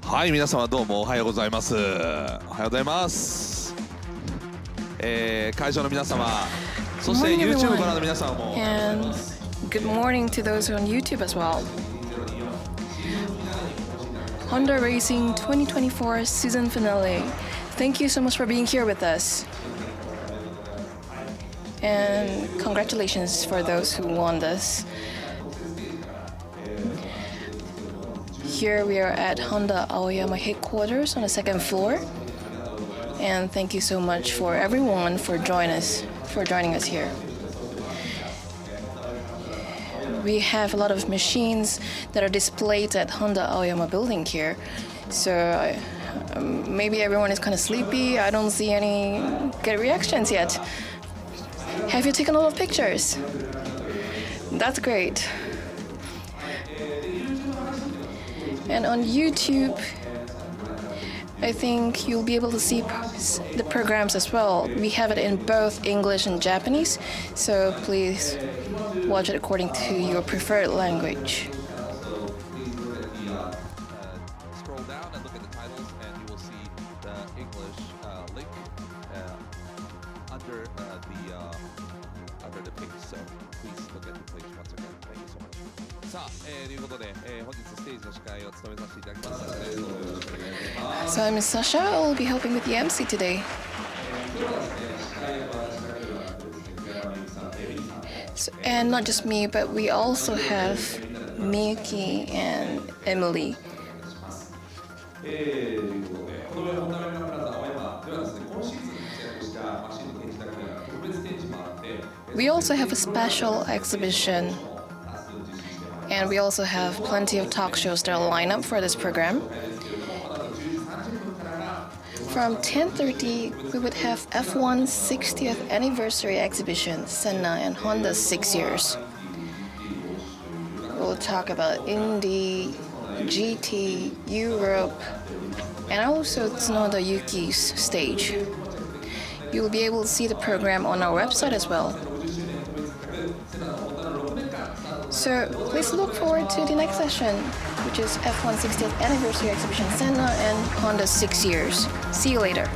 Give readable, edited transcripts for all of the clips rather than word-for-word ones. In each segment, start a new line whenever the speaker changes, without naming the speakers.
はい、皆様どうもおはようございます。おはようございます。会場の皆様、そして YouTube からの皆さんも。
And good morning to those on YouTube as well. Honda Racing 2024 season finale. Thank you so much for being here with us. And congratulations for those who won this. Here we are at Honda AOYAMA headquarters on the second floor. And thank you so much for everyone for joining us here. We have a lot of machines that are displayed at Honda AOYAMA building here. So maybe everyone is kind of sleepy. I don't see any good reactions yet. Have you taken a lot of pictures? That's great. And on YouTube, I think you'll be able to see the programs as well. We have it in both English and Japanese, so please watch it according to your preferred language.
Scroll down and look at the titles, and you will see the English link under the page. So please look at the page once again. Thank you so much. さあ、ということで、本日ステージの司会を務めさせていただきます。
So I'm Sasha. I'll be helping with the MC today. And not just me, but we also have Miyuki and Emily. We also have a special exhibition. And we also have plenty of talk shows that are lined up for this program. From 10:30, we would have F1's 60th anniversary exhibition, Senna and Honda's 6 years. We'll talk about Indy, GT, Europe, and also Tsunoda Yuki's stage. You'll be able to see the program on our website as well. So please look forward to the next session, which is F1's 60th anniversary exhibition, Senna and Honda's 6 years. See you later.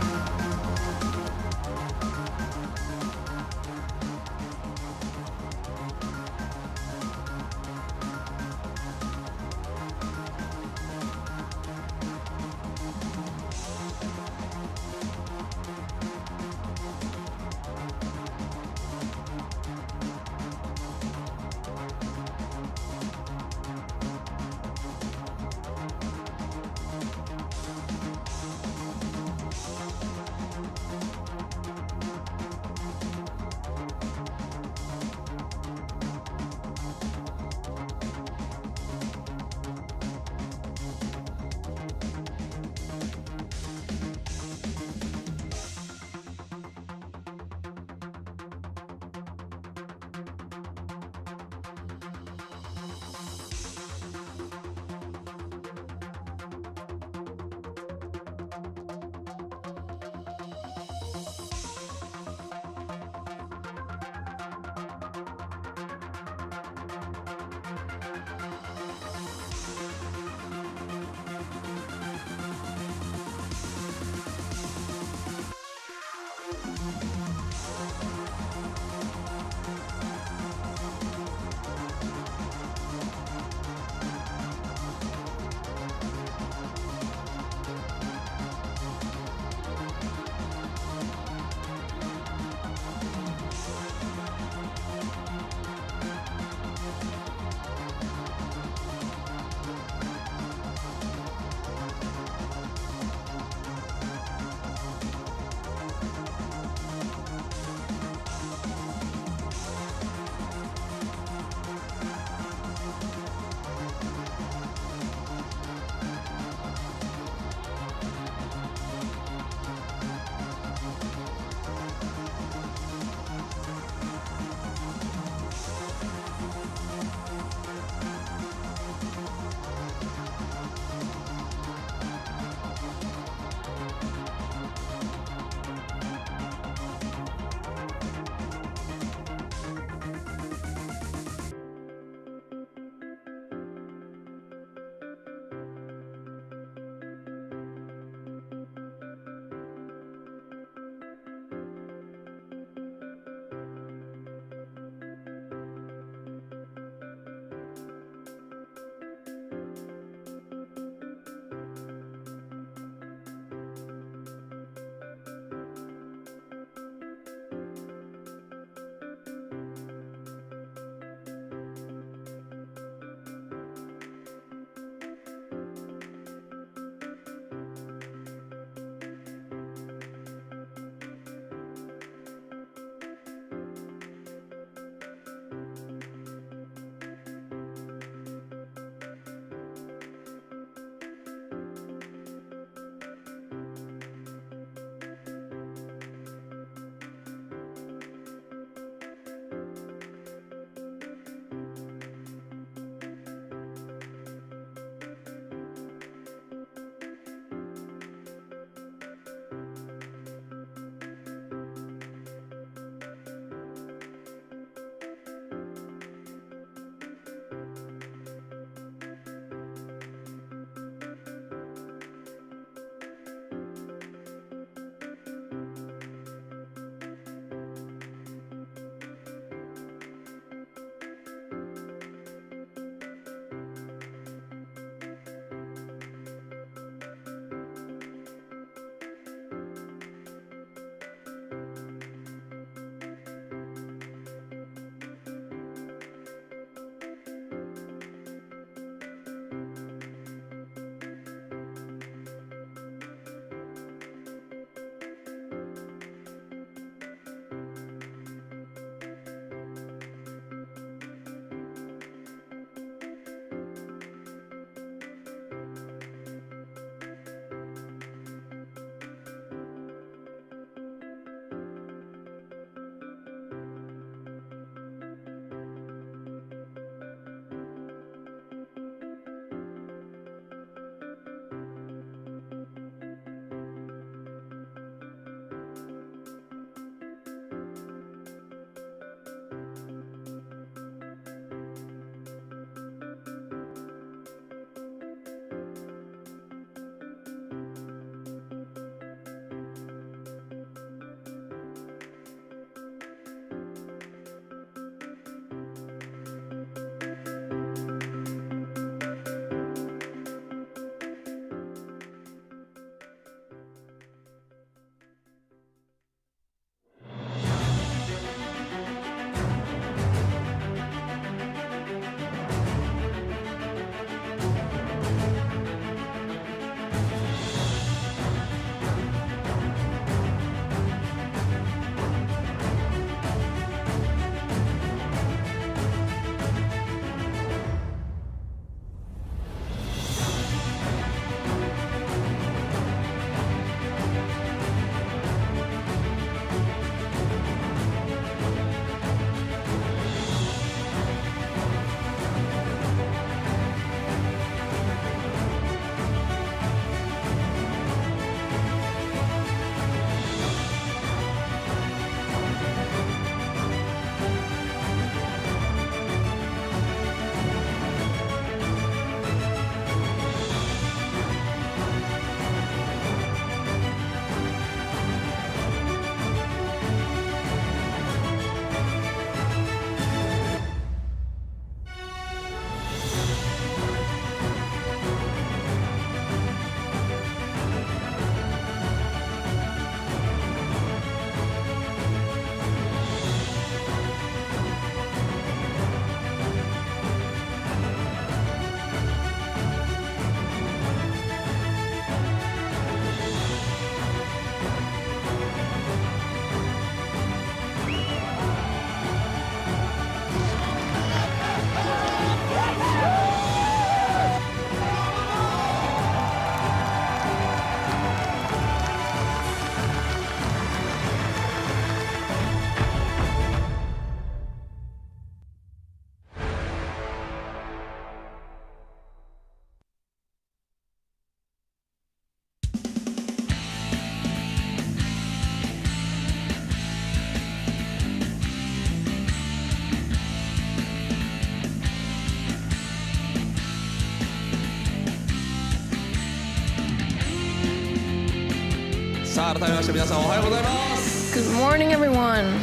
さあ改めまして皆さんおはようございます。
Good morning, everyone.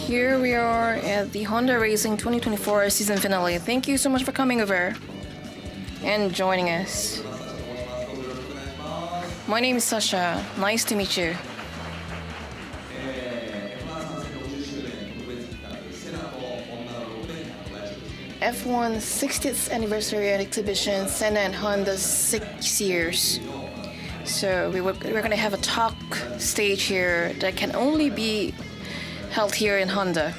Here we are at the Honda Racing 2024 season finale. Thank you so much for coming over and joining us. My name is Sasha. Nice to meet you. F1 60th anniversary exhibition, Senna and Honda 6 years. So we're going to have a talk stage here that can only be held here in Honda.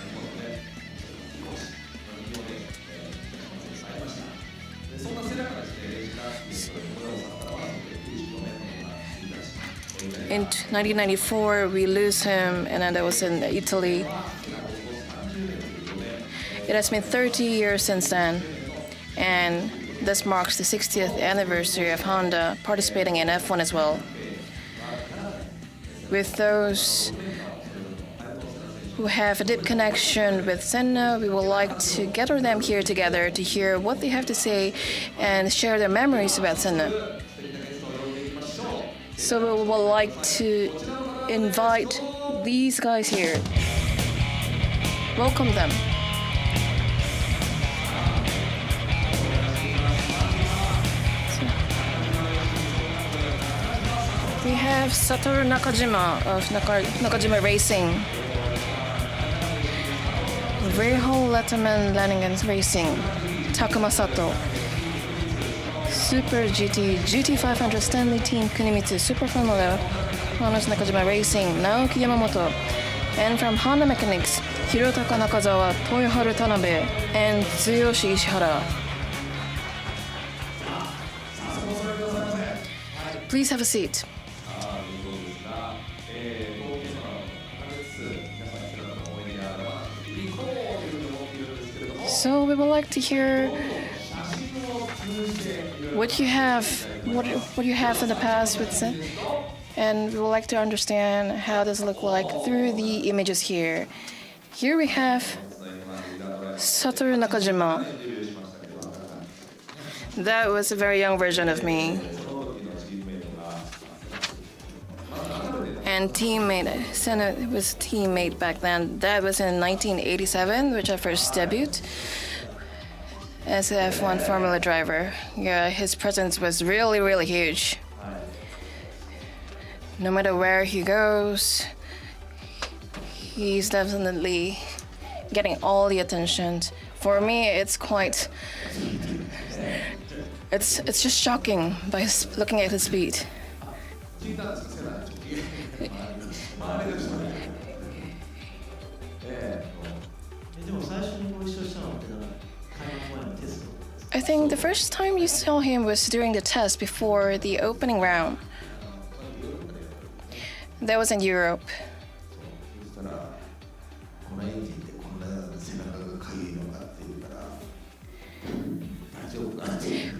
In 1994, we lose him, and then that was in Italy. It has been 30 years since then, and this marks the 60th anniversary of Honda participating in F1 as well. With those who have a deep connection with Senna, we would like to gather them here together to hear what they have to say and share their memories about Senna. So we would like to invite these guys here. Welcome them. We have Satoru Nakajima of Nakajima Racing, Reiho Letterman Lanigan Racing, Takuma Sato, Super GT GT500 Stanley Team Kunimitsu Super Formula Honda's Nakajima Racing, Naoki Yamamoto, and from Honda Mechanics, Hirotaka Nakazawa, Toyoharu Tanabe, and Tsuyoshi Ishihara. Please have a seat. So we would like to hear what you have in the past with Sen, and we would like to understand how does it look like through the images here. Here we have Satoru Nakajima. That was a very young version of me. And teammate, Senna was teammate back then. That was in 1987, which I first debuted as an F1 Formula driver. Yeah, his presence was really, really huge. No matter where he goes, he's definitely getting all the attention. For me, it's just shocking by looking at his speed. I think the first time you saw him was during the test before the opening round. That was in Europe.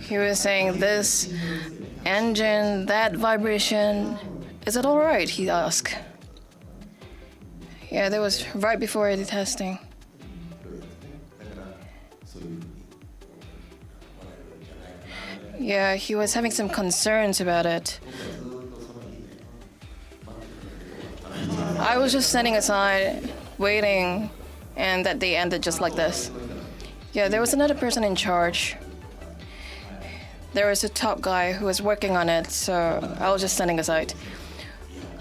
He was saying this engine, that vibration, is it all right? He asked. Yeah, that was right before the testing. Yeah, he was having some concerns about it. I was just standing aside, waiting, and that day ended just like this. Yeah, there was another person in charge. There was a top guy who was working on it, so I was just standing aside.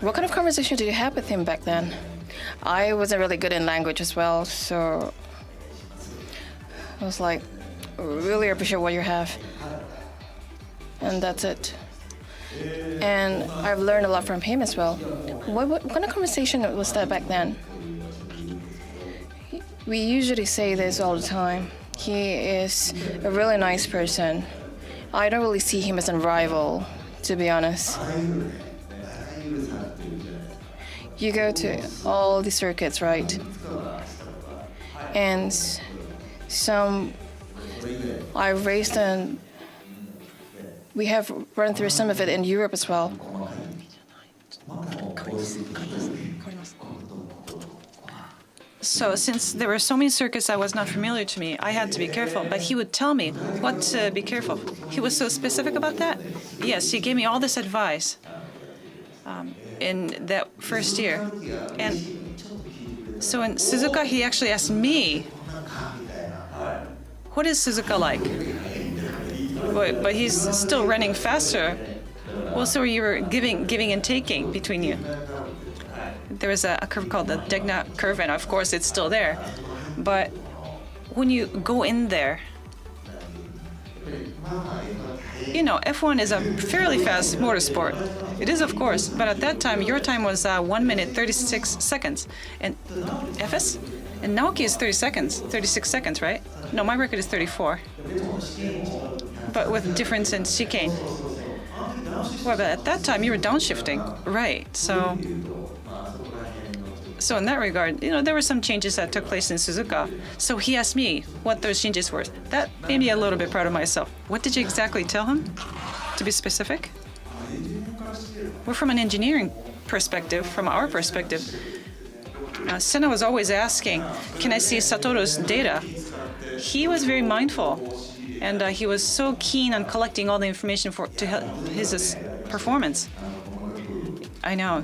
What kind of conversation did you have with him back then? I wasn't really good in language as well, so I was like, really appreciate what you have. And that's it. And I've learned a lot from him as well. What kind of conversation was that back then? We usually say this all the time. He is a really nice person. I don't really see him as a rival, to be honest. You go to all the circuits, right? And I've raced and we have run through some of it in Europe as well.
So since there were so many circuits that was not familiar to me, I had to be careful. But he would tell me what to be careful. He was so specific about that. Yes, he gave me all this advice in that first year. And so in Suzuka, he actually asked me, what is Suzuka like? But he's still running faster. Well, so you were giving and taking between you. There was a curve called the Degna curve, and of course it's still there. But when you go in there, you know, F1 is a fairly fast motorsport. It is, of course, but at that time, your time was 1 minute, 36 seconds. And FS? And Naoki is 36 seconds, right? No, my record is 34. But with difference in chicane. Well, but at that time, you were downshifting. Right, so in that regard, you know, there were some changes that took place in Suzuka. So he asked me what those changes were. That made me a little bit proud of myself. What did you exactly tell him, to be specific? We're from an engineering perspective, from our perspective. Senna was always asking, can I see Satoru's data? He was very mindful, and he was so keen on collecting all the information to help his performance. I know,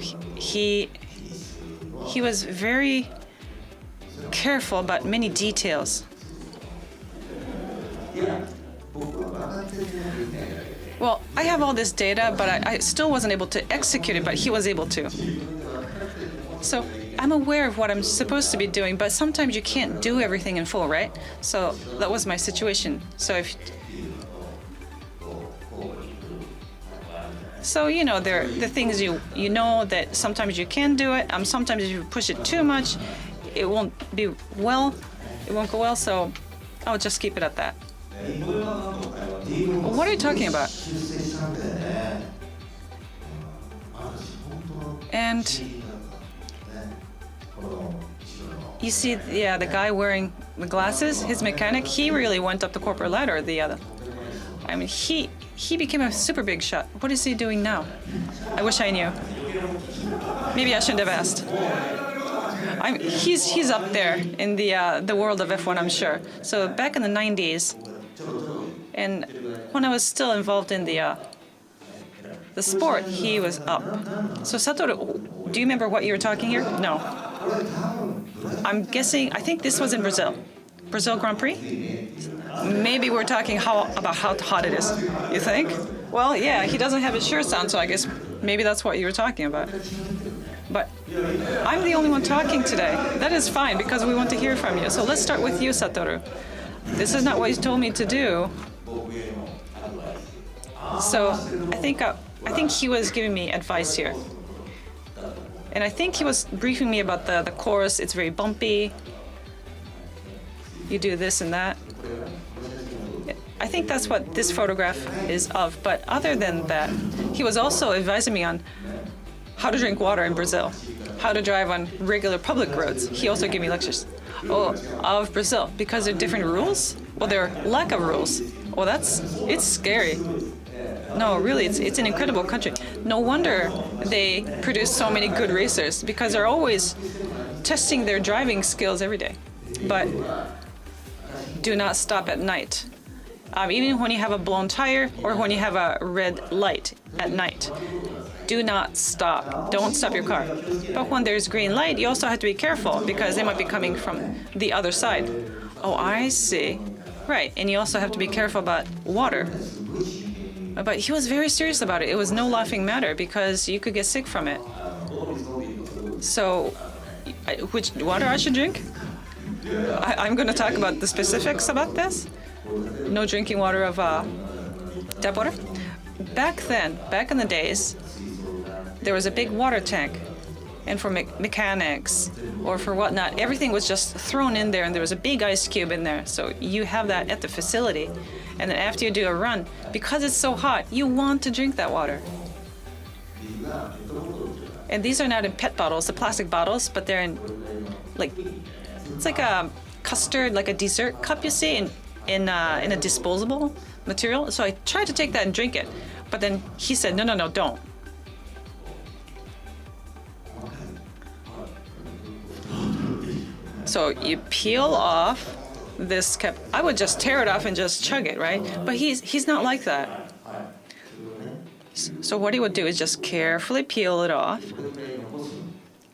he was very careful about many details. Well, I have all this data, but I still wasn't able to execute it, but he was able to. So I'm aware of what I'm supposed to be doing, but sometimes you can't do everything in full, right? So that was my situation. So you know, there are the things you know that sometimes you can do it. Sometimes if you push it too much, it won't be well. It won't go well. So I'll just keep it at that. What are you talking about? And you see, yeah, the guy wearing the glasses, his mechanic, he really went up the corporate ladder. I mean, he became a super big shot. What is he doing now? I wish I knew. Maybe I shouldn't have asked. He's up there in the world of F1, I'm sure. So back in the 90s, and when I was still involved in the sport, he was up. So Satoru, do you remember what you were talking here? No. I'm guessing, I think this was in Brazil. Brazil Grand Prix? Maybe we're talking about how hot it is. You think? Well, yeah, he doesn't have his shirts on, so I guess maybe that's what you were talking about. But I'm the only one talking today. That is fine, because we want to hear from you. So let's start with you, Satoru. This is not what you told me to do. So I think he was giving me advice here. And I think he was briefing me about the course. It's very bumpy. You do this and that. I think that's what this photograph is of. But other than that, he was also advising me on how to drink water in Brazil, how to drive on regular public roads. He also gave me lectures. Of Brazil, because there are different rules? Well, there are lack of rules. Well, it's scary. No, really, it's an incredible country. No wonder they produce so many good racers, because they're always testing their driving skills every day. But do not stop at night. Even when you have a blown tire or when you have a red light at night, do not stop. Don't stop your car. But when there's green light, you also have to be careful, because they might be coming from the other side. Oh, I see. Right, and you also have to be careful about water. But he was very serious about it. It was no laughing matter, because you could get sick from it. So, which water I should drink? I'm going to talk about the specifics about this. No drinking water of tap water. Back then, back in the days, there was a big water tank. And for mechanics or for whatnot, everything was just thrown in there, and there was a big ice cube in there. So you have that at the facility. And then after you do a run, because it's so hot, you want to drink that water. And these are not in PET bottles, the plastic bottles, but they're in, it's like a custard, like a dessert cup, you see, in a disposable material. So I tried to take that and drink it, but then he said, no, don't. So you peel off this cap. I would just tear it off and just chug it, right? But he's not like that. So what he would do is just carefully peel it off,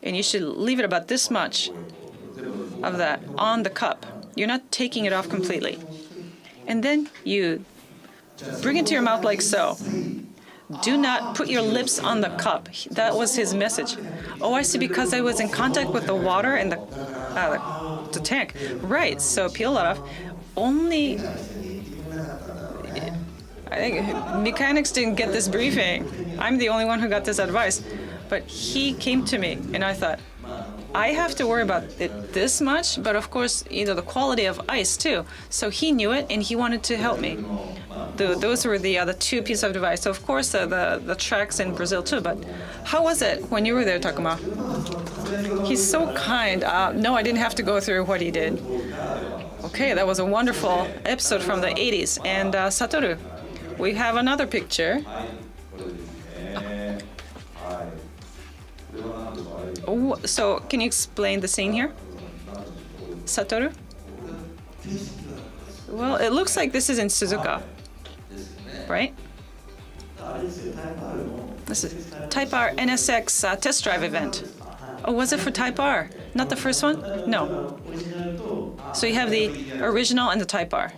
and you should leave it about this much of that on the cup. You're not taking it off completely. And then you bring it to your mouth like so. Do not put your lips on the cup. That was his message. Oh, I see, because I was in contact with the water and the tank. Right, so peel that off. Only, I think mechanics didn't get this briefing. I'm the only one who got this advice. But he came to me, and I thought, I have to worry about it this much, but of course, the quality of ice too. So he knew it, and he wanted to help me. Those were the two pieces of advice. So of course, the tracks in Brazil too. But how was it when you were there, Takuma? He's so kind. No, I didn't have to go through what he did. Okay, that was a wonderful episode from the 80s. And Satoru, we have another picture. Oh, so can you explain the scene here, Satoru? Well, it looks like this is in Suzuka, right? This is Type R NSX test drive event. Oh, was it for Type R? Not the first one? No. So you have the original and the Type R.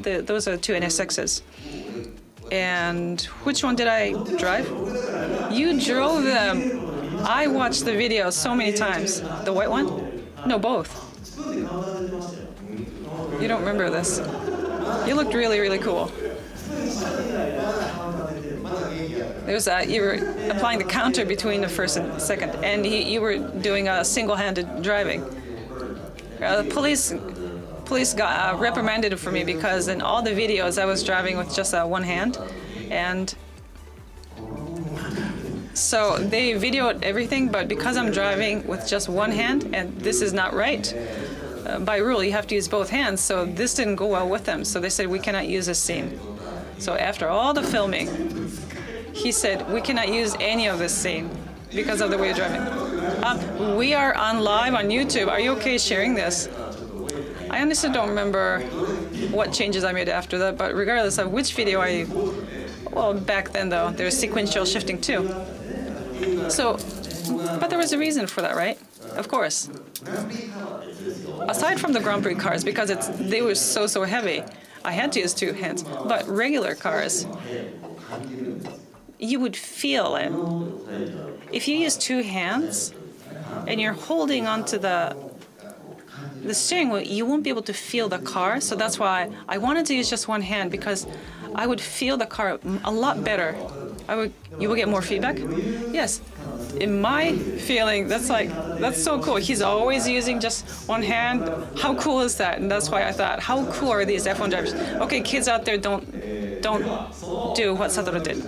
Those are the two NSXs. And which one did I drive? You drove them. I watched the video so many times. The white one? No, both. You don't remember this. You looked really, really cool. There's you were applying the counter between the first and second, and you were doing a single-handed driving. The police got reprimanded for me because in all the videos I was driving with just one hand, and so they videoed everything, but because I'm driving with just one hand, and this is not right. By rule, you have to use both hands, so this didn't go well with them. So they said, we cannot use this scene. So after all the filming, he said, we cannot use any of this scene because of the way you're driving. We are on live on YouTube. Are you okay sharing this? I honestly don't remember what changes I made after that, but regardless of which video well, back then though, there's sequential shifting too. So, but there was a reason for that, right? Of course. Aside from the Grand Prix cars, because they were so heavy, I had to use two hands. But regular cars, you would feel it. If you use two hands and you're holding onto the steering wheel, you won't be able to feel the car. So that's why I wanted to use just one hand, because I would feel the car a lot better. You will get more feedback? Yes. In my feeling, that's so cool. He's always using just one hand. How cool is that? And that's why I thought, how cool are these F1 drivers? Okay, kids out there, don't do what Satoru did.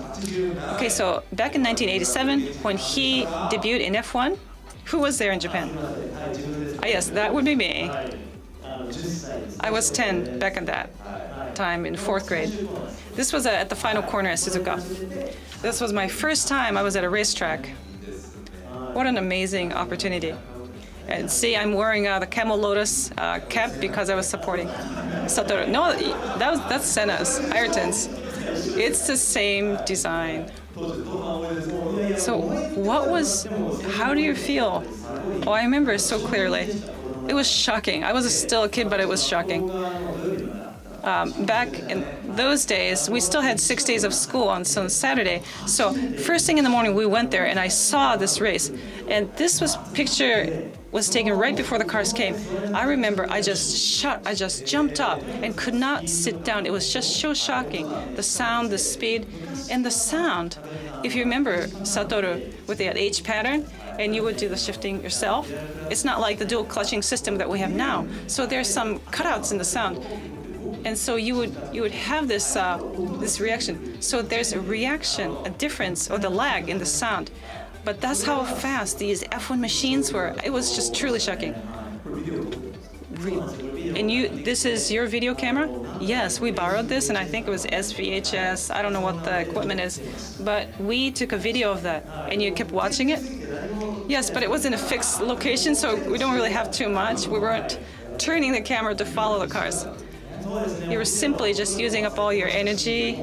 Okay, so back in 1987, when he debuted in F1, who was there in Japan? Yes, that would be me. I was 10 back in that time in 4th grade. This was at the final corner at Suzuka. This was my first time I was at a racetrack. What an amazing opportunity. And see, I'm wearing the Camel Lotus cap because I was supporting Satoru. No, that's Senna's, Ayrton's. It's the same design. So how do you feel? Oh, I remember it so clearly. It was shocking. I was still a kid, but it was shocking. Back in those days, we still had 6 days of school on some Saturday. So first thing in the morning, we went there, and I saw this race. And this picture was taken right before the cars came. I remember I just jumped up and could not sit down. It was just so shocking. The sound, the speed, and the sound. If you remember Satoru with that H pattern, and you would do the shifting yourself, it's not like the dual clutching system that we have now. So there's some cutouts in the sound. And so you would have this reaction. So there's a reaction, a difference, or the lag in the sound. But that's how fast these F1 machines were. It was just truly shocking. And this is your video camera? Yes, we borrowed this, and I think it was SVHS. I don't know what the equipment is, but we took a video of that, and you kept watching it. Yes, but it was in a fixed location, so we don't really have too much. We weren't turning the camera to follow the cars. You were simply just using up all your energy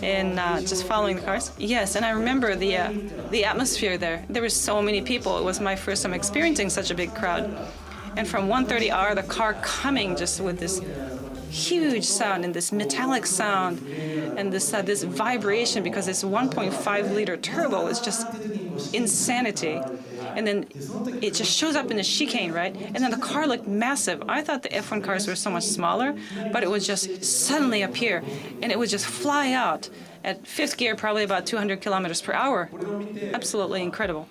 in just following the cars. Yes, and I remember the atmosphere there. There were so many people. It was my first time experiencing such a big crowd. And from 130R, the car coming just with this huge sound and this metallic sound and this vibration, because it's 1.5 liter turbo. It's just insanity. And then it just shows up in the chicane, right? And then the car looked massive. I thought the F1 cars were so much smaller, but it would just suddenly appear and it would just fly out at fifth gear, probably about 200 kilometers per hour. Absolutely incredible.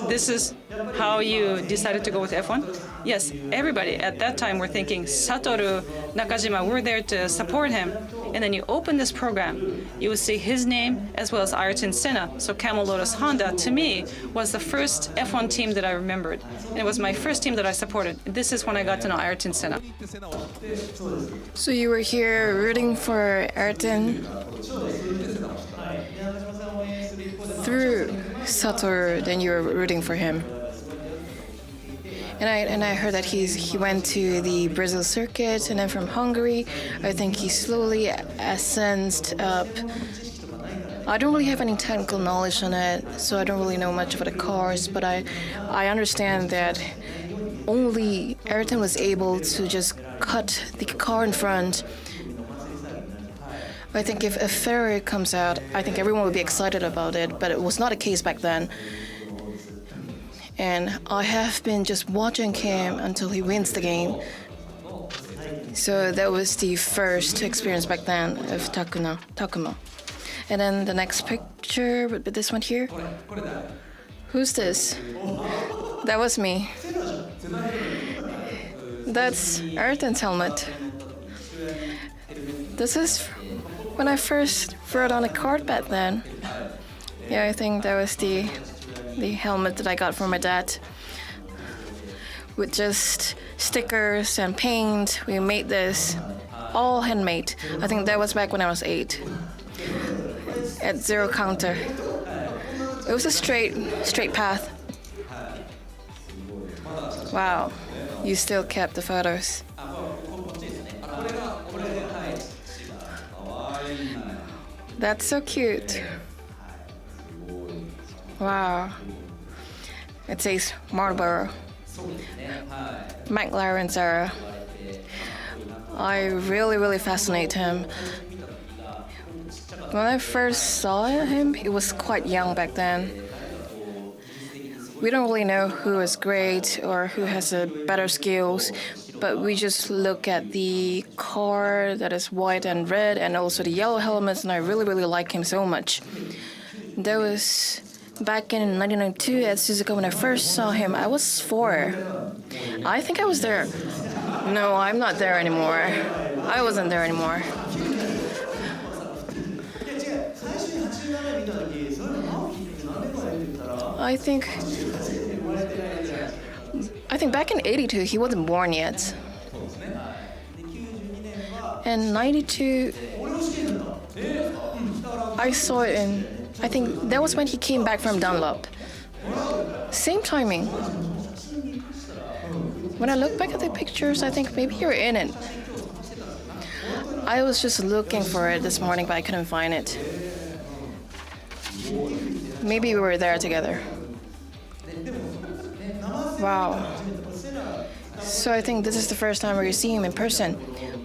This is how you decided to go with F1? Yes, everybody at that time were thinking, Satoru, Nakajima, we're there to support him. And then you open this program, you will see his name as well as Ayrton Senna. So Camel Lotus Honda, to me, was the first F1 team that I remembered. And it was my first team that I supported. This is when I got to know Ayrton Senna.
So you were here rooting for Ayrton through Satoru, then you were rooting for him. And I heard that he went to the Brazil circuit, and then from Hungary, I think he slowly ascended up. I don't really have any technical knowledge on it, so I don't really know much about the cars, but I understand that only Ayrton was able to just cut the car in front. I think if a Ferrari comes out, I think everyone would be excited about it, but it was not the case back then. And I have been just watching him until he wins the game. So that was the first experience back then of Takuma. And then the next picture would be this one here. Who's this? That was me. That's Ayrton's helmet. This is when I first rode on a kart back then. Yeah, I think that was the helmet that I got from my dad. With just stickers and paint, we made this all handmade. I think that was back when I was 8. At zero counter. It was a straight path. Wow, you still kept the photos. That's so cute. Wow. It says Marlboro. McLaren Zara. I really fascinate him. When I first saw him, he was quite young back then. We don't really know who is great or who has better skills, but we just look at the car that is white and red and also the yellow helmets, and I really like him so much. That was back in 1992 at Suzuka when I first saw him. I was 4. I think I was there. No, I'm not there anymore. I wasn't there anymore. I think back in 82, he wasn't born yet. And 92, I saw it in, I think that was when he came back from Dunlop. Same timing. When I look back at the pictures, I think maybe you're in it. I was just looking for it this morning, but I couldn't find it. Maybe we were there together. Wow. So I think this is the first time where you see him in person.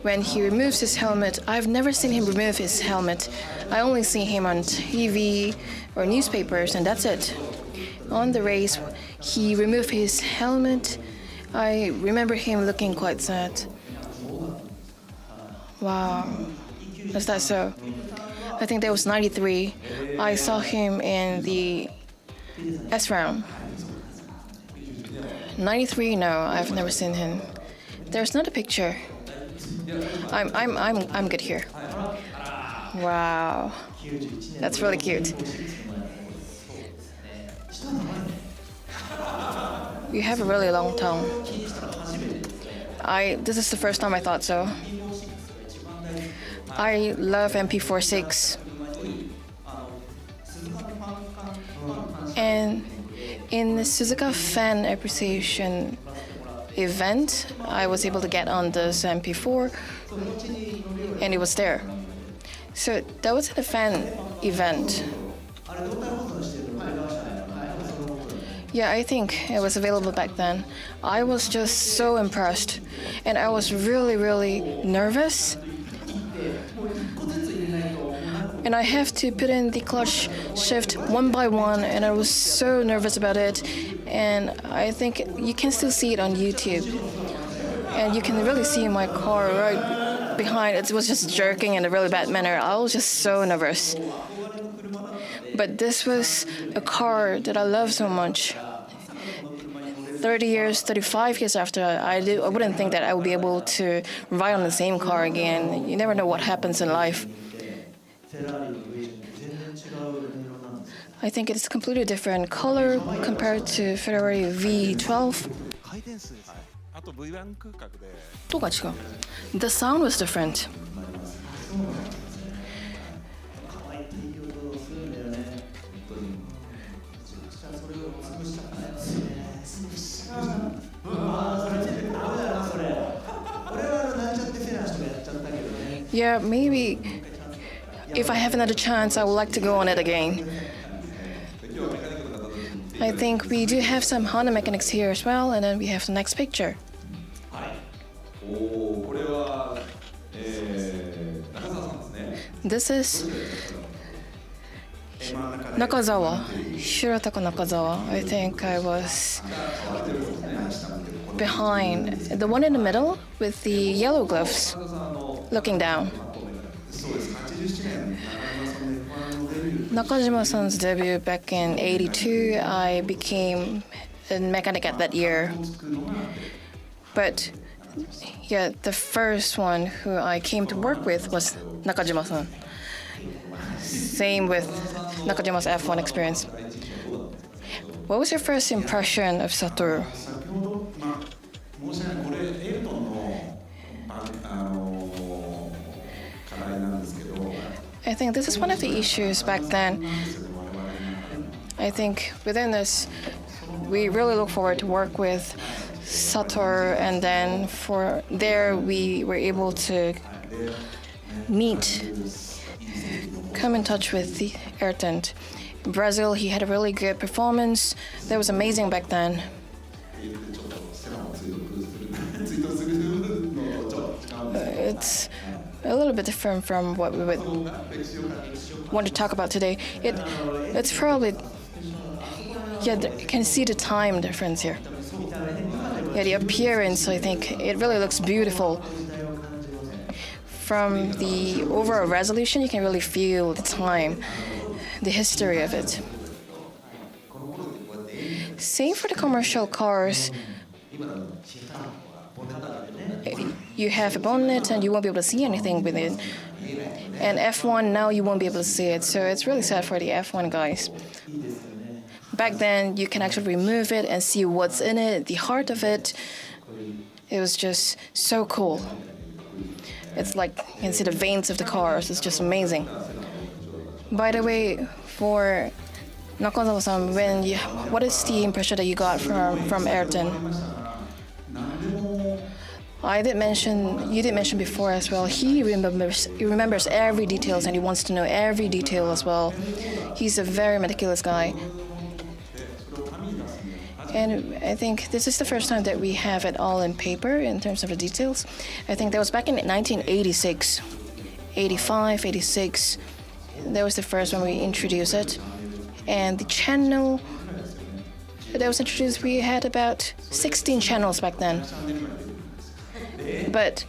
When he removes his helmet, I've never seen him remove his helmet. I only see him on TV or newspapers, and that's it. On the race, he removed his helmet. I remember him looking quite sad. Wow. Is that so? I think that was 93. I saw him in the S round. 93, no, I've never seen him. There's not a picture. I'm good here. Wow. That's really cute. You have a really long tongue. This is the first time I thought so. I love MP46. And In the Suzuka fan appreciation event, I was able to get on this MP4, and it was there. So that was a fan event. Yeah, I think it was available back then. I was just so impressed, and I was really, really nervous. And I have to put in the clutch shift one by one, and I was so nervous about it. And I think you can still see it on YouTube. And you can really see my car right behind. It was just jerking in a really bad manner. I was just so nervous. But this was a car that I love so much. 30 years, 35 years after, I wouldn't think that I would be able to ride on the same car again. You never know what happens in life. I think it's a completely different color compared to Ferrari V12. The sound was different. Yeah, maybe if I have another chance, I would like to go on it again. I think we do have some Honda mechanics here as well, and then we have the next picture. This is Nakazawa, Shirataka Nakazawa. I think I was behind, the one in the middle with the yellow gloves, looking down. Nakajima-san's debut back in '82, I became a mechanic at that year. But yeah, the first one who I came to work with was Nakajima-san. Same with Nakajima's F1 experience. What was your first impression of Satoru? I think this is one of the issues back then. I think within this, we really look forward to work with Satoru, and then for there we were able to come in touch with the Ayrton. In Brazil, he had a really good performance. That was amazing back then. It's a little bit different from what we would want to talk about today. It's probably, yeah, you can see the time difference here. Yeah, the appearance, I think, it really looks beautiful. From the overall resolution, you can really feel the time, the history of it. Same for the commercial cars. You have a bonnet and you won't be able to see anything with it. And F1, now you won't be able to see it. So it's really sad for the F1 guys. Back then, you can actually remove it and see what's in it, the heart of it. It was just so cool. It's like you can see the veins of the cars. It's just amazing. By the way, for Nakazawa-san, what is the impression that you got from Ayrton? You did mention before as well, he remembers every details and he wants to know every detail as well. He's a very meticulous guy. And I think this is the first time that we have it all in paper in terms of the details. I think that was back in 1986, 85, 86. That was the first when we introduced it. And the channel that was introduced, we had about 16 channels back then. But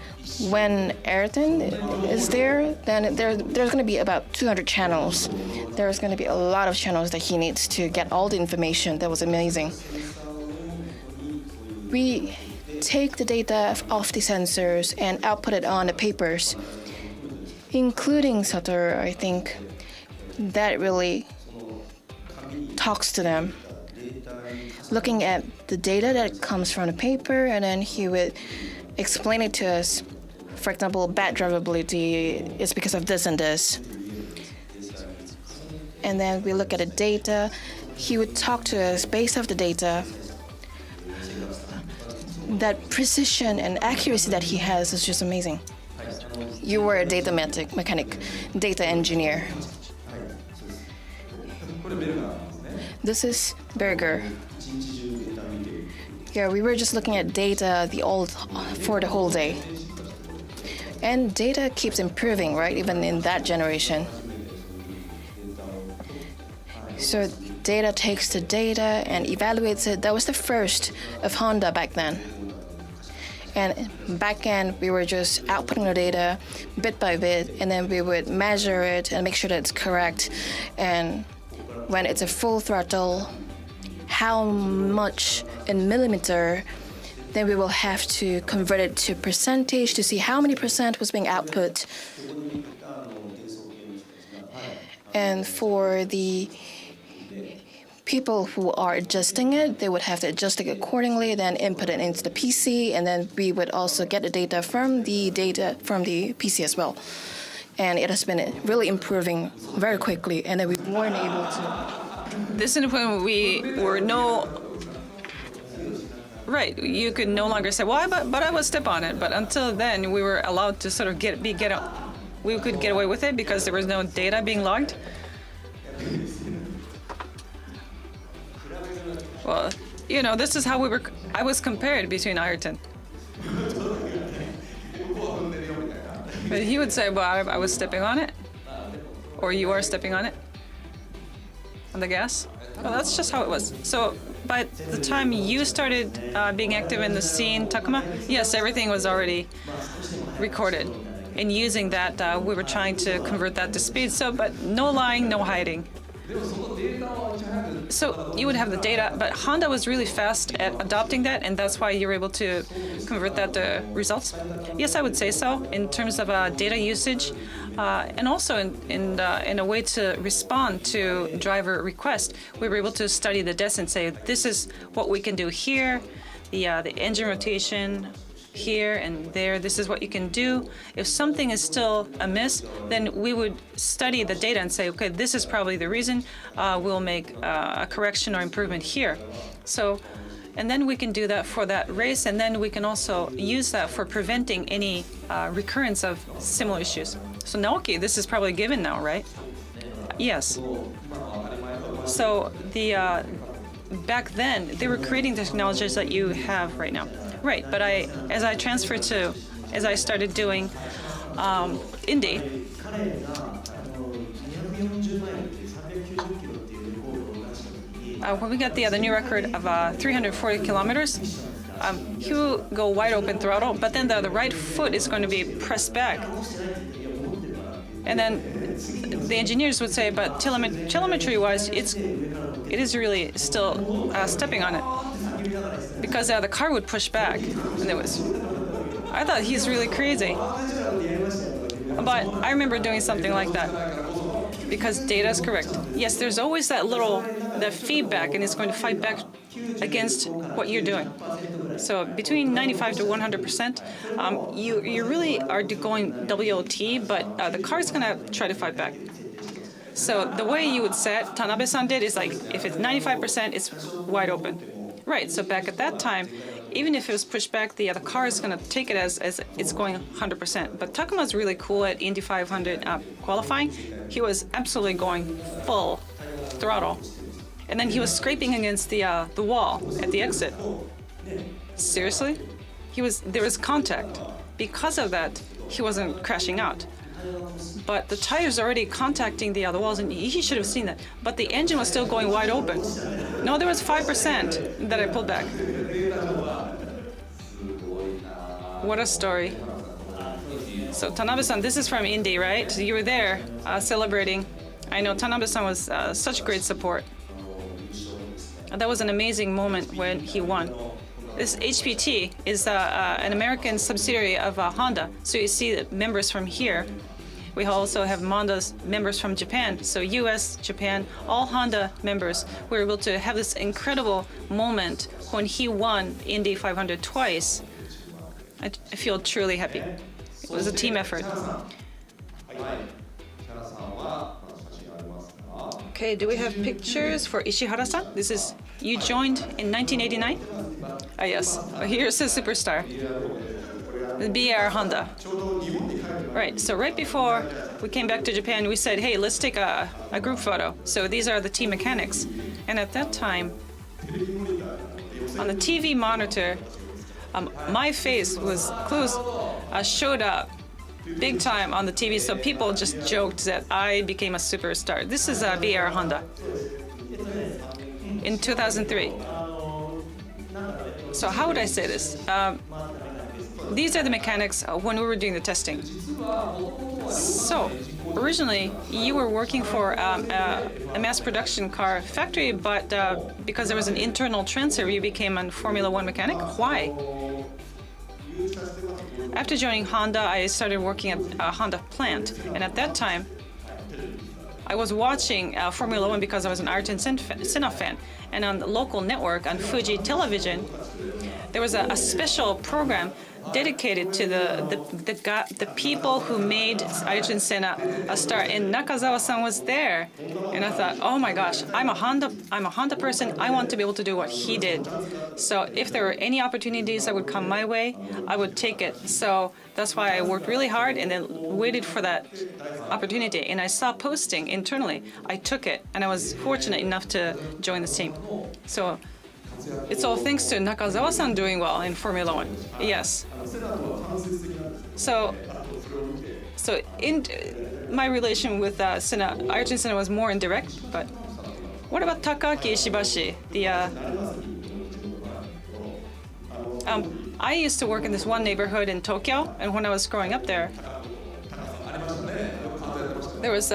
when Ayrton is there, then there's going to be about 200 channels. There's going to be a lot of channels that he needs to get all the information. That was amazing. We take the data off the sensors and output it on the papers, including Satoru. I think that really talks to them. Looking at the data that comes from the paper, and then he would explain it to us. For example, bad drivability is because of this and this. And then we look at the data, he would talk to us based off the data. That precision and accuracy that he has is just amazing. You were a data mechanic, data engineer. This is Berger. Yeah, we were just looking at data for the whole day. And data keeps improving, right? Even in that generation. So data takes the data and evaluates it. That was the first of Honda back then. And back end, we were just outputting the data bit by bit, and then we would measure it and make sure that it's correct. And when it's a full throttle, how much in millimeter, then we will have to convert it to percentage to see how many percent was being output. And for the people who are adjusting it, they would have to adjust it accordingly, then input it into the PC, and then we would also get the data from the PC as well. And it has been really improving very quickly, and then we weren't able to.
This is when we were right. You could no longer say, "Well, but I would step on it." But until then, we were allowed to sort of we could get away with it because there was no data being logged. Well, this is how I was compared between Ayrton. But he would say, well, I was stepping on it. Or you are stepping on it. On the gas. Well, that's just how it was. So by the time you started being active in the scene, Takuma, yes, everything was already recorded. And using that, we were trying to convert that to speed. So, but no lying, no hiding. So you would have the data, but Honda was really fast at adopting that, and that's why you were able to convert that to results. Yes, I would say so in terms of data usage, and also in a way to respond to driver requests. We were able to study the desk and say, this is what we can do here, the engine rotation here and there, this is what you can do. If something is still amiss, then we would study the data and say, okay, this is probably the reason. We'll make a correction or improvement here. So, and then we can do that for that race, and then we can also use that for preventing any recurrence of similar issues. So Naoki, this is probably given now, right? Yes. So the back then, they were creating technologies that you have right now. Right, but as I started doing Indy, when we got the new record of 340 kilometers, he will go wide open throttle, but then the right foot is going to be pressed back. And then the engineers would say, but telemetry-wise, it is really still stepping on it. Because the car would push back, and I thought he's really crazy. But I remember doing something like that, because data is correct. Yes, there's always that feedback, and it's going to fight back against what you're doing. So between 95 to 100%, you really are going WOT, but the car's going to try to fight back. So the way you would say it, Tanabe-san did, is like, if it's 95%, it's wide open. Right, so back at that time, even if it was pushed back, the car is going to take it as it's going 100%. But Takuma's really cool at Indy 500 qualifying. He was absolutely going full throttle. And then he was scraping against the wall at the exit. Seriously? There was contact. Because of that, he wasn't crashing out. But the tires already contacting the other walls, and he should have seen that. But the engine was still going wide open. No, there was 5% that I pulled back. What a story. So Tanabe-san, this is from Indy, right? So you were there celebrating. I know Tanabe-san was such great support. And that was an amazing moment when he won. This HPT is an American subsidiary of Honda. So you see the members from here. We also have Honda's members from Japan. So US, Japan, all Honda members were able to have this incredible moment when he won Indy 500 twice. I feel truly happy. It was a team effort. Okay, Okay, do we have pictures for Ishihara-san? This is, you joined in 1989? Ah, yes. Here's a superstar. The BR Honda. Right, so right before we came back to Japan, we said, hey, let's take a group photo. So these are the team mechanics. And at that time, on the TV monitor, my face was showed up big time on the TV, so people just joked that I became a superstar. This is a BR Honda in 2003. So how would I say this? These are the mechanics when we were doing the testing. So originally, you were working for a mass production car factory, but because there was an internal transfer, you became a Formula One mechanic. Why? After joining Honda, I started working at a Honda plant, and at that time, I was watching Formula One because I was an Ayrton Senna fan. And on the local network, on Fuji Television, there was a special program dedicated to the people who made Ayrton Senna a star, and Nakazawa-san was there, and I thought, oh my gosh, I'm a Honda person. I want to be able to do what he did. So if there were any opportunities that would come my way, I would take it. So that's why I worked really hard and then waited for that opportunity. And I saw posting internally. I took it, and I was fortunate enough to join this team. So it's all thanks to Nakazawa-san doing well in Formula One. Yes. So in my relation with Senna, Ayrton Senna was more indirect. But what about Takaaki Ishibashi? I used to work in this one neighborhood in Tokyo, and when I was growing up there, there was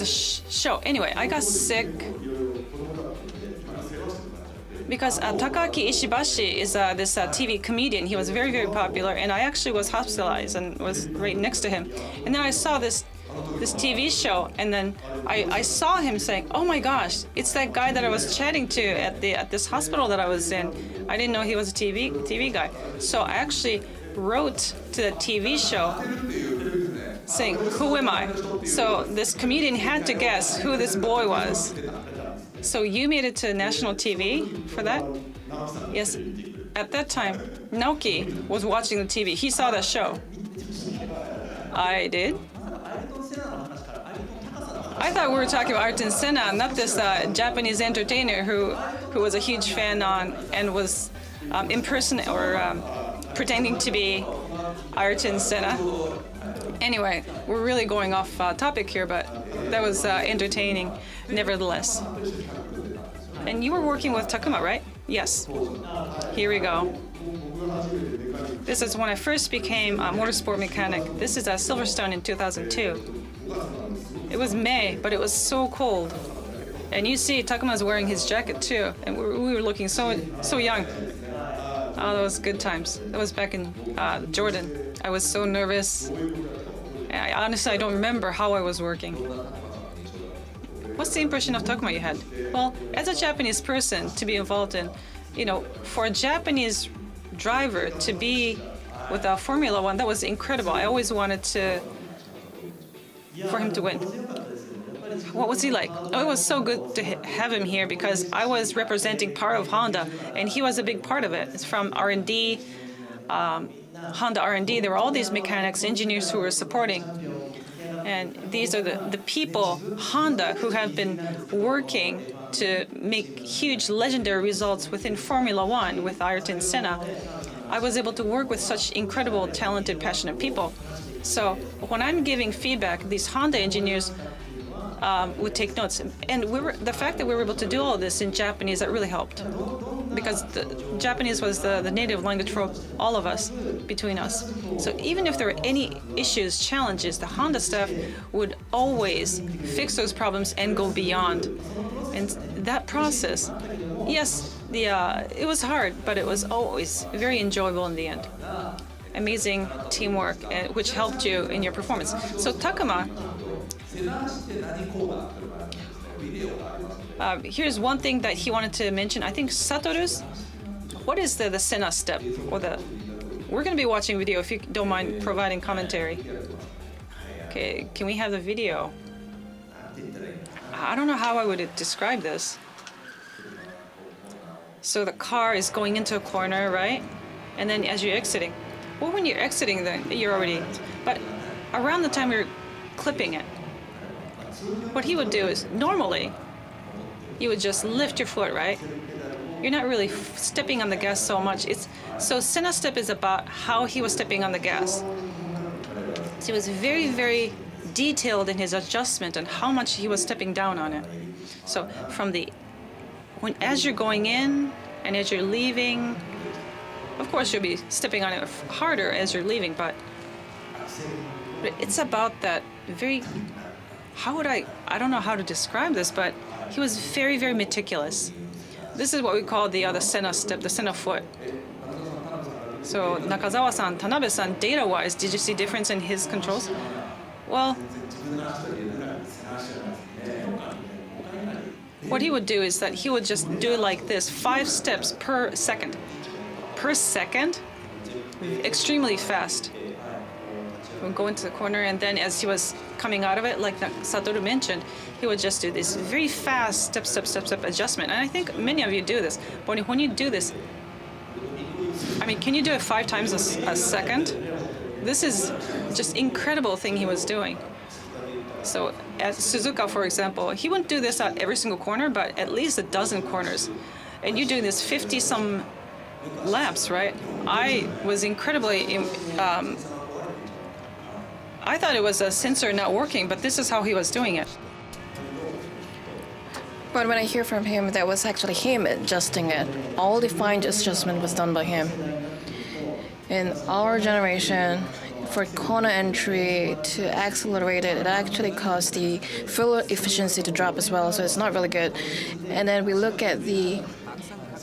a show. Anyway, I got sick because Takaaki Ishibashi is this TV comedian. He was very, very popular, and I actually was hospitalized and was right next to him. And then I saw this TV show, and then I saw him saying, "Oh my gosh, it's that guy that I was chatting to at this hospital that I was in." I didn't know he was a TV guy, so I actually wrote to the TV show saying, "Who am I?" So this comedian had to guess who this boy was. So you made it to national TV for that? Yes. At that time, Naoki was watching the TV. He saw that show. I did. I thought we were talking about Ayrton Senna, not this Japanese entertainer who was a huge fan and was pretending to be Ayrton Senna. Anyway, we're really going off topic here, but that was entertaining, nevertheless. And you were working with Takuma, right? Yes. Here we go. This is when I first became a motorsport mechanic. This is at Silverstone in 2002. It was May, but it was so cold. And you see Takuma's wearing his jacket too, and we were looking so young. Oh, that was good times. That was back in Jordan. I was so nervous. Honestly, I don't remember how I was working. What's the impression of Takuma you had? Well, as a Japanese person, to be involved in, for a Japanese driver to be with a Formula One, that was incredible. I always wanted for him to win. What was he like? Oh, it was so good to have him here because I was representing part of Honda, and he was a big part of it. It's from R&D, Honda R&D. There were all these mechanics, engineers who were supporting. And these are the people, Honda, who have been working to make huge legendary results within Formula One with Ayrton Senna. I was able to work with such incredible, talented, passionate people. So when I'm giving feedback, these Honda engineers would take notes. And the fact that we were able to do all this in Japanese, that really helped. Because the Japanese was the native language for all of us, between us. So even if there were any issues, challenges, the Honda staff would always fix those problems and go beyond. And that process, yes, it was hard, but it was always very enjoyable in the end. Amazing teamwork, which helped you in your performance. So Takuma, here's one thing that he wanted to mention. I think Satoru's, what is the Senna step? We're going to be watching video if you don't mind providing commentary. Okay, can we have the video? I don't know how I would describe this. So the car is going into a corner, right? And then as you're exiting, well, when you're exiting, then you're already, but around the time you're clipping it, what he would do is normally you would just lift your foot, right? You're not really stepping on the gas so much. So Senna step is about how he was stepping on the gas. So he was very, very detailed in his adjustment and how much he was stepping down on it. So as you're going in and as you're leaving, of course you'll be stepping on it harder as you're leaving, but it's about that very, I don't know how to describe this, but he was very, very meticulous. This is what we call the Senna step, the Senna foot. So Nakazawa-san, Tanabe-san, data-wise, did you see difference in his controls? Well, what he would do is that he would just do like this, 5 steps per second. Per second? Extremely fast. He would go into the corner, and then as he was coming out of it, like Satoru mentioned, he would just do this very fast step adjustment. And I think many of you do this. But when you do this, I mean, can you do it 5 times a second? This is just incredible thing he was doing. So at Suzuka, for example, he wouldn't do this at every single corner, but at least a dozen corners. And you're doing this 50-some laps, right? I was incredibly, I thought it was a sensor not working, but this is how he was doing it.
But when I hear from him, that was actually him adjusting it. All the fine adjustment was done by him. In our generation, for corner entry to accelerate it, it actually caused the fuel efficiency to drop as well, so it's not really good. And then we look at it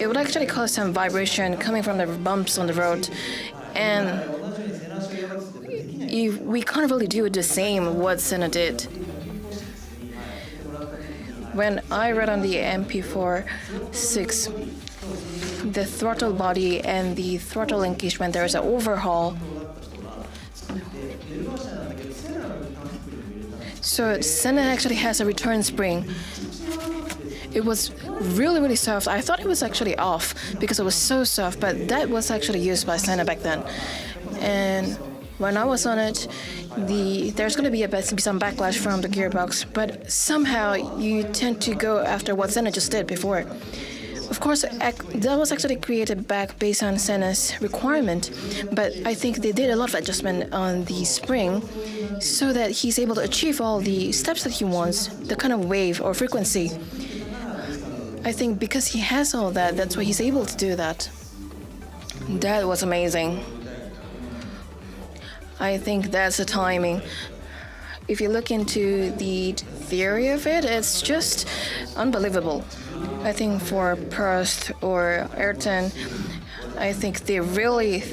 would actually cause some vibration coming from the bumps on the road. And we can't really do the same what Senna did. When I read on the MP4-6, the throttle body and the throttle linkage, when there is an overhaul, so Senna actually has a return spring. It was really, really soft. I thought it was actually off because it was so soft, but that was actually used by Senna back then. And when I was on it, there's going to be some backlash from the gearbox, but somehow you tend to go after what Senna just did before. Of course, that was actually created back based on Senna's requirement, but I think they did a lot of adjustment on the spring so that he's able to achieve all the steps that he wants, the kind of wave or frequency. I think because he has all that, that's why he's able to do that. That was amazing. I think that's the timing. If you look into the theory of it, it's just unbelievable. I think for Prost or Ayrton, I think they really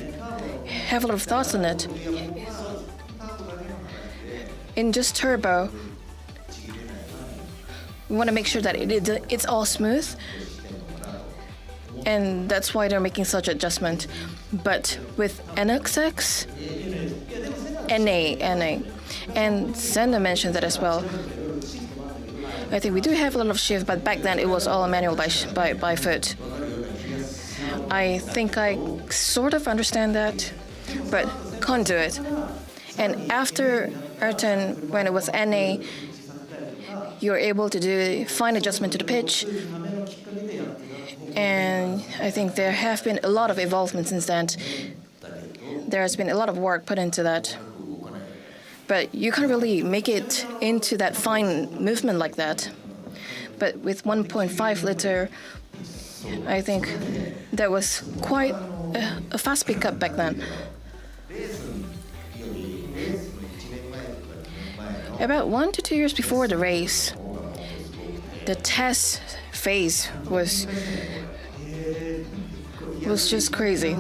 have a lot of thoughts on it. In just turbo, we want to make sure that it's all smooth, and that's why they're making such adjustment. But with NXX, NA, and Senna mentioned that as well. I think we do have a lot of shift, but back then it was all manual by foot. I think I sort of understand that, but can't do it. And after Ayrton, when it was NA, you're able to do fine adjustment to the pitch. And I think there have been a lot of involvement since then. There has been a lot of work put into that. But you can't really make it into that fine movement like that. But with 1.5 liter, I think that was quite a fast pickup back then. About 1 to 2 years before the race, the test phase was just crazy.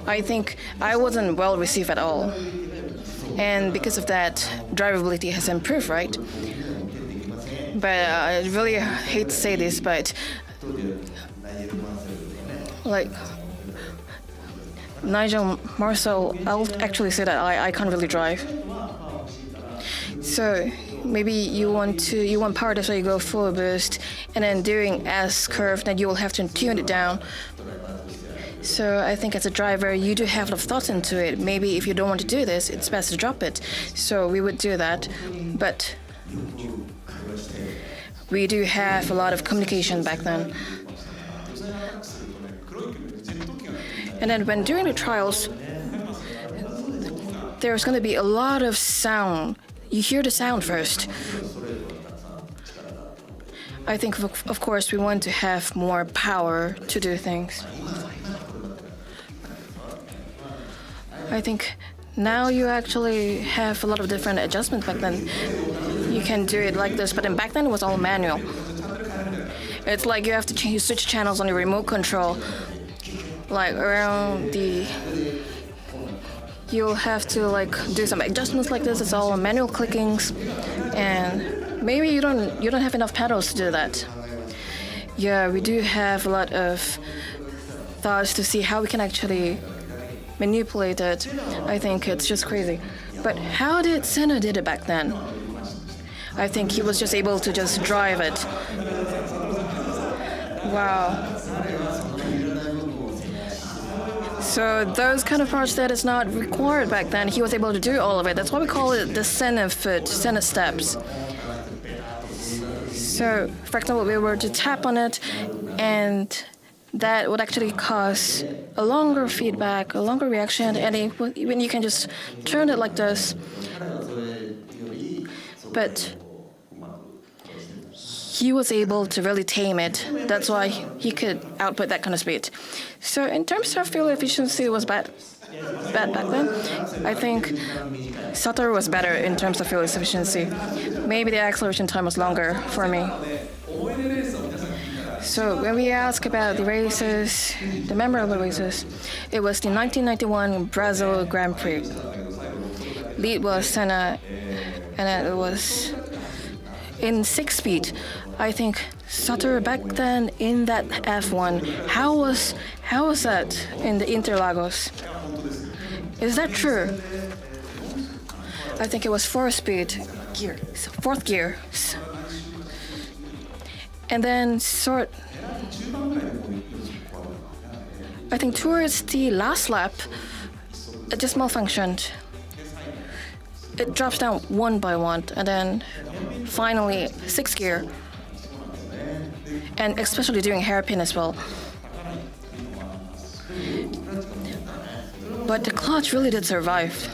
I think I wasn't well received at all. And because of that, drivability has improved, right? But I really hate to say this, but like Nigel Mansell, I'll actually say that I can't really drive. So maybe you want power, that's why you go full boost, and then during S curve, then you will have to tune it down. So I think as a driver, you do have a lot of thoughts into it. Maybe if you don't want to do this, it's best to drop it. So we would do that, but we do have a lot of communication back then. And then when during the trials, there's going to be a lot of sound. You hear the sound first. I think, of course, we want to have more power to do things. I think now you actually have a lot of different adjustments back then. You can do it like this, but then back then it was all manual. It's like you have to switch channels on your remote control. Like around the... You'll have to like do some adjustments like this. It's all manual clickings, and maybe you don't have enough pedals to do that. Yeah, we do have a lot of thoughts to see how we can actually manipulate it. I think it's just crazy. But how did Senna did it back then? I think he was just able to just drive it. Wow. So those kind of parts that is not required back then, he was able to do all of it. That's why we call it the Senna foot, Senna steps. So, for example, we were to tap on it, and that would actually cause a longer feedback, a longer reaction, and when you can just turn it like this. But he was able to really tame it. That's why he could output that kind of speed. So in terms of fuel efficiency, it was bad back then. I think Satoru was better in terms of fuel efficiency. Maybe the acceleration time was longer for me. So when we ask about the races, the memorable races, it was the 1991 Brazil Grand Prix. Lead was Senna, and then it was in 6-speed. I think Satoru back then in that F1, how was that in the Interlagos? Is that true? I think it was 4-speed gear, 4th gear. And then I think towards the last lap, it just malfunctioned. It drops down one by one, and then finally 6th gear. And especially doing hairpin as well. But the clutch really did survive.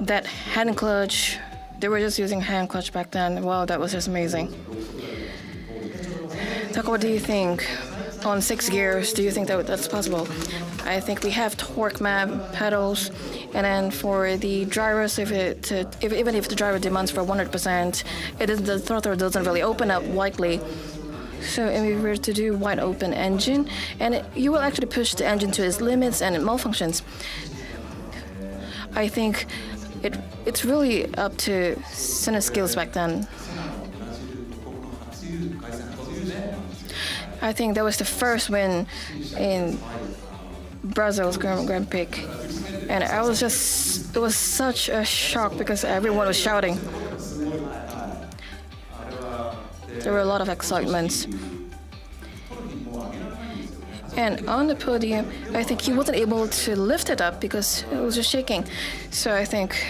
That hand clutch, they were just using hand clutch back then. Wow, that was just amazing. Taka, what do you think? On 6 gears, do you think that's possible? I think we have torque map pedals, and then for the drivers, even if the driver demands for 100%, the throttle doesn't really open up widely. So if we were to do wide open engine, and you will actually push the engine to its limits, and it malfunctions. I think it's really up to Senna's skills back then. I think that was the first win in Brazil's Grand Prix. And it was such a shock because everyone was shouting. There were a lot of excitements. And on the podium, I think he wasn't able to lift it up because it was just shaking. So I think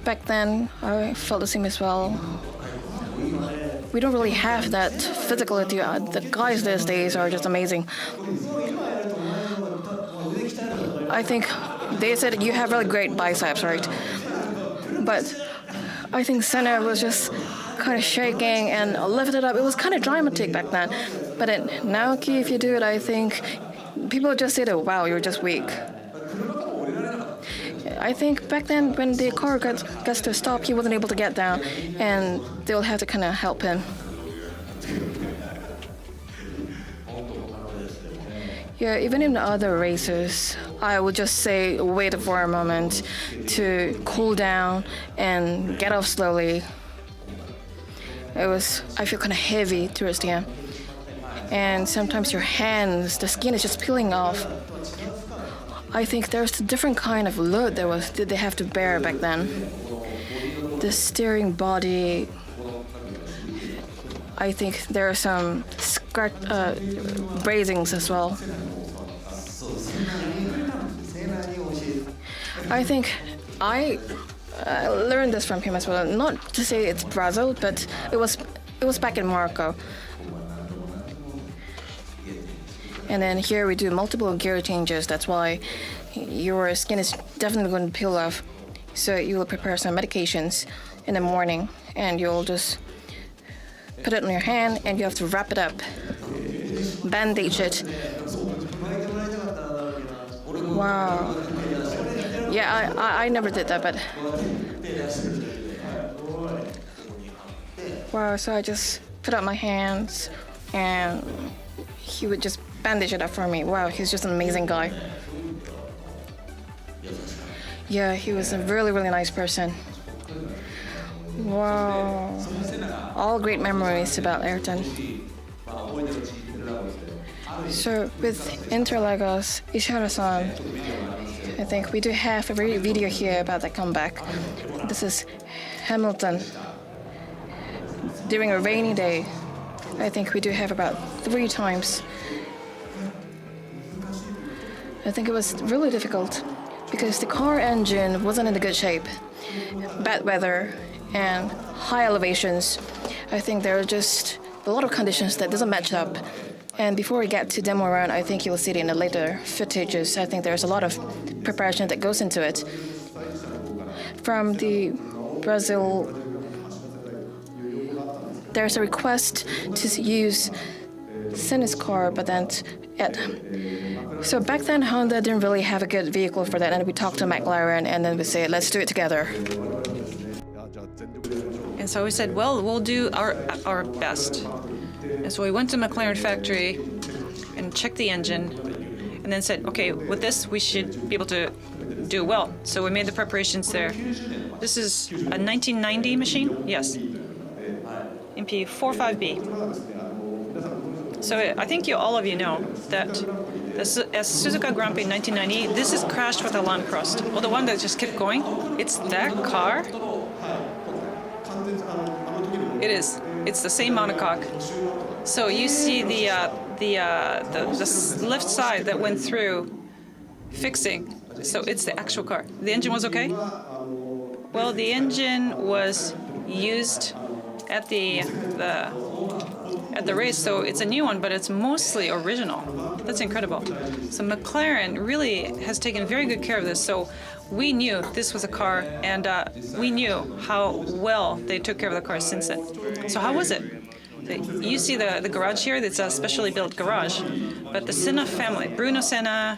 back then, I felt the same as well. We don't really have that physicality. The guys these days are just amazing. I think they said you have really great biceps, right? But I think Senna was just kind of shaking and lifted up. It was kind of dramatic back then. But now, if you do it, I think people just say that, wow, you're just weak. I think back then when the car gets to stop, he wasn't able to get down, and they'll have to kind of help him. Yeah, even in the other races, I would just say wait for a moment to cool down and get off slowly. I feel kind of heavy towards the end. and sometimes your hands, the skin is just peeling off. I think there's a different kind of load that they have to bear back then. The steering body, I think there are some brazings as well. I think I learned this from him as well. Not to say it's Brazil, but it was back in Morocco. And then here we do multiple gear changes. That's why your skin is definitely going to peel off. So you will prepare some medications in the morning, and you'll just put it on your hand, and you have to wrap it up, bandage it. Wow. Yeah, I never did that, but wow. So I just put up my hands, and he would just bandage it up for me. Wow, he's just an amazing guy. Yeah, he was a really, really nice person. Wow. All great memories about Ayrton. So with Interlagos, Ishihara-san, I think we do have a video here about the comeback. This is Hamilton. During a rainy day, I think we do have about 3 times. I think it was really difficult because the car engine wasn't in a good shape. Bad weather and high elevations. I think there are just a lot of conditions that doesn't match up. And before we get to demo run, I think you'll see it in the later footages. I think there's a lot of preparation that goes into it. From the Brazil, there's a request to use Senna's car, but then so back then Honda didn't really have a good vehicle for that, and we talked to McLaren, and then we said, let's do it together.
And so we said, well, we'll do our best. And so we went to McLaren factory and checked the engine, and then said, okay, with this we should be able to do well. So we made the preparations there. This is a 1990 machine, yes, MP45B. So I think all of you know that as Suzuka Grand Prix 1990, this is crashed with a Land Crust. Well, the one that just kept going, it's that car. It is. It's the same monocoque. So you see the left side that went through fixing. So it's the actual car. The engine was okay? Well, the engine was used at the race, so it's a new one, but it's mostly original. That's incredible. So McLaren really has taken very good care of this. So we knew this was a car, and we knew how well they took care of the car since then. So how was it? You see the garage here. It's a specially built garage, but the Senna family, Bruno Senna,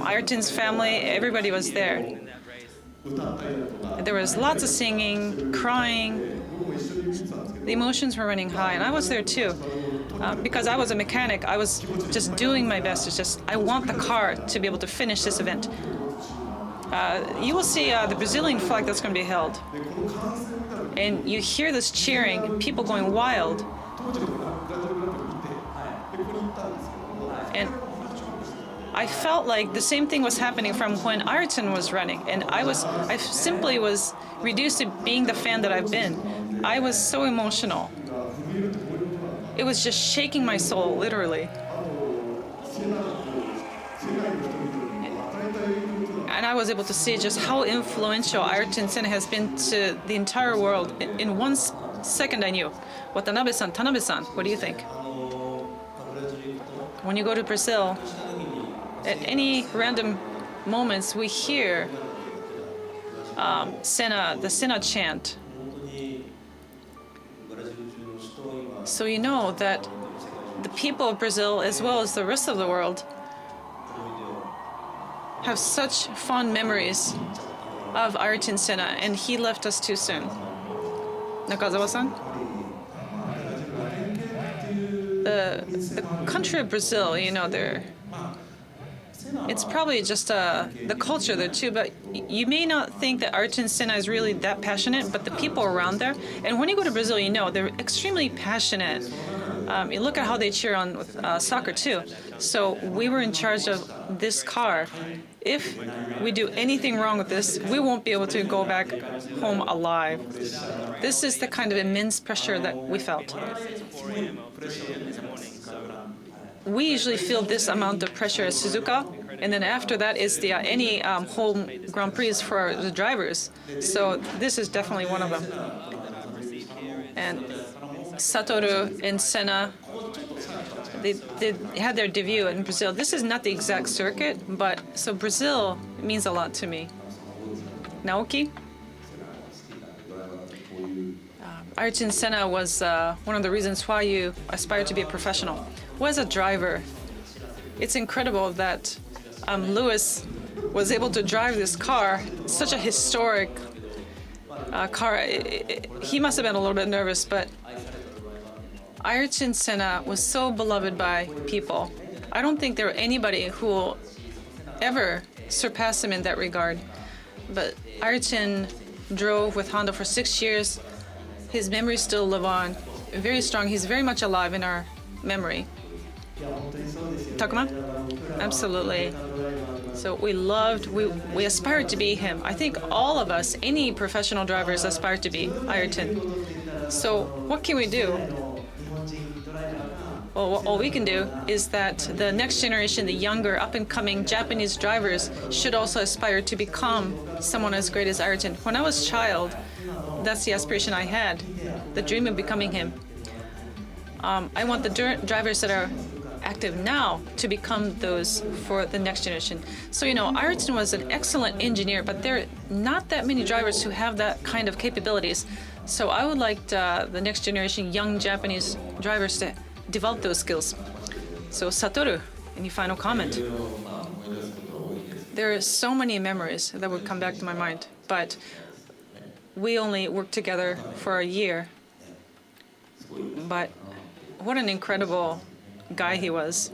Ayrton's family, everybody was there. There was lots of singing, crying. The emotions were running high, and I was there too. Because I was a mechanic, I was just doing my best. It's just, I want the car to be able to finish this event. You will see the Brazilian flag that's going to be held. And you hear this cheering, people going wild. And I felt like the same thing was happening from when Ayrton was running. And I simply was reduced to being the fan that I've been. I was so emotional. It was just shaking my soul, literally. And I was able to see just how influential Ayrton Senna has been to the entire world. In 1 second I knew. Watanabe-san, Tanabe-san, what do you think? When you go to Brazil, at any random moments we hear Senna, the Senna chant. So you know that the people of Brazil, as well as the rest of the world, have such fond memories of Ayrton Senna, and he left us too soon. Nakazawa-san? The country of Brazil, you know, it's probably just the culture there too, but you may not think that Ayrton Senna is really that passionate, but the people around there, and when you go to Brazil, you know, they're extremely passionate You look at how they cheer on soccer too. So we were in charge of this car. If we do anything wrong with this, we won't be able to go back home alive. This is the kind of immense pressure that we felt. We usually feel this amount of pressure at Suzuka, and then after that is the any home Grand Prix for the drivers. So this is definitely one of them. And Satoru and Senna, they had their debut in Brazil. This is not the exact circuit, but so Brazil means a lot to me. Naoki? Ayrton Senna was one of the reasons why you aspire to be a professional. Well, as a driver, it's incredible that Lewis was able to drive this car, such a historic car. He must have been a little bit nervous, but Ayrton Senna was so beloved by people. I don't think there were anybody who will ever surpass him in that regard. But Ayrton drove with Honda for 6 years. His memories still live on, very strong. He's very much alive in our memory. Takuma? Absolutely. So we aspired to be him. I think all of us, any professional drivers, aspire to be Ayrton. So what can we do? Well, all we can do is that the next generation, the younger, up-and-coming Japanese drivers, should also aspire to become someone as great as Ayrton. When I was a child, that's the aspiration I had, the dream of becoming him. I want the drivers that are active now to become those for the next generation. So, Ayrton was an excellent engineer, but there are not that many drivers who have that kind of capabilities. So I would like the next generation young Japanese drivers to develop those skills. So Satoru, any final comment? There are so many memories that would come back to my mind, but we only worked together for a year. But what an incredible guy he was.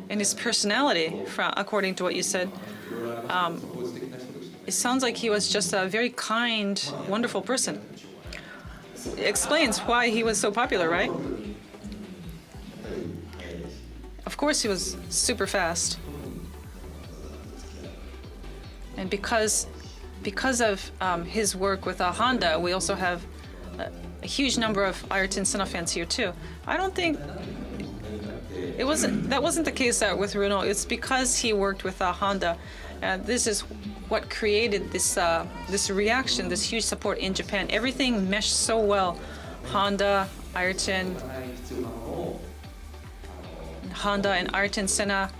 And his personality, according to what you said, it sounds like he was just a very kind, wonderful person. It explains why he was so popular, right? Of course, he was super fast. And because of his work with Honda, we also have a huge number of Ayrton Senna fans here too. I don't think that wasn't the case with Renault. It's because he worked with Honda. This is what created this reaction, this huge support in Japan. Everything meshed so well. Honda and Ayrton Senna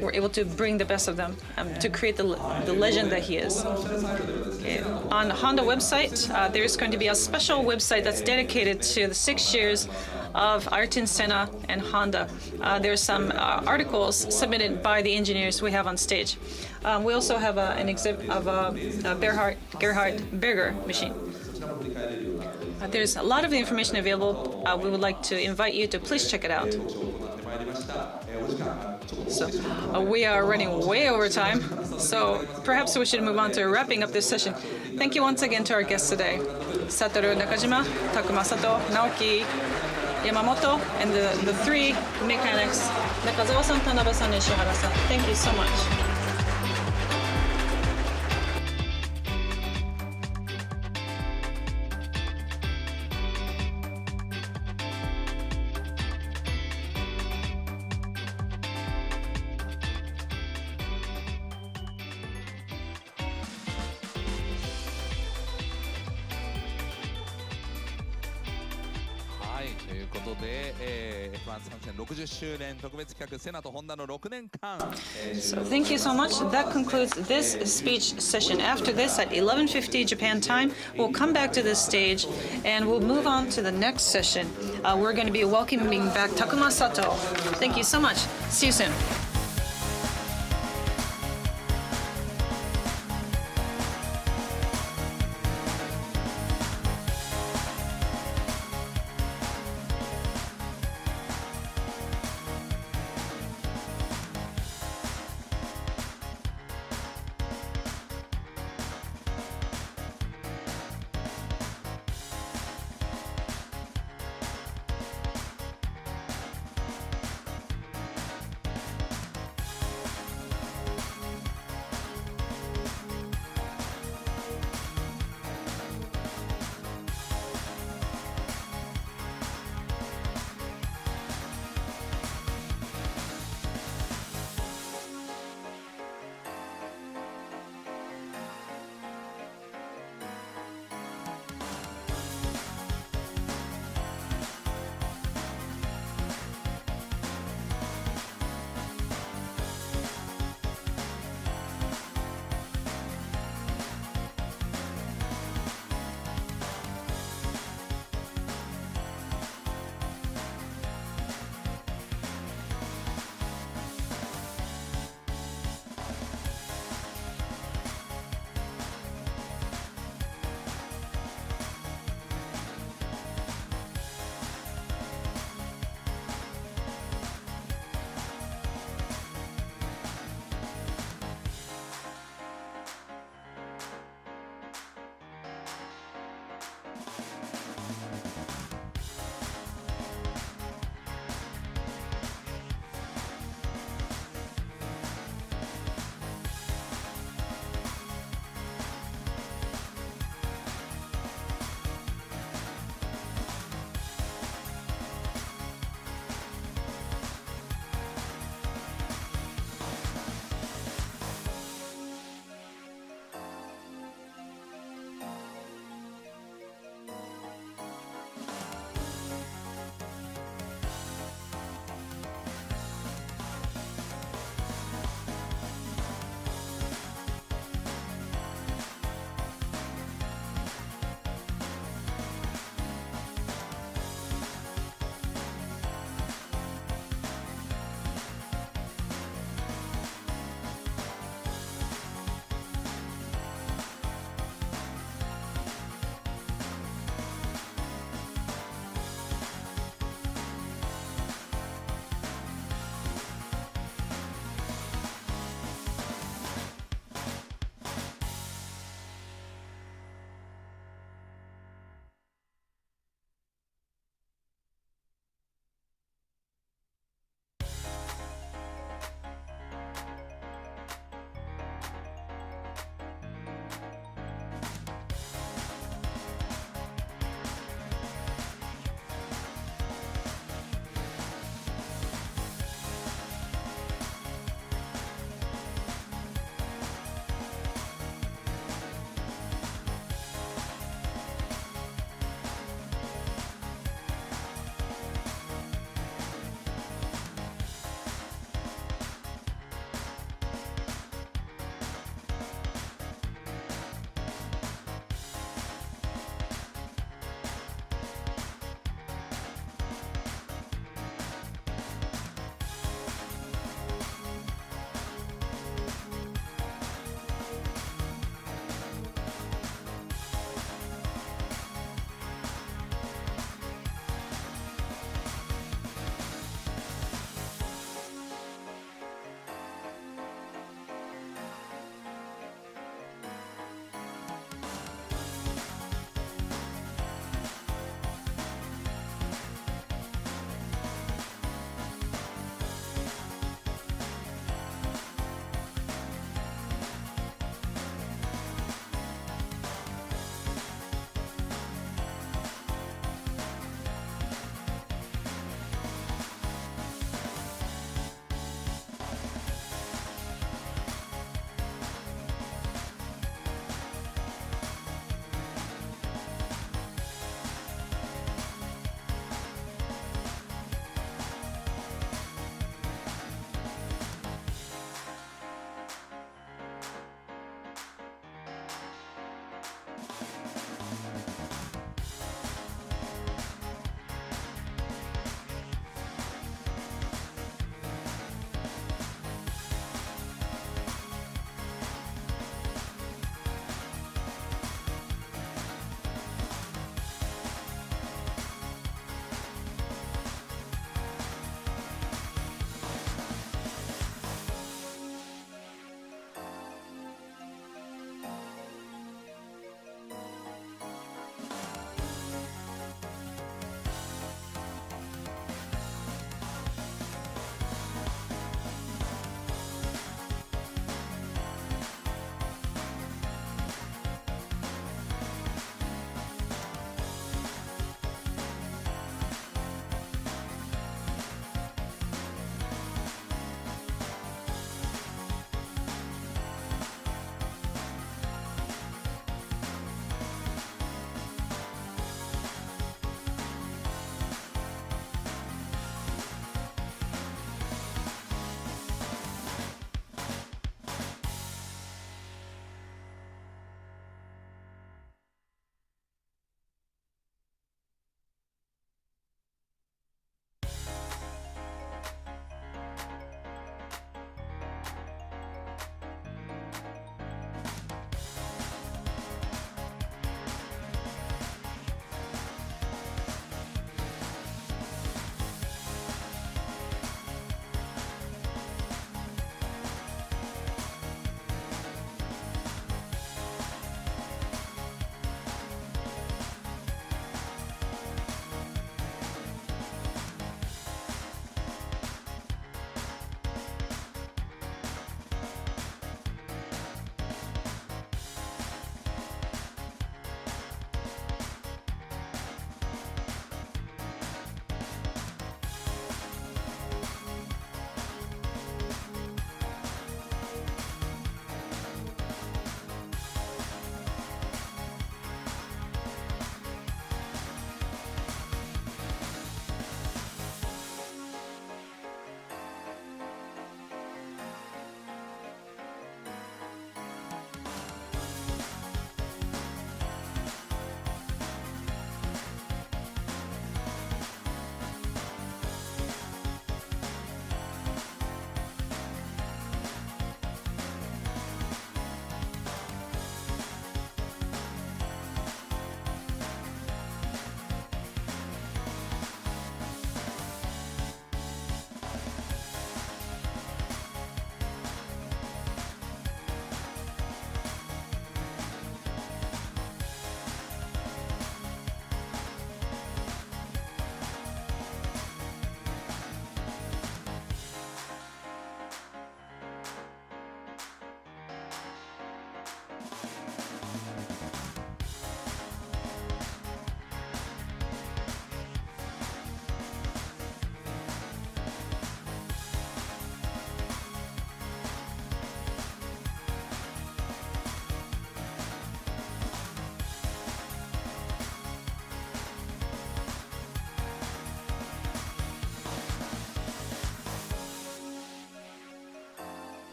were able to bring the best of them to create the legend that he is. On the Honda website, there's going to be a special website that's dedicated to the 6 years of Ayrton Senna and Honda. There's some articles submitted by the engineers we have on stage. We also have an exhibit of a Gerhard Berger machine. There's a lot of information available. We would like to invite you to please check it out. So we are running way over time, so perhaps we should move on to wrapping up this session. Thank you once again to our guests today, Satoru Nakajima, Takuma Sato, Naoki Yamamoto, and the three mechanics, Nakazawa-san, Tanabe-san, and Ishihara-san. Thank you so much. So thank you so much. That concludes this speech session. After this, at 11:50 Japan time, we'll come back to this stage and we'll move on to the next session. We're going to be welcoming back Takuma Sato. Thank you so much. See you soon.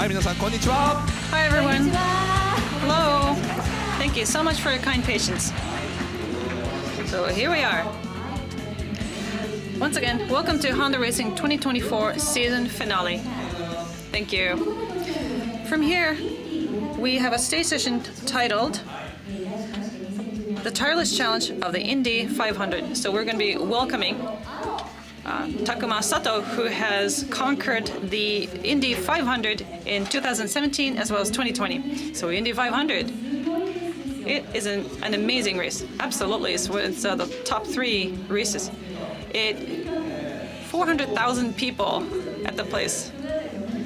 はい、皆さんこんにちは。
Hi everyone. Hello. Thank you so much for your kind patience. So here we are. Once again, welcome to Honda Racing 2024 season finale. Thank you. From here, we have a stage session titled The Tireless Challenge of the Indy 500. So we're going to be welcoming Takuma Sato, who has conquered the Indy 500 in 2017 as well as 2020. So Indy 500, it is an amazing race. Absolutely, it's the top 3 races. 400,000 people at the place.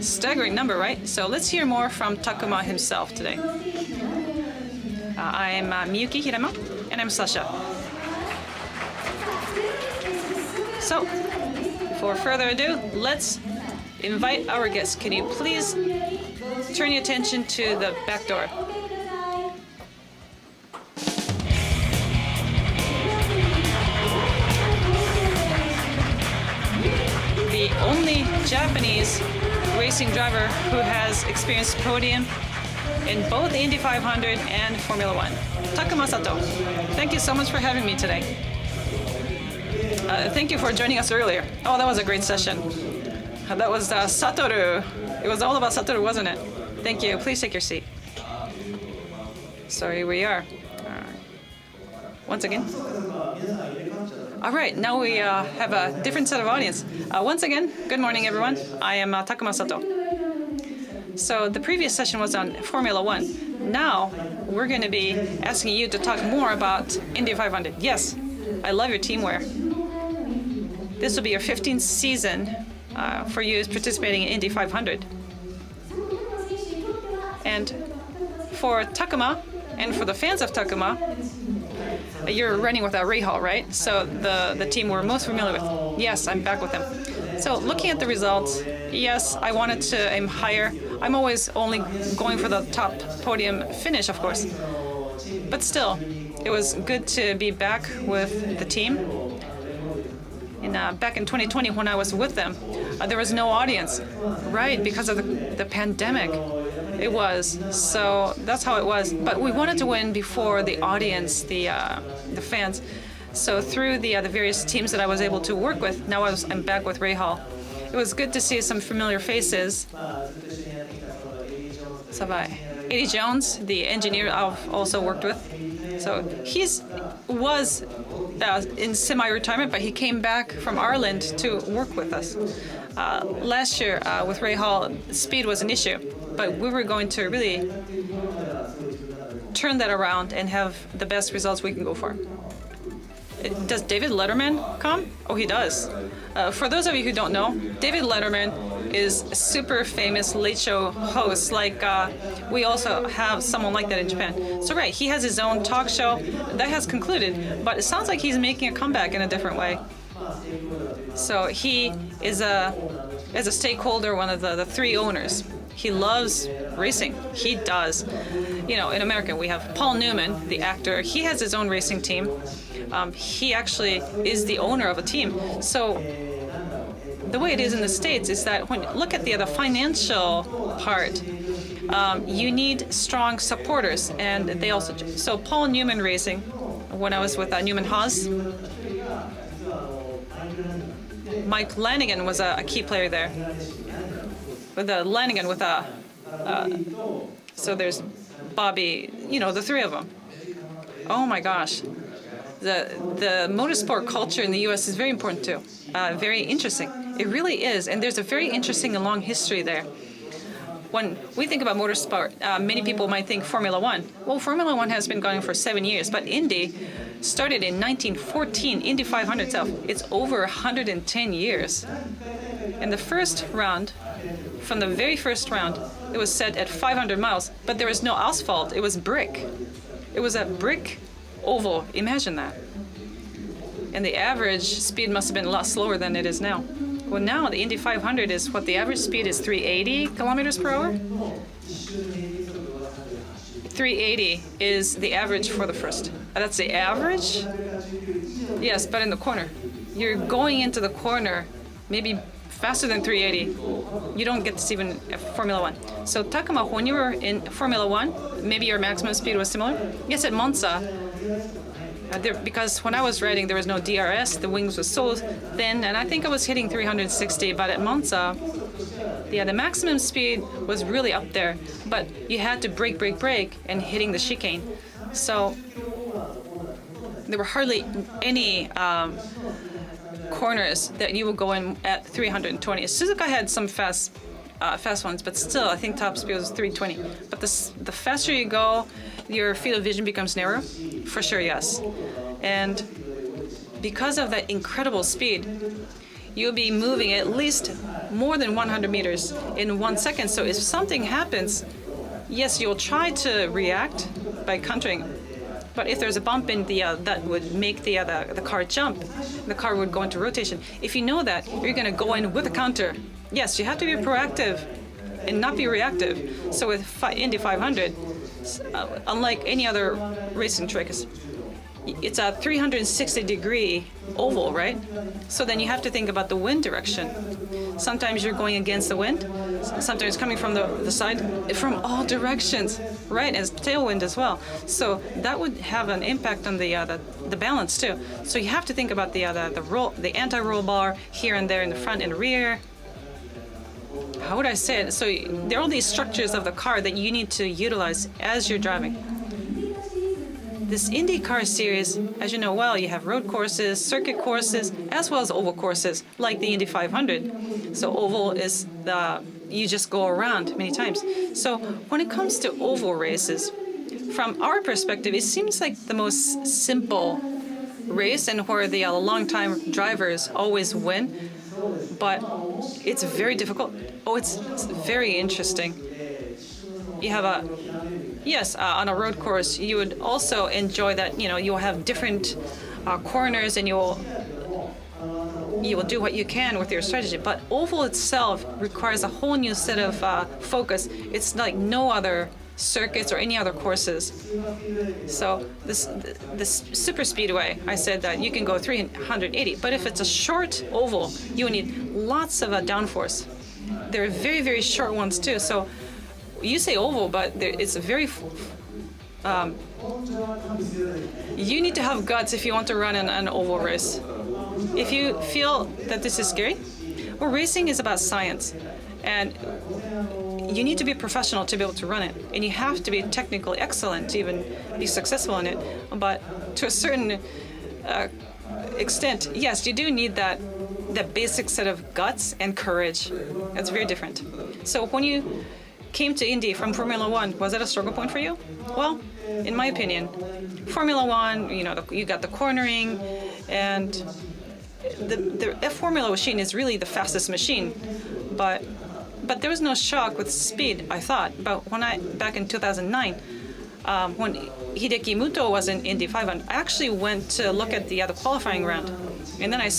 Staggering number, right? So let's hear more from Takuma himself today. I'm Miyuki Hirama, and I'm Sasha. So, for further ado, let's invite our guests. Can you please turn your attention to the back door? The only Japanese racing driver who has experienced podium in both Indy 500 and Formula One, Takuma Sato. Thank you so much for having me today. Thank you for joining us earlier. Oh, that was a great session. That was Satoru. It was all about Satoru, wasn't it? Thank you. Please take your seat. So here we are. Once again. All right, now we have a different set of audience. Once again, good morning, everyone. I am Takuma Sato. So the previous session was on Formula One. Now we're going to be asking you to talk more about Indy 500. Yes, I love your team wear. This will be your 15th season for you participating in Indy 500. And for Takuma, and for the fans of Takuma, you're running with Rahal, right? So the team we're most familiar with. Yes, I'm back with them. So looking at the results, yes, I wanted to aim higher. I'm always only going for the top podium finish, of course. But still, it was good to be back with the team. Back in 2020, when I was with them, there was no audience, right? Because of the pandemic. It was. So that's how it was. But we wanted to win before the audience, the fans. So through the various teams that I was able to work with, now I'm back with Rahal. It was good to see some familiar faces. Eddie Jones, the engineer I've also worked with. So was in semi-retirement, but he came back from Ireland to work with us. Last year with Rahal, speed was an issue, but we were going to really turn that around and have the best results we can go for. Does David Letterman come? Oh, he does. For those of you who don't know, David Letterman is a super famous late show host. Like we also have someone like that in Japan. So right, he has his own talk show that has concluded, but it sounds like he's making a comeback in a different way. So he is as a stakeholder, one of the 3 owners. He loves racing. He does. You know, in America, we have Paul Newman, the actor. He has his own racing team. He actually is the owner of a team. So the way it is in the States is that when you look at the financial part, you need strong supporters, and they also. So Paul Newman Racing, when I was with Newman Haas, Mike Lanigan was a key player there. With Lanigan with so there's Bobby, you know, the 3 of them. Oh my gosh. The motorsport culture in the U.S. is very important too. Very interesting. It really is, and there's a very interesting and long history there. When we think about motorsport, many people might think Formula One. Well, Formula One has been going for 7 years, but Indy started in 1914. Indy 500 itself, it's over 110 years. In the first round, from the very first round, it was set at 500 miles, but there was no asphalt. It was brick. It was a brick oval. Imagine that. And the average speed must have been a lot slower than it is now. Well, now the Indy 500 is what the average speed is 380 kilometers per hour. 380 is the average for the first. That's the average? Yes, but in the corner. You're going into the corner maybe faster than 380. You don't get this even at Formula One. So Takuma, when you were in Formula One, maybe your maximum speed was similar? Yes, at Monza. Because when I was riding, there was no DRS, the wings were so thin, and I think I was hitting 360, but at Monza, the maximum speed was really up there, but you had to brake, and hitting the chicane. So there were hardly any corners that you would go in at 320. Suzuka had some fast ones, but still, I think top speed was 320. But the faster you go, your field of vision becomes narrow, for sure, yes. And because of that incredible speed, you'll be moving at least more than 100 meters in 1 second. So if something happens, yes, you'll try to react by countering. But if there's a bump in that would make the car jump, the car would go into rotation. If you know that, you're going to go in with a counter. Yes, you have to be proactive and not be reactive. So with Indy 500, unlike any other racing track, it's a 360-degree oval, right? So then you have to think about the wind direction. Sometimes you're going against the wind, sometimes coming from the side, from all directions, right? And tailwind as well. So that would have an impact on the balance too. So you have to think about the anti-roll bar here and there in the front and rear. How would I say it? So there are all these structures of the car that you need to utilize as you're driving. This IndyCar series, as you know well, you have road courses, circuit courses, as well as oval courses, like the Indy 500. So oval is you just go around many times. So when it comes to oval races, from our perspective, it seems like the most simple race and where the long-time drivers always win. But it's very difficult. Oh, it's very interesting. You have on a road course, you would also enjoy that, you'll have different corners and you will do what you can with your strategy. But oval itself requires a whole new set of focus. It's like no other circuits or any other courses. So this super speedway, I said that you can go 380, but if it's a short oval, you need lots of downforce. There are very, very short ones too. So you say oval, but it's a very you need to have guts if you want to run an oval race. If you feel that this is scary, well, racing is about science, and you need to be professional to be able to run it, and you have to be technically excellent to even be successful in it. But to a certain extent, yes, you do need that basic set of guts and courage. That's very different. So when you came to Indy from Formula One, was that a struggle point for you? Well, in my opinion, Formula One, you got the cornering, and the F Formula machine is really the fastest machine, but there was no shock with speed, I thought. But back in 2009, when Hideki Muto was in Indy 500, I actually went to look at the qualifying round, and then I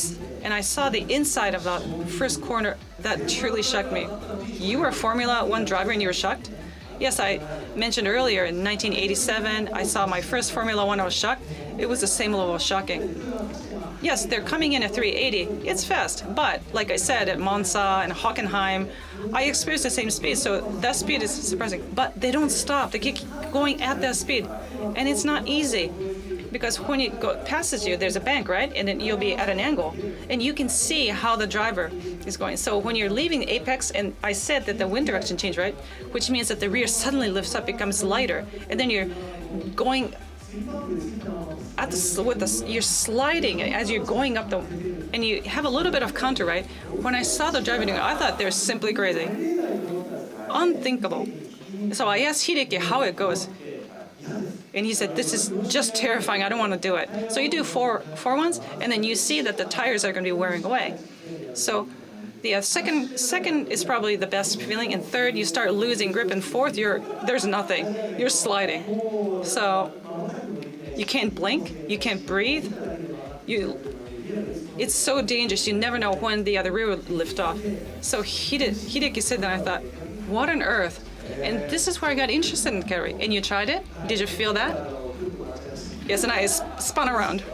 saw the inside of that first corner. That truly shocked me. You were a Formula One driver and you were shocked? Yes, I mentioned earlier in 1987, I saw my first Formula One, I was shocked. It was the same level of shocking. Yes, they're coming in at 380. It's fast, but like I said, at Monza and Hockenheim, I experienced the same speed, so that speed is surprising. But they don't stop. They keep going at that speed, and it's not easy. Because when it passes you, there's a bank, right? And then you'll be at an angle. And you can see how the driver is going. So when you're leaving the apex, and I said that the wind direction changed, right? Which means that the rear suddenly lifts up, becomes lighter. And then you're going you're sliding as you're going up and you have a little bit of counter, right? When I saw the driver doing it, I thought they're simply crazy. Unthinkable. So I asked Hideki how it goes. And he said, this is just terrifying. I don't want to do it. So you do four ones, and then you see that the tires are going to be wearing away. So the second is probably the best feeling. And third, you start losing grip. And fourth, there's nothing. You're sliding. So you can't blink. You can't breathe. It's so dangerous. You never know when the rear will lift off. So Hideki said that. I thought, what on earth? And this is where I got interested in Kerry. And you tried it? Did you feel that? Yes, and I spun around.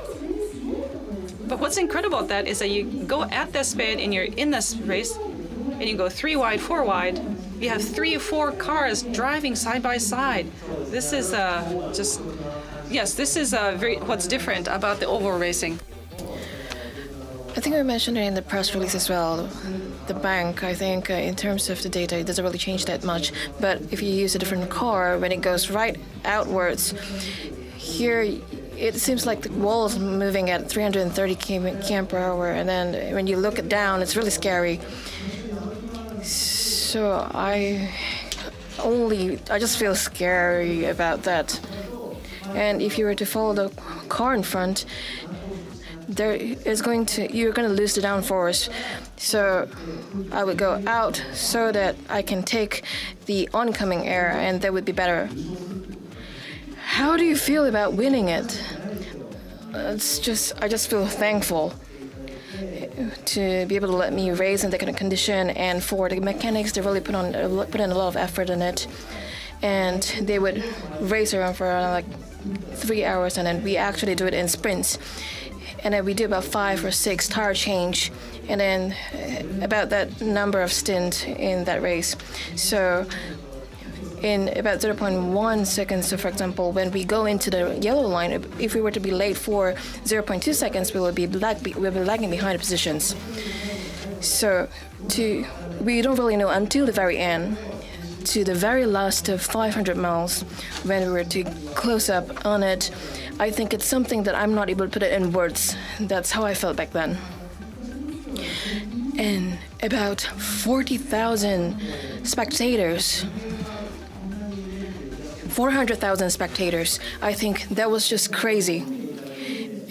But what's incredible about that is that you go at this speed and you're in this race, and you go 3 wide, 4 wide. You have 3 or 4 cars driving side by side. This is this is what's different about the oval racing.
I think I mentioned it in the press release as well. The bank, I think, in terms of the data, it doesn't really change that much. But if you use a different car, when it goes right outwards, here it seems like the wall is moving at 330 km per hour, and then when you look it down, it's really scary. So I just feel scary about that. And if you were to follow the car in front, you're going to lose the downforce. So I would go out so that I can take the oncoming air, and that would be better. How do you feel about winning it? I just feel thankful to be able to let me race in that kind of condition, and for the mechanics, they really put in a lot of effort in it, and they would race around for like 3 hours, and then we actually do it in sprints. And then we do about 5 or 6 tire change, and then about that number of stint in that race. So in about 0.1 seconds, so for example, when we go into the yellow line, if we were to be late for 0.2 seconds, we'll be lagging behind the positions. So we don't really know until the very end, to the very last 500 miles, when we were to close up on it. I think it's something that I'm not able to put it in words. That's how I felt back then. And about 40,000 spectators, 400,000 spectators. I think that was just crazy.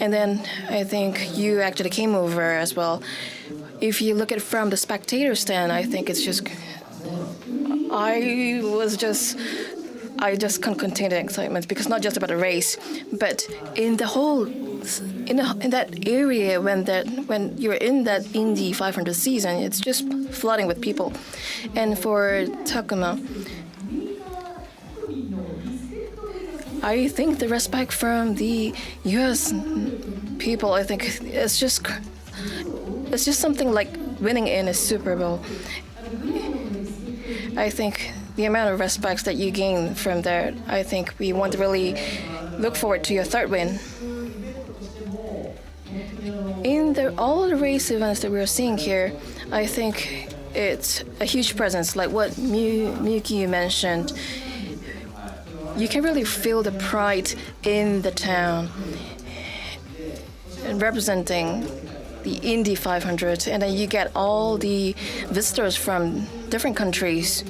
And then I think you actually came over as well. If you look at it from the spectator stand, I think it's just... I just can't contain the excitement, because not just about the race, but in the whole, in that area when you're in that Indy 500 season, it's just flooding with people. And for Takuma, I think the respect from the U.S. people, I think it's just something like winning in a Super Bowl. I think the amount of respect that you gain from there, I think we want to really look forward to your third win. In all the race events that we're seeing here, I think it's a huge presence, like what Miyuki mentioned. You can really feel the pride in the town, and representing the Indy 500, and then you get all the visitors from different countries.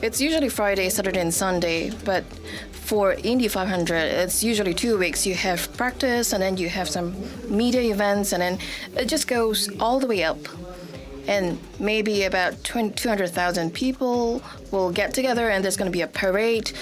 It's usually Friday, Saturday, and Sunday, but for Indy 500, it's usually 2 weeks. You have practice, and then you have some media events, and then it just goes all the way up. And maybe about 200,000 people will get together, and there's going to be a parade.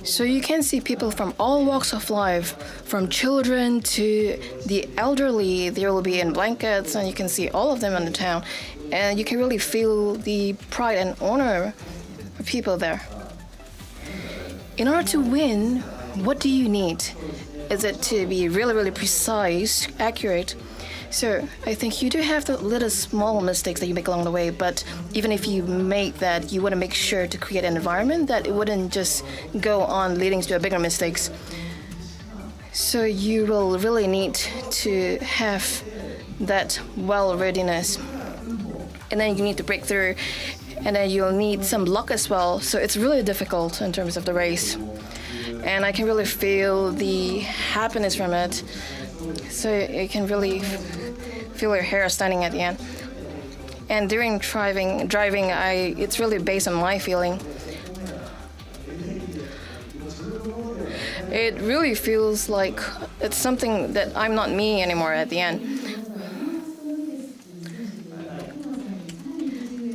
So you can see people from all walks of life, from children to the elderly. They will be in blankets, and you can see all of them in the town. And you can really feel the pride and honor of people there. In order to win, what do you need? Is it to be really, really precise, accurate? So I think you do have the little small mistakes that you make along the way, but even if you make that, you want to make sure to create an environment that it wouldn't just go on leading to bigger mistakes. So you will really need to have that well-readiness. And then you need to break through, and then you'll need some luck as well. So it's really difficult in terms of the race. And I can really feel the happiness from it. So you can really feel your hair standing at the end. And during driving, it's really based on my feeling. It really feels like it's something that I'm not me anymore at the end.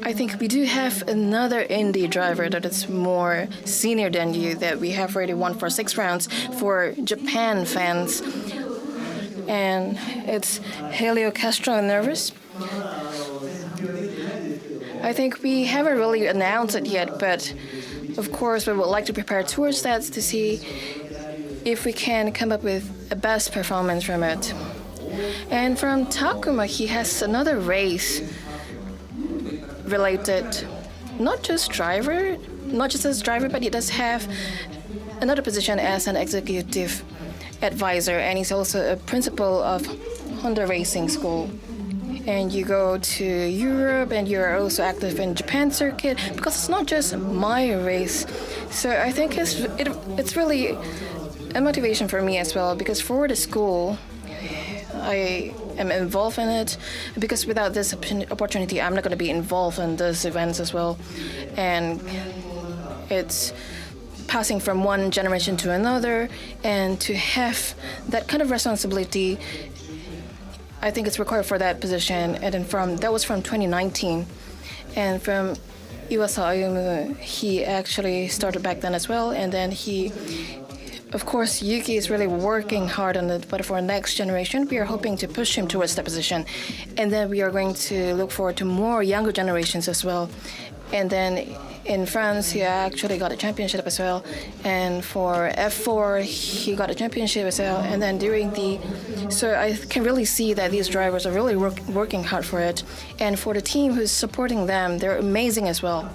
I think we do have another Indy driver that is more senior than you, that we have already won for 6 rounds for Japan fans. And it's Helio Castroneves. I think we haven't really announced it yet, but of course we would like to prepare towards that to see if we can come up with a best performance from it. And from Takuma, he has another race related, not just as driver, but he does have another position as an executive advisor, and he's also a principal of Honda Racing School. And you go to Europe, and you're also active in Japan circuit, because it's not just my race. So I think it's really a motivation for me as well, because for the school, I am involved in it, because without this opportunity, I'm not going to be involved in those events as well. And it's passing from one generation to another, and to have that kind of responsibility, I think it's required for that position. And then that was from 2019, and from Iwasa Ayumu, he actually started back then as well. And then of course, Yuki is really working hard on it, but for next generation, we are hoping to push him towards that position. And then we are going to look forward to more younger generations as well. And then in France, he actually got a championship as well. And for F4, he got a championship as well. And then so I can really see that these drivers are really working hard for it. And for the team who's supporting them, they're amazing as well.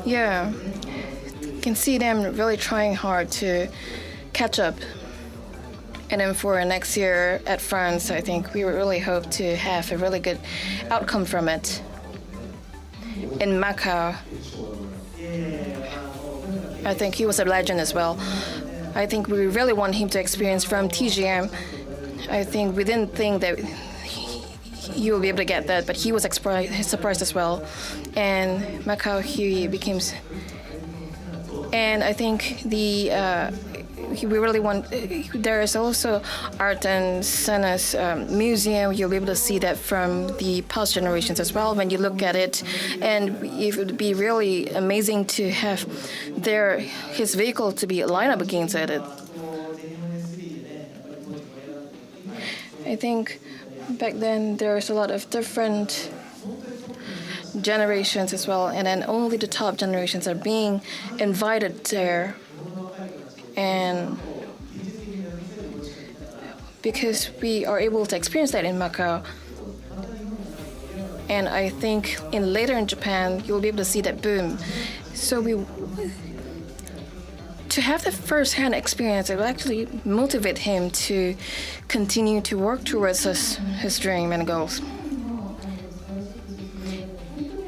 Yeah, you can see them really trying hard to catch up. And then for next year at France, I think we really hope to have a really good outcome from it. In Macau, I think he was a legend as well. I think we really want him to experience from TGM. I think we didn't think that he will be able to get that, but he was surprised as well. And Macau, he became... And I think we really want. There is also Art and Senna's museum. You'll be able to see that from the past generations as well when you look at it. And it would be really amazing to have his vehicle to be lined up against it. I think back then there's a lot of different generations as well, and then only the top generations are being invited there. And because we are able to experience that in Macau, and I think later in Japan, you'll be able to see that boom. So to have the first-hand experience, it will actually motivate him to continue to work towards his dream and goals.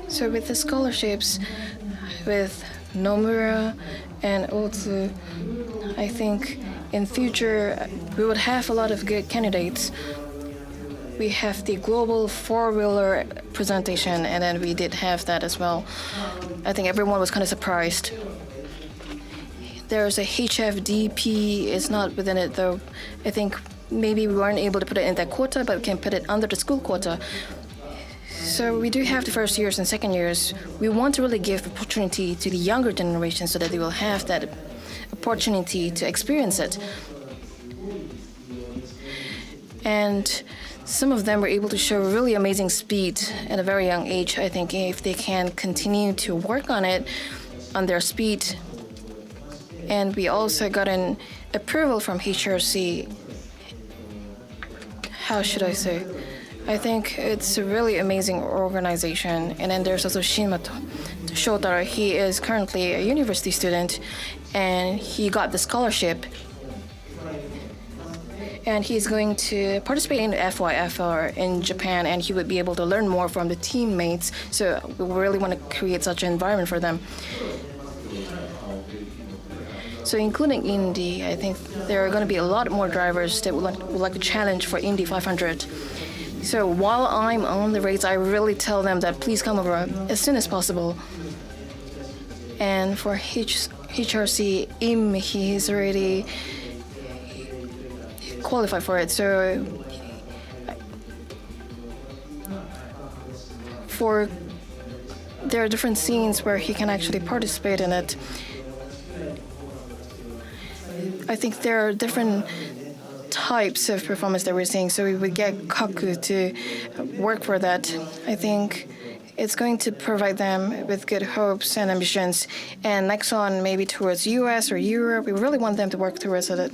So with the scholarships, with Nomura and Otsu, I think in future we would have a lot of good candidates. We have the global four-wheeler presentation, and then we did have that as well. I think everyone was kind of surprised. There's a HFDP, it's not within it though. I think maybe we weren't able to put it in that quota, but we can put it under the school quota. So we do have the first years and second years. We want to really give opportunity to the younger generation so that they will have that opportunity to experience it. And some of them were able to show really amazing speed at a very young age. I think if they can continue to work on their speed. And we also got an approval from HRC. How should I say? I think it's a really amazing organization. And then there's also Shinmato Shotaro. He is currently a university student, and he got the scholarship. And he's going to participate in the FYFR in Japan, and he would be able to learn more from the teammates. So we really want to create such an environment for them. So including Indy, I think there are going to be a lot more drivers that would like to challenge for Indy 500. So while I'm on the race, I really tell them that please come over as soon as possible. And for HRC, he's already qualified for it. So there are different scenes where he can actually participate in it. I think there are different types of performance that we're seeing, so we would get Kaku to work for that. I think it's going to provide them with good hopes and ambitions. And next on, maybe towards US or Europe, we really want them to work towards it.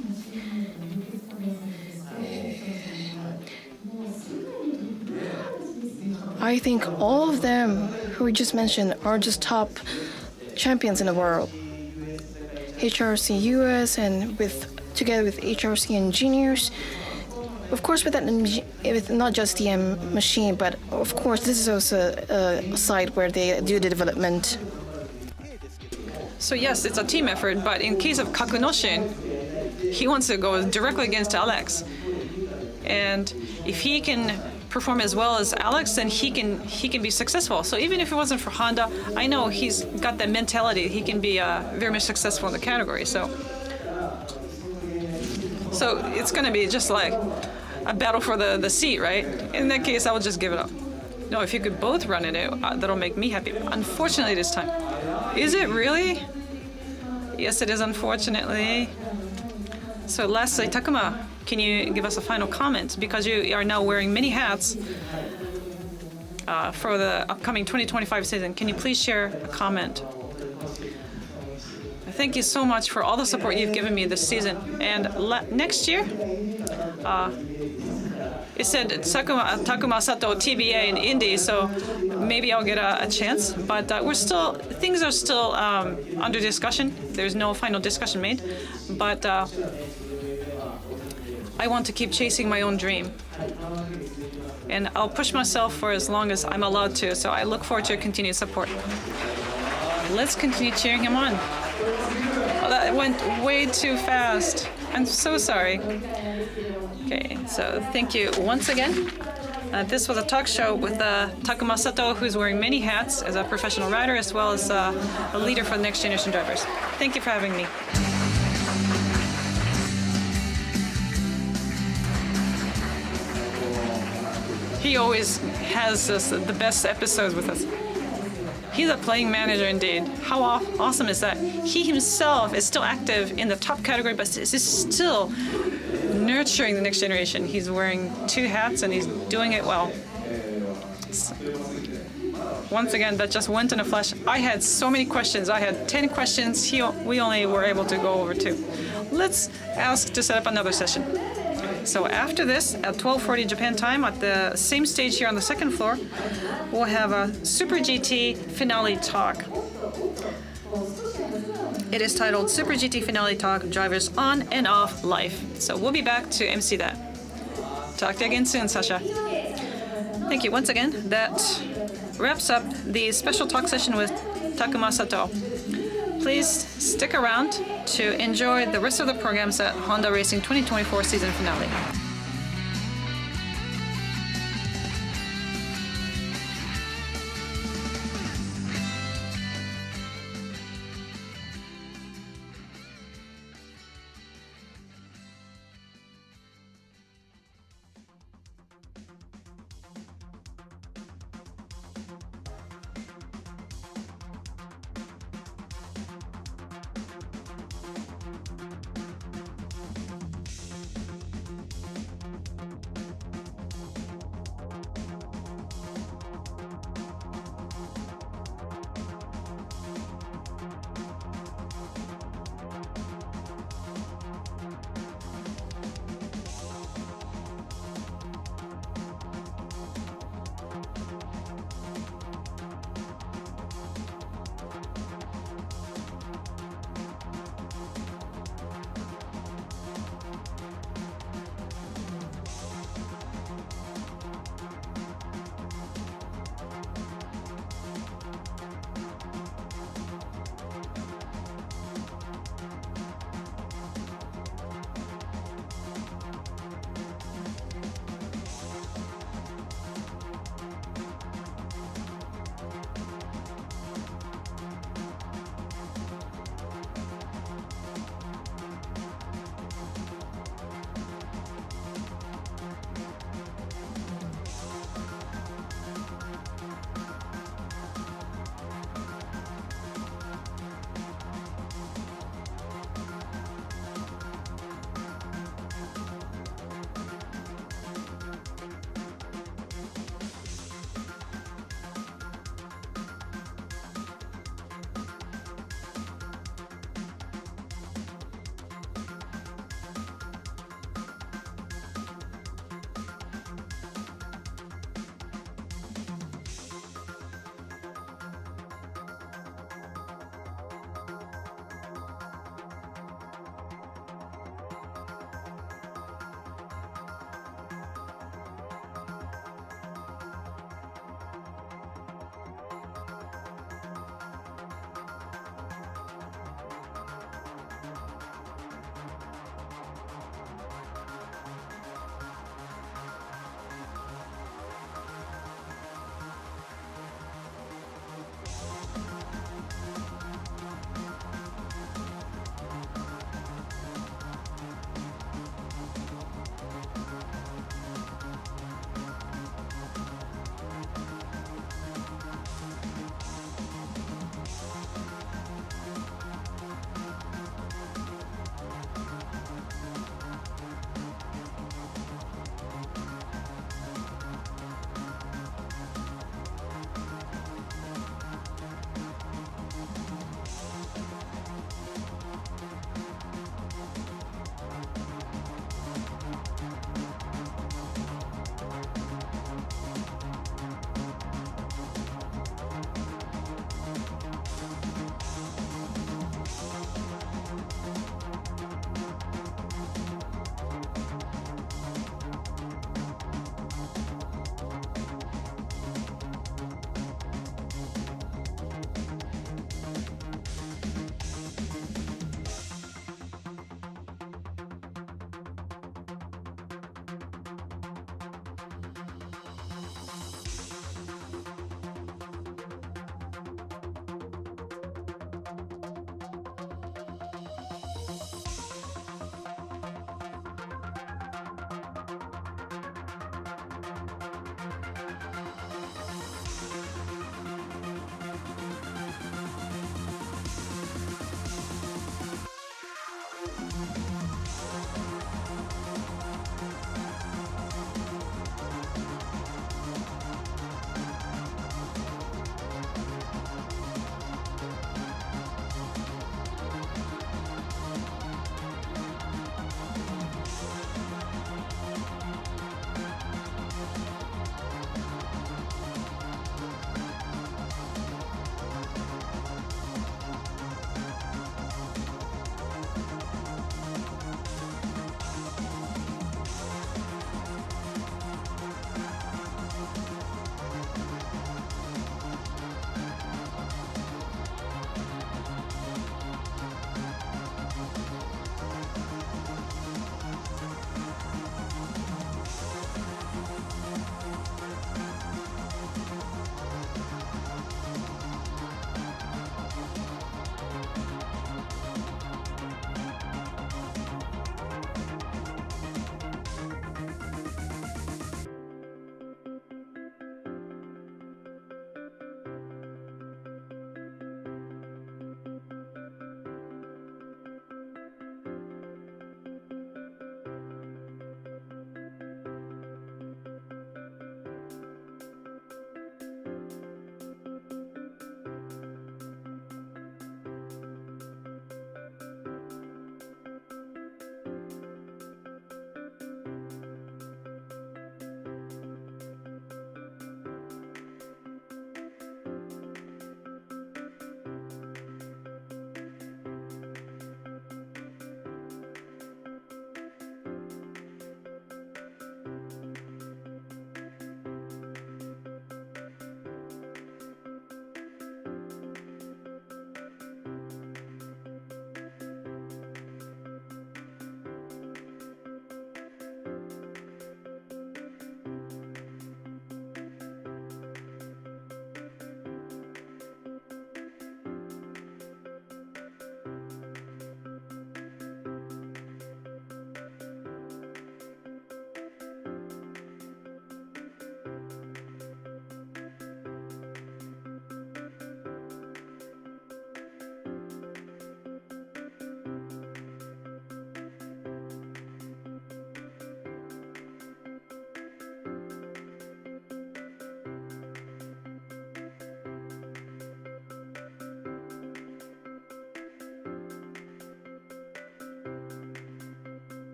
I think all of them who we just mentioned are just top champions in the world. HRC US and together with HRC engineers. Of course, with not just the machine, but of course, this is also a site where they do the development.
So yes, it's a team effort, but in case of Kakunoshin, he wants to go directly against Alex. And if he can perform as well as Alex, then he can be successful. So even if it wasn't for Honda, I know he's got that mentality. He can be very much successful in the category. So it's going to be just like a battle for the seat, right? In that case, I would just give it up. No, if you could both run in it, that'll make me happy. Unfortunately, this time. Is it really? Yes, it is, unfortunately. So lastly, Takuma, can you give us a final comment? Because you are now wearing many hats for the upcoming 2025 season. Can you please share a comment? Thank you so much for all the support you've given me this season. And next year, it said Takuma Sato TBA in Indy, so maybe I'll get a chance. But things are still under discussion. There's no final discussion made. But I want to keep chasing my own dream. And I'll push myself for as long as I'm allowed to. So I look forward to your continued support. Let's continue cheering him on. Oh, that went way too fast. I'm so sorry. Okay, so thank you once again. This was a talk show with Takuma Sato, who's wearing many hats as a professional rider as well as a leader for the next generation drivers. Thank you for having me. He always has the best episodes with us. He's a playing manager indeed. How awesome is that? He himself is still active in the top category, but is still nurturing the next generation. He's wearing 2 hats and he's doing it well. Once again, that just went in a flash. I had so many questions. I had 10 questions. We only were able to go over 2. Let's ask to set up another session. So after this, at 12:40 Japan time, at the same stage here on the second floor, we'll have a Super GT Finale Talk. It is titled Super GT Finale Talk, Drivers On and Off Life. So we'll be back to MC that. Talk to you again soon, Sasha. Thank you once again. That wraps up the special talk session with Takuma Sato. Please stick around to enjoy the rest of the programs at Honda Racing 2024 season finale.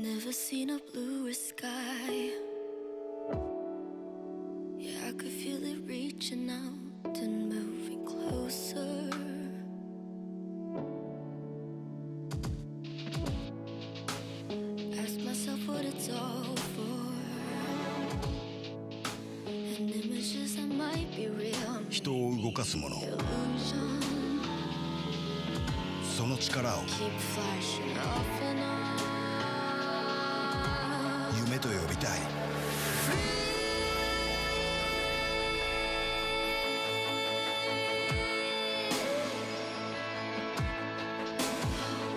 Never seen a bluer sky. Yeah, I could feel it reaching out and moving closer. Ask myself what it's all for. And images that might be real.
人を動かすもの、その力を
Keep flashing off and on.
夢と呼びたい。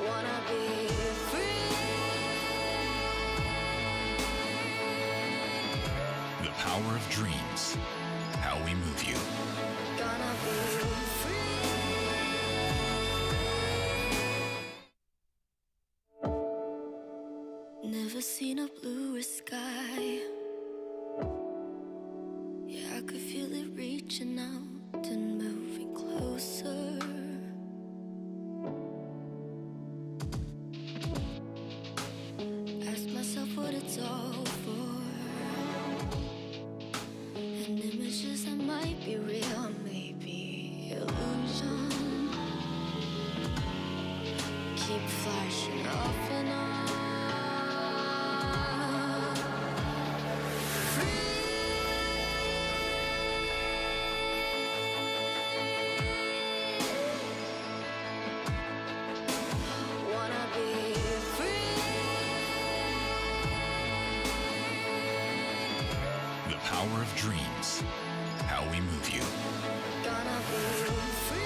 Wanna be free.
The power of dreams. How we move you.
Gonna be free. Never seen a bluer sky. Yeah, I could feel it reaching out and moving closer. Ask myself what it's all for. And images that might be real, maybe illusion. Keep flashing off and on. Wanna be free.
The power of dreams. How we move you.
Gonna be free.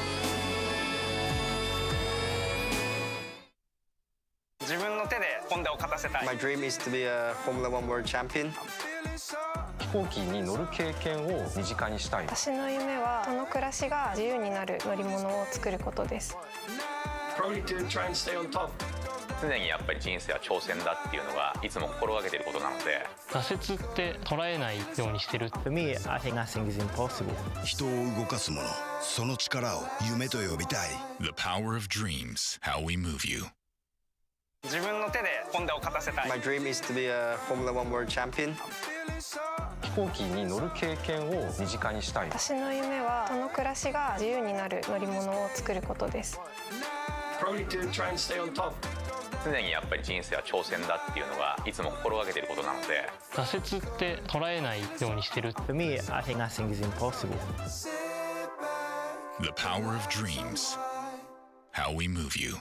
自分の手でホンダを勝たせたい。
My dream is to be a Formula One World Champion.
飛行機に乗る経験を身近にしたい。
私の夢はその暮らしが自由になる乗り物を作ることです。
Probably to try and stay on top.
常にやっぱり人生は挑戦だっていうのがいつも心がけていることなので、
挫折って捉えないようにしてる。
For me, I think nothing is impossible.
人を動かすもの、その力を夢と呼びたい。
The power of dreams. How we move you.
自分の手でホンダを勝たせたい。
My dream is to be a Formula One World Champion.
飛行機に乗る経験を身近にしたい。
私の夢はその暮らしが自由になる乗り物を作ることです。
Probably to try and stay on top.
常にやっぱり人生は挑戦だっていうのがいつも心がけていることなので、
挫折って捉えないようにしてる。
For me, I think nothing is impossible.
The power of dreams. How we move you.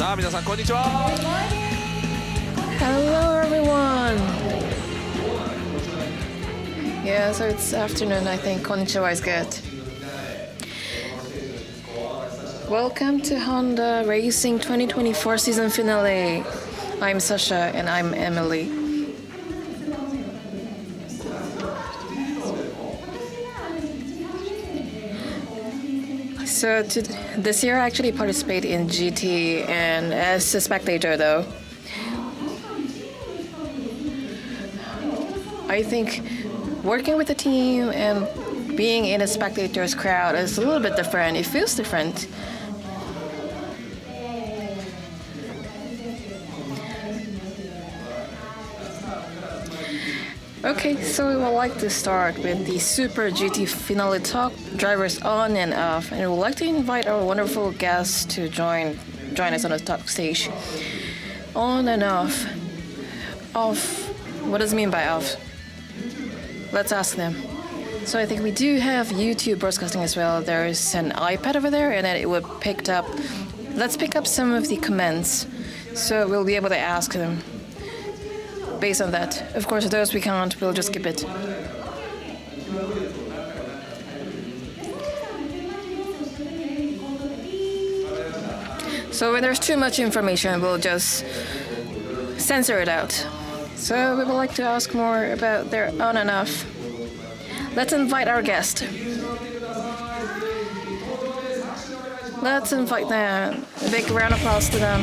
さあ皆さんこんにちは。
Hello, everyone. Yeah, so it's afternoon. I think konnichiwa is good. Welcome to Honda Racing 2024 season finale. I'm Sasha and I'm Emily. So this year I actually participate in GT and as a spectator though. I think working with the team and being in a spectator's crowd is a little bit different. It feels different. Okay, so we would like to start with the Super GT Finale talk, drivers on and off, and we would like to invite our wonderful guests to join us on the talk stage. On and off. Off. What does it mean by off? Let's ask them. So I think we do have YouTube broadcasting as well. There's an iPad over there, and then it would pick up. Let's pick up some of the comments, so we'll be able to ask them. Based on that. Of course, those we can't, we'll just skip it. So when there's too much information, we'll just censor it out. So we would like to ask more about their on and off. Let's invite our guest. Let's invite them. A big round of applause to them.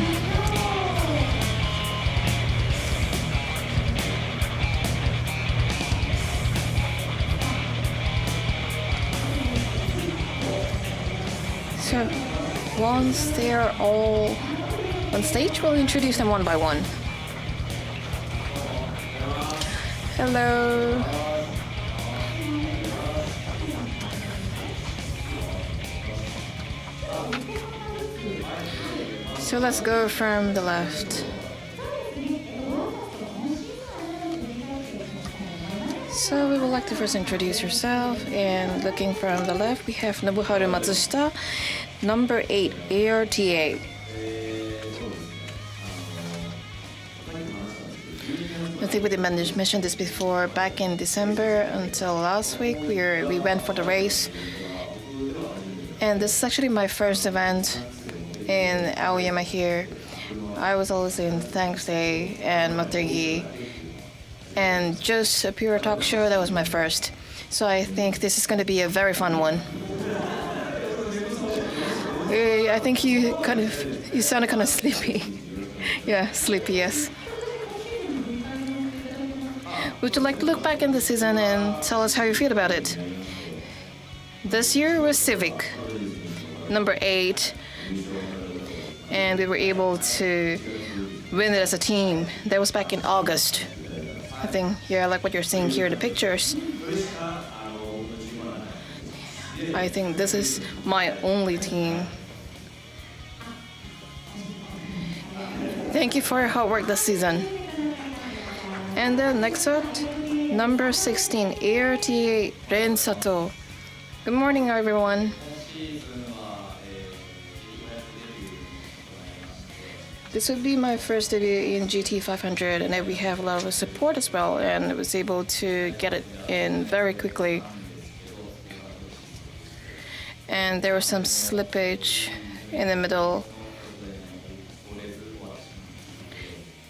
So once they're all on stage, we'll introduce them one by one. Hello. So let's go from the left. So we would like to first introduce yourself, and looking from the left we have Nobuharu Matsushita, number 8 ARTA. I think we did mention this before. Back in December until last week we went for the race, and this is actually my first event in Aoyama here. I was always in Thanks Day and Motegi, and just a pure talk show, that was my first. So I think this is going to be a very fun one. I think you sounded kind of sleepy. Yeah, sleepy, yes. Would you like to look back in the season and tell us how you feel about it? This year was Civic, number 8, and we were able to win it as a team. That was back in August. I think, yeah, like what you're seeing here in the pictures. I think this is my only team. Thank you for your hard work this season. And then next up, number 16, ARTA Ren Sato. Good morning, everyone. This would be my first debut in GT 500, and we have a lot of support as well, and I was able to get it in very quickly. And there was some slippage in the middle,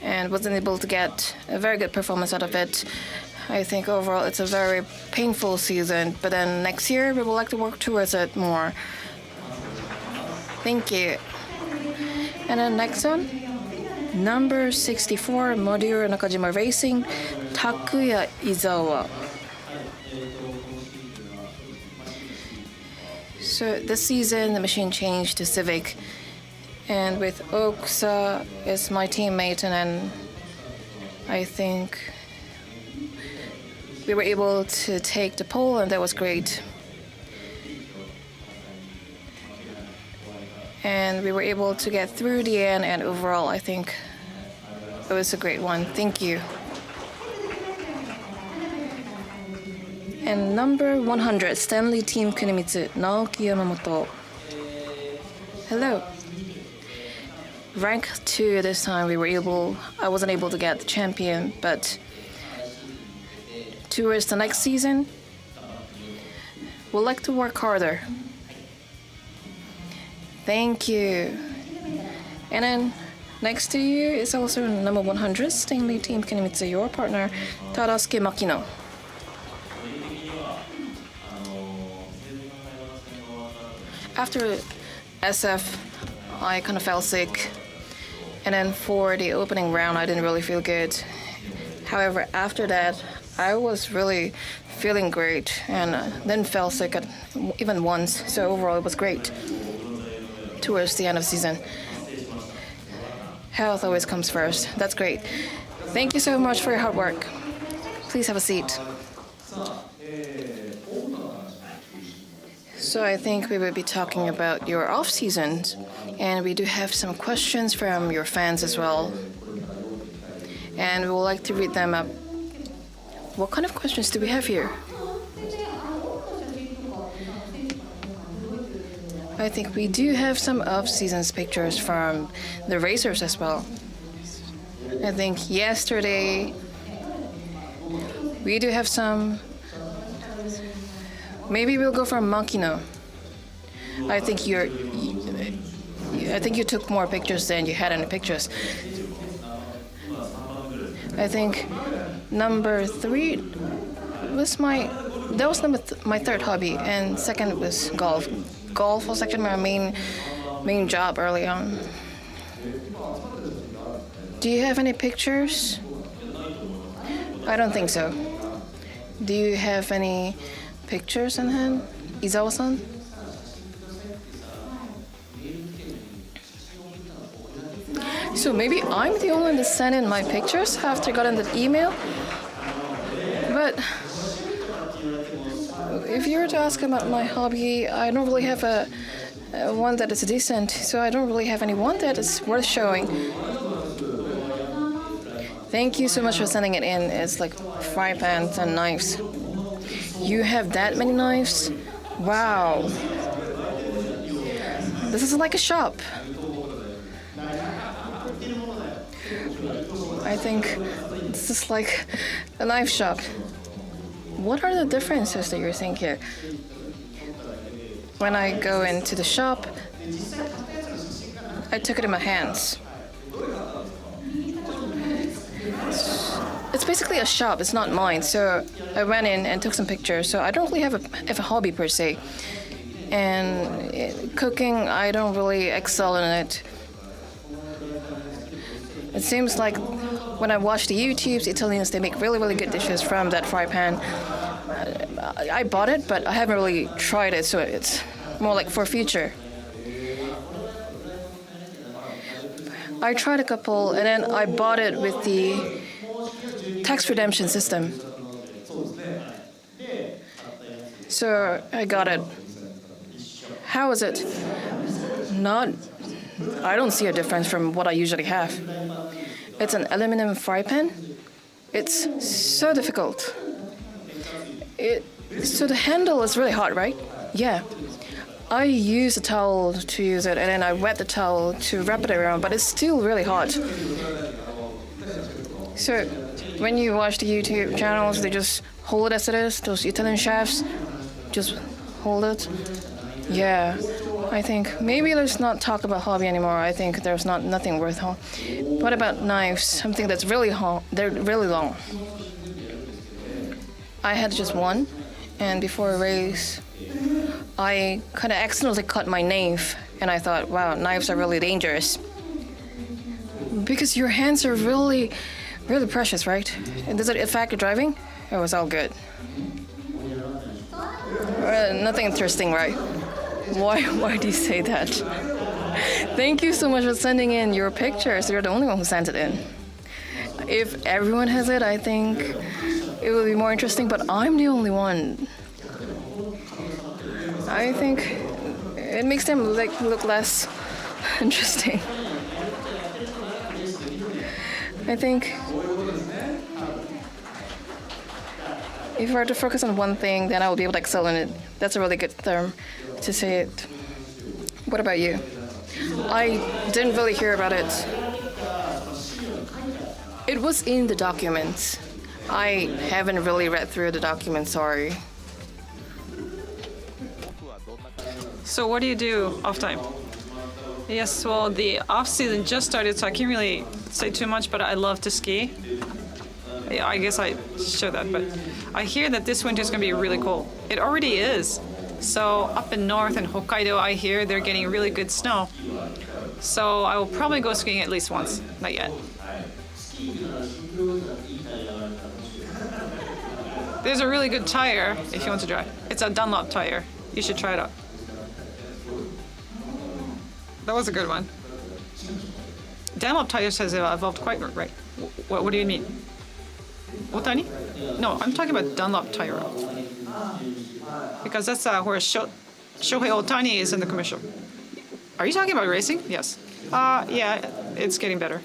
and wasn't able to get a very good performance out of it. I think overall it's a very painful season, but then next year we would like to work towards it more. Thank you. And then next one, number 64, Moriro Nakajima Racing, Takuya Izawa. So this season the machine changed to Civic, and with Okusa as my teammate, and then I think we were able to take the pole, and that was great. And we were able to get through the end, and overall I think it was a great one. Thank you. And number 100, Stanley Team Kunimitsu, Naoki Yamamoto. Hello. rank 2 this time. I wasn't able to get the champion, but towards the next season, we'd like to work harder. Thank you. And then next to you is also number 100, Stanley Team Kinemitsu, your partner, Tadasuke Makino. After SF, I kind of fell sick. And then for the opening round, I didn't really feel good. However, after that, I was really feeling great and then fell sick even once. So overall, it was great towards the end of the season. Health always comes first. That's great. Thank you so much for your hard work. Please have a seat. So I think we will be talking about your off seasons, and we do have some questions from your fans as well. And we would like to read them up. What kind of questions do we have here? I think we do have some off-season pictures from the racers as well. I think yesterday we do have some. Maybe we'll go for Makino. I think you took more pictures than you had any pictures. I think number 3 was my third hobby, and second was golf. Golf was actually my main job early on. Do you have any pictures? I don't think so. Do you have any pictures in hand, Izawa-san? So maybe I'm the only one that sent in my pictures after I got in that email. But if you were to ask about my hobby, I don't really have a one that is decent, so I don't really have any one that is worth showing. Thank you so much for sending it in. It's like fry pans and knives. You have that many knives? Wow. This is like a shop. I think this is like a knife shop. What are the differences that you're seeing here? When I go into the shop, I took it in my hands. It's basically a shop, it's not mine. So I went in and took some pictures. So I don't really have a hobby per se. And cooking, I don't really excel in it. It seems like when I watch the YouTubes, Italians, they make really, really good dishes from that fry pan. I bought it, but I haven't really tried it, so it's more like for future. I tried a couple, and then I bought it with the tax redemption system. So I got it. How is it? I don't see a difference from what I usually have. It's an aluminum fry pan. It's so difficult. So the handle is really hot, right? Yeah. I use a towel to use it, and then I wet the towel to wrap it around, but it's still really hot. So when you watch the YouTube channels, they just hold it as it is. Those Italian chefs just hold it. Yeah. I think maybe let's not talk about hobby anymore. I think there's nothing worth. What about knives? Something that's really they're really long. I had just one, and before a race, I kind of accidentally cut my knife, and I thought, wow, knives are really dangerous. Because your hands are really, really precious, right? And does it affect your driving? It was all good. Nothing interesting, right? Why do you say that? Thank you so much for sending in your pictures. You're the only one who sent it in. If everyone has it, I think it will be more interesting, but I'm the only one. I think it makes them look less interesting. I think if I were to focus on one thing, then I will be able to excel in it. That's a really good term to say it. What about you? I didn't really hear about it. It was in the documents. I haven't really read through the documents, sorry.
So what do you do off time? Yes, well, the off season just started, so I can't really say too much, but I love to ski. Yeah, I guess I should that, but I hear that this winter is going to be really cold. It already is. So up in north in Hokkaido, I hear they're getting really good snow. So I will probably go skiing at least once, not yet. There's a really good tire if you want to drive. It's a Dunlop tire. You should try it out. That was a good one. Dunlop tires has evolved quite right. What do you mean? Otani? No, I'm talking about Dunlop tire. Because that's where Shohei Otani is in the commercial. Are you talking about racing? Yes. Yeah, it's getting better.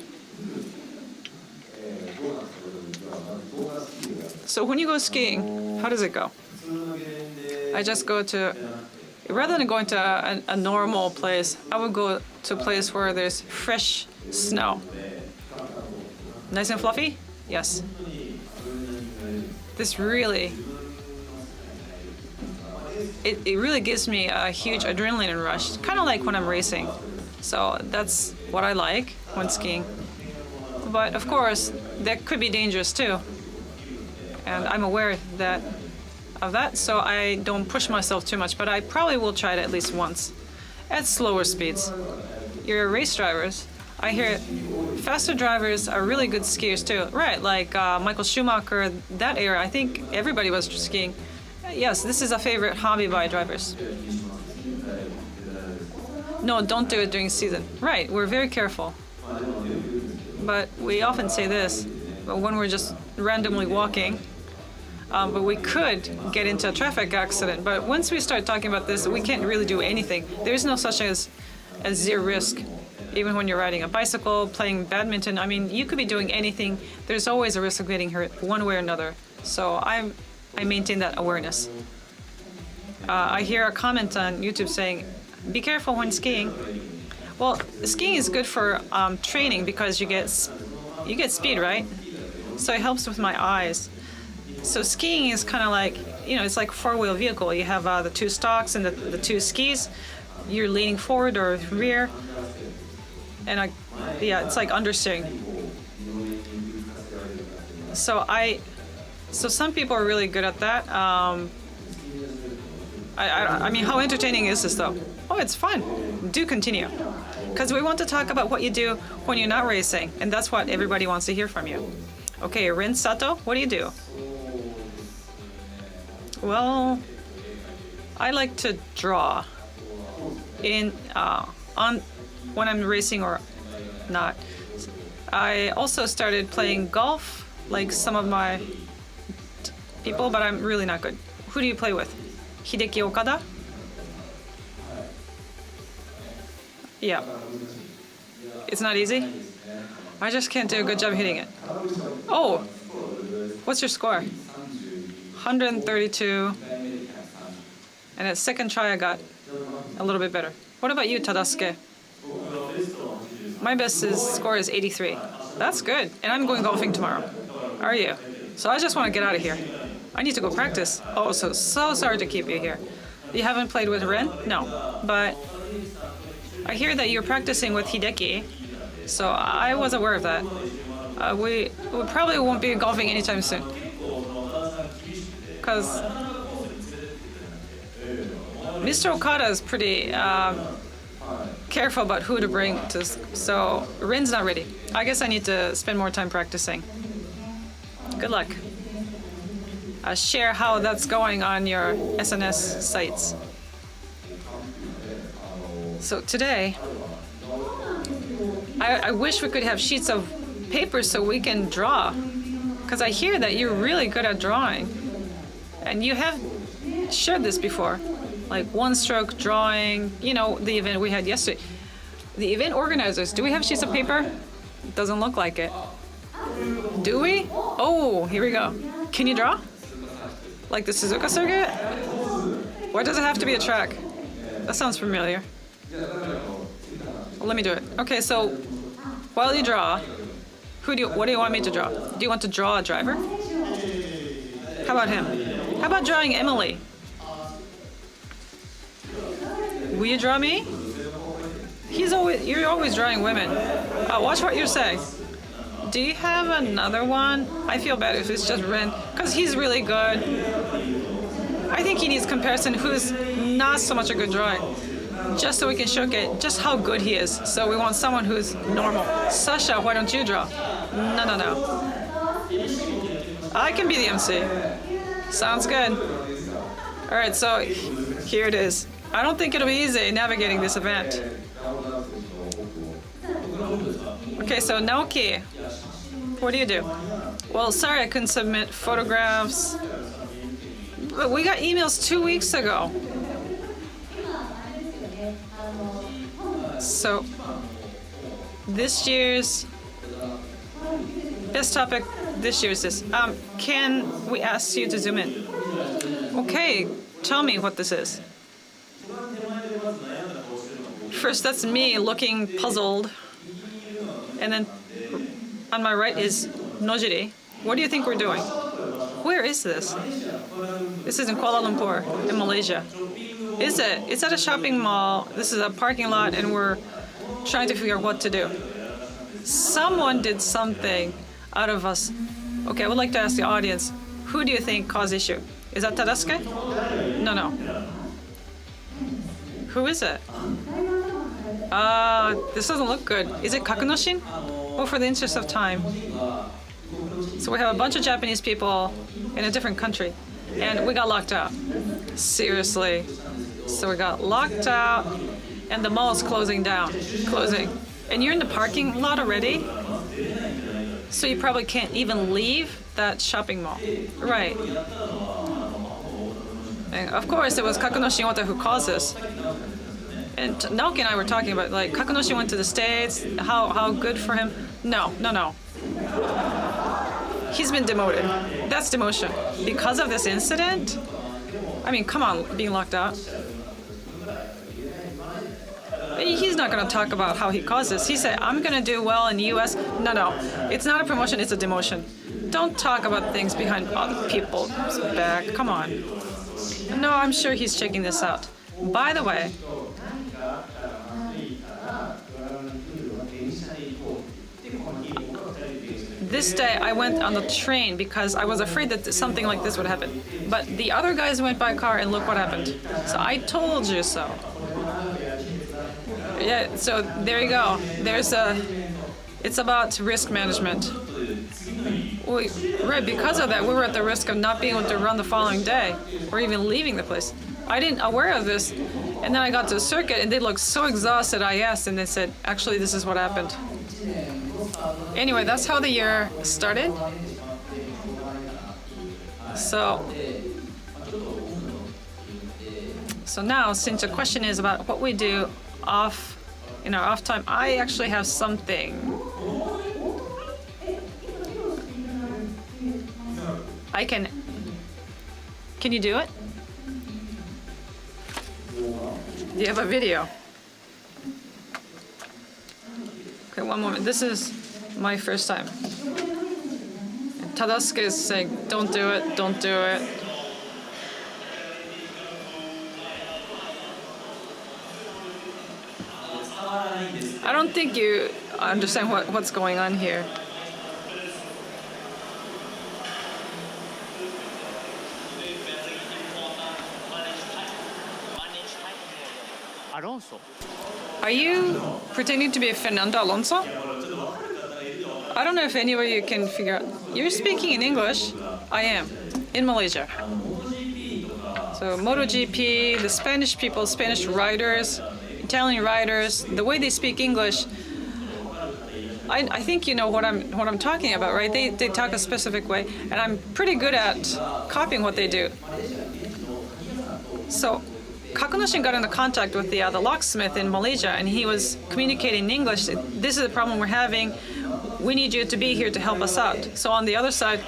So when you go skiing, how does it go? I just go to, rather than going to a normal place, I would go to a place where there's fresh snow. Nice and fluffy? Yes. This really, it really gives me a huge adrenaline rush, kind of like when I'm racing. So that's what I like when skiing. But of course, that could be dangerous too. And I'm aware of that, so I don't push myself too much, but I probably will try it at least once at slower speeds. You're race drivers. I hear faster drivers are really good skiers too. Right, like Michael Schumacher, that era, I think everybody was skiing. Yes, this is a favorite hobby by drivers. No, don't do it during season. Right, we're very careful. But we often say this, but when we're just randomly walking, but we could get into a traffic accident. But once we start talking about this, we can't really do anything. There is no such as zero risk. Even when you're riding a bicycle, playing badminton, I mean, you could be doing anything. There's always a risk of getting hurt one way or another. So I maintain that awareness. I hear a comment on YouTube saying, be careful when skiing. Well, skiing is good for training because you get speed, right? So it helps with my eyes. So skiing is kind of like, it's like a four-wheel vehicle. You have the two stalks and the two skis. You're leaning forward or rear. And it's like understeering. So some people are really good at that. I mean, how entertaining is this though? Oh, it's fun. Do continue. Because we want to talk about what you do when you're not racing, and that's what everybody wants to hear from you. Okay, Rin Sato, what do you do? Well, I like to draw when I'm racing or not. I also started playing golf, like some of my people, but I'm really not good. Who do you play with? Hideki Okada? Yeah. It's not easy? I just can't do a good job hitting it. Oh! What's your score? 132. And at second try I got a little bit better. What about you, Tadasuke? My best score is 83. That's good. And I'm going golfing tomorrow. Are you? So I just want to get out of here. I need to go practice. Oh, so sorry to keep you here. You haven't played with Ren? No. But I hear that you're practicing with Hideki. So I was aware of that. We probably won't be golfing anytime soon. Because Mr. Okada is pretty careful about who to bring to, so Rin's not ready. I guess I need to spend more time practicing. Good luck. Share how that's going on your SNS sites. So today, I wish we could have sheets of paper so we can draw, because I hear that you're really good at drawing, and you have shared this before. Like one-stroke drawing, the event we had yesterday. The event organizers, do we have sheets of paper? Doesn't look like it. Do we? Oh, here we go. Can you draw? Like the Suzuka circuit? Or does it have to be a track? That sounds familiar. let me do it. Okay, so while you draw, what do you want me to draw? Do you want to draw a driver? How about him? How about drawing Emily? Will you draw me? You're always drawing women. Watch what you're saying. Do you have another one? I feel bad if it's just Ren, because he's really good. I think he needs comparison who's not so much a good drawing, just so we can showcase just how good he is. So we want someone who's normal. Sasha, why don't you draw? No. I can be the MC. Sounds good. All right, so here it is. I don't think it'll be easy navigating this event. Okay, so Naoki, what do you do? Well, sorry I couldn't submit photographs. But we got emails 2 weeks ago. So, this year's best topic this year is this. Can we ask you to zoom in? Okay, tell me what this is. First, that's me looking puzzled. And then on my right is Nojiri. What do you think we're doing? Where is this? This is in Kuala Lumpur, in Malaysia. Is it? It's at a shopping mall. This is a parking lot, and we're trying to figure out what to do. Someone did something out of us. Okay, I would like to ask the audience, who do you think caused issue? Is that Tadasuke? No. Who is it? This doesn't look good. Is it Kakunoshin? Well, for the interest of time. So we have a bunch of Japanese people in a different country, and we got locked out. Seriously. So we got locked out, and the mall is closing. And you're in the parking lot already? So you probably can't even leave that shopping mall. Right. And of course, it was Kakunoshin Ota who caused this. And Naoki and I were talking about, like, Kakunoshin went to the States, how good for him. No. He's been demoted. That's demotion. Because of this incident? I mean, come on, being locked out. He's not going to talk about how he caused this. He said, I'm going to do well in the US. No. It's not a promotion, it's a demotion. Don't talk about things behind other people's back. Come on. No, I'm sure he's checking this out. By the way, this day I went on the train because I was afraid that something like this would happen. But the other guys went by car and look what happened. So I told you so. Yeah, so there you go. It's about risk management. Right, because of that, we were at the risk of not being able to run the following day or even leaving the place. I didn't aware of this, and then I got to the circuit and they looked so exhausted. I asked and they said, actually, this is what happened. Anyway, that's how the year started. So now, since the question is about what we do in our off time, I actually have something. Can you do it? Do you have a video? Okay, one moment. This is my first time. And Tadasuke is saying, don't do it, don't do it. I don't think you understand what's going on here.
Alonso.
Are you pretending to be Fernando Alonso? I don't know if any of you can figure out. You're speaking in English. I am. In Malaysia. So MotoGP, the Spanish people, Spanish riders, Italian riders, the way they speak English, I think you know what I'm talking about, right? They talk a specific way, and I'm pretty good at copying what they do. So Kakunoshin got into contact with the locksmith in Malaysia, and he was communicating in English. This is the problem we're having. We need you to be here to help us out. So on the other side,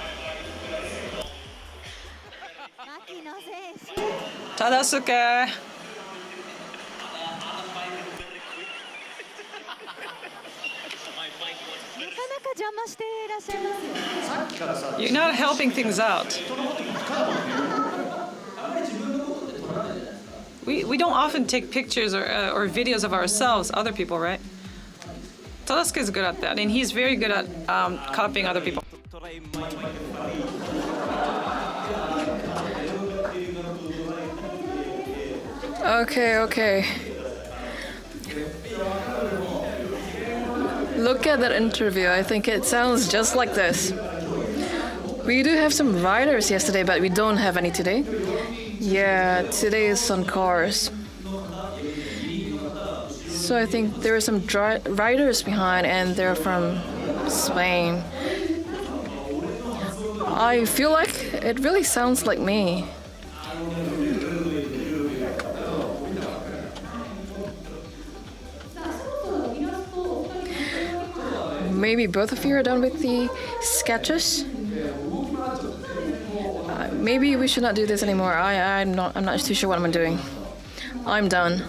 Tadasuke. You're not helping things out. We don't often take pictures or videos of ourselves, other people, right? Tadasuke is good at that, and he's very good at copying other people.
Okay. Look at that interview. I think it sounds just like this. We do have some riders yesterday, but we don't have any today. Yeah, today is on cars. So I think there are some riders behind, and they're from Spain. I feel like it really sounds like me. Maybe both of you are done with the sketches. Maybe we should not do this anymore. I'm not too sure what I'm doing. I'm done.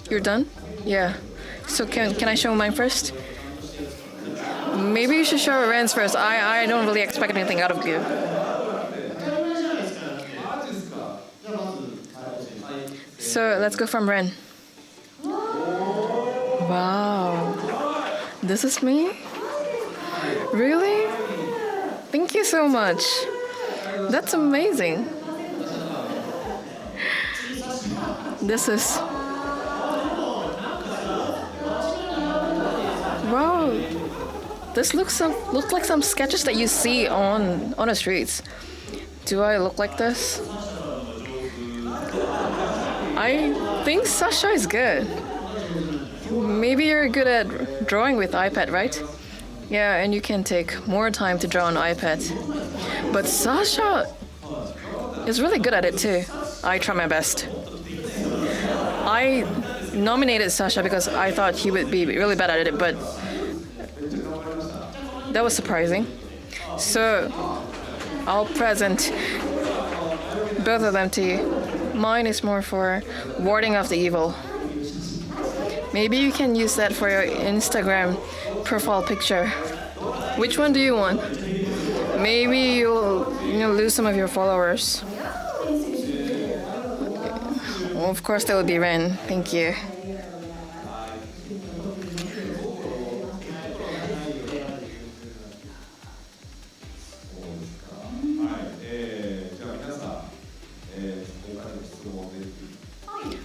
You're done? Yeah. So can I show mine first? Maybe you should show Ren's first. I don't really expect anything out of you. So let's go from Ren. Wow. This is me? Really? Thank you so much. That's amazing. This is... Wow. This looks like some sketches that you see on the streets. Do I look like this? I think Sasha is good. Maybe you're good at drawing with iPad, right? Yeah, and you can take more time to draw on iPad. But Sasha is really good at it too. I try my best. I nominated Sasha because I thought he would be really bad at it, but that was surprising. So I'll present both of them to you. Mine is more for warding off the evil. Maybe you can use that for your Instagram profile picture. Which one do you want? Maybe you'll lose some of your followers. Well, of course that would be Ren. Thank you.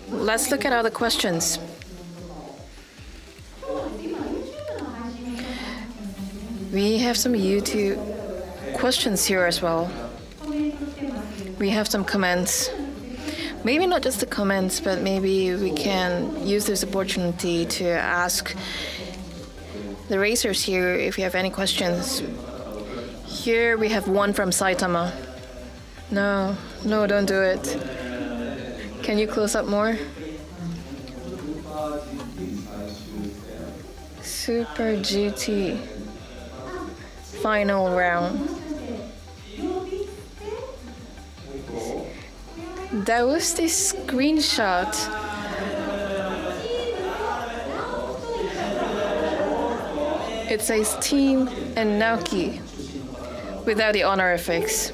Let's look at other questions. We have some YouTube questions here as well. We have some comments. Maybe not just the comments, but maybe we can use this opportunity to ask the racers here if you have any questions. Here we have one from Saitama. No, don't do it. Can you close up more? Super GT. Final round. That was the screenshot. It says Team and Naoki without the honorifics.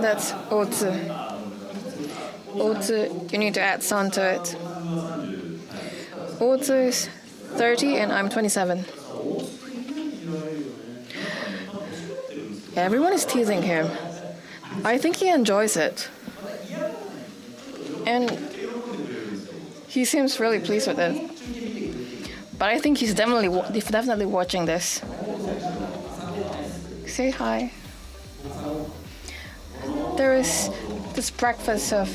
That's Otsu. Otsu, you need to add San to it. Otsu is 30 and I'm 27. Everyone is teasing him. I think he enjoys it. And he seems really pleased with it. But I think he's definitely watching this. Say hi. There is this breakfast of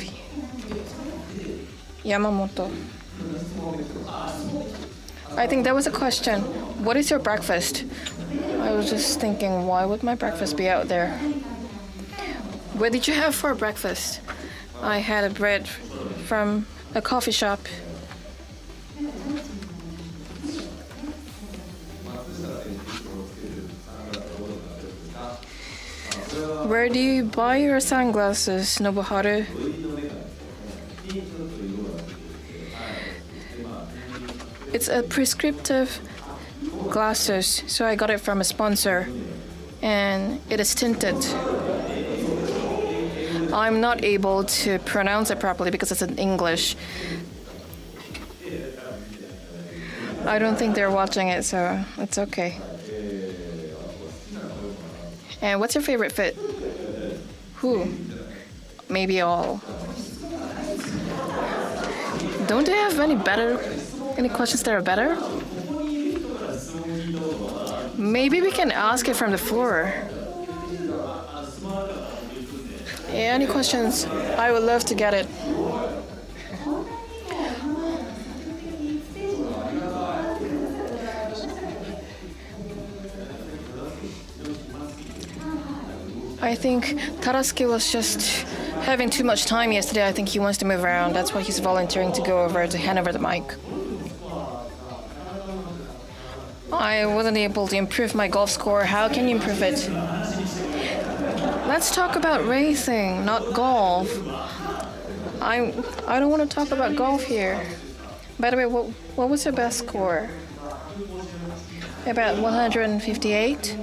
Yamamoto. I think that was a question. What is your breakfast? I was just thinking, why would my breakfast be out there? What did you have for breakfast? I had a bread from a coffee shop. Where do you buy your sunglasses, Nobuharu? It's a prescriptive glasses, so I got it from a sponsor, and it is tinted. I'm not able to pronounce it properly because it's in English. I don't think they're watching it, so it's okay. And what's your favorite fit? Who? Maybe all. Don't they have any questions that are better? Maybe we can ask it from the floor. Yeah, any questions? I would love to get it. I think Tarasuke was just having too much time yesterday. I think he wants to move around. That's why he's volunteering to go over to hand over the mic. I wasn't able to improve my golf score. How can you improve it? Let's talk about racing, not golf. I don't want to talk about golf here. By the way, what was your best score? About 158?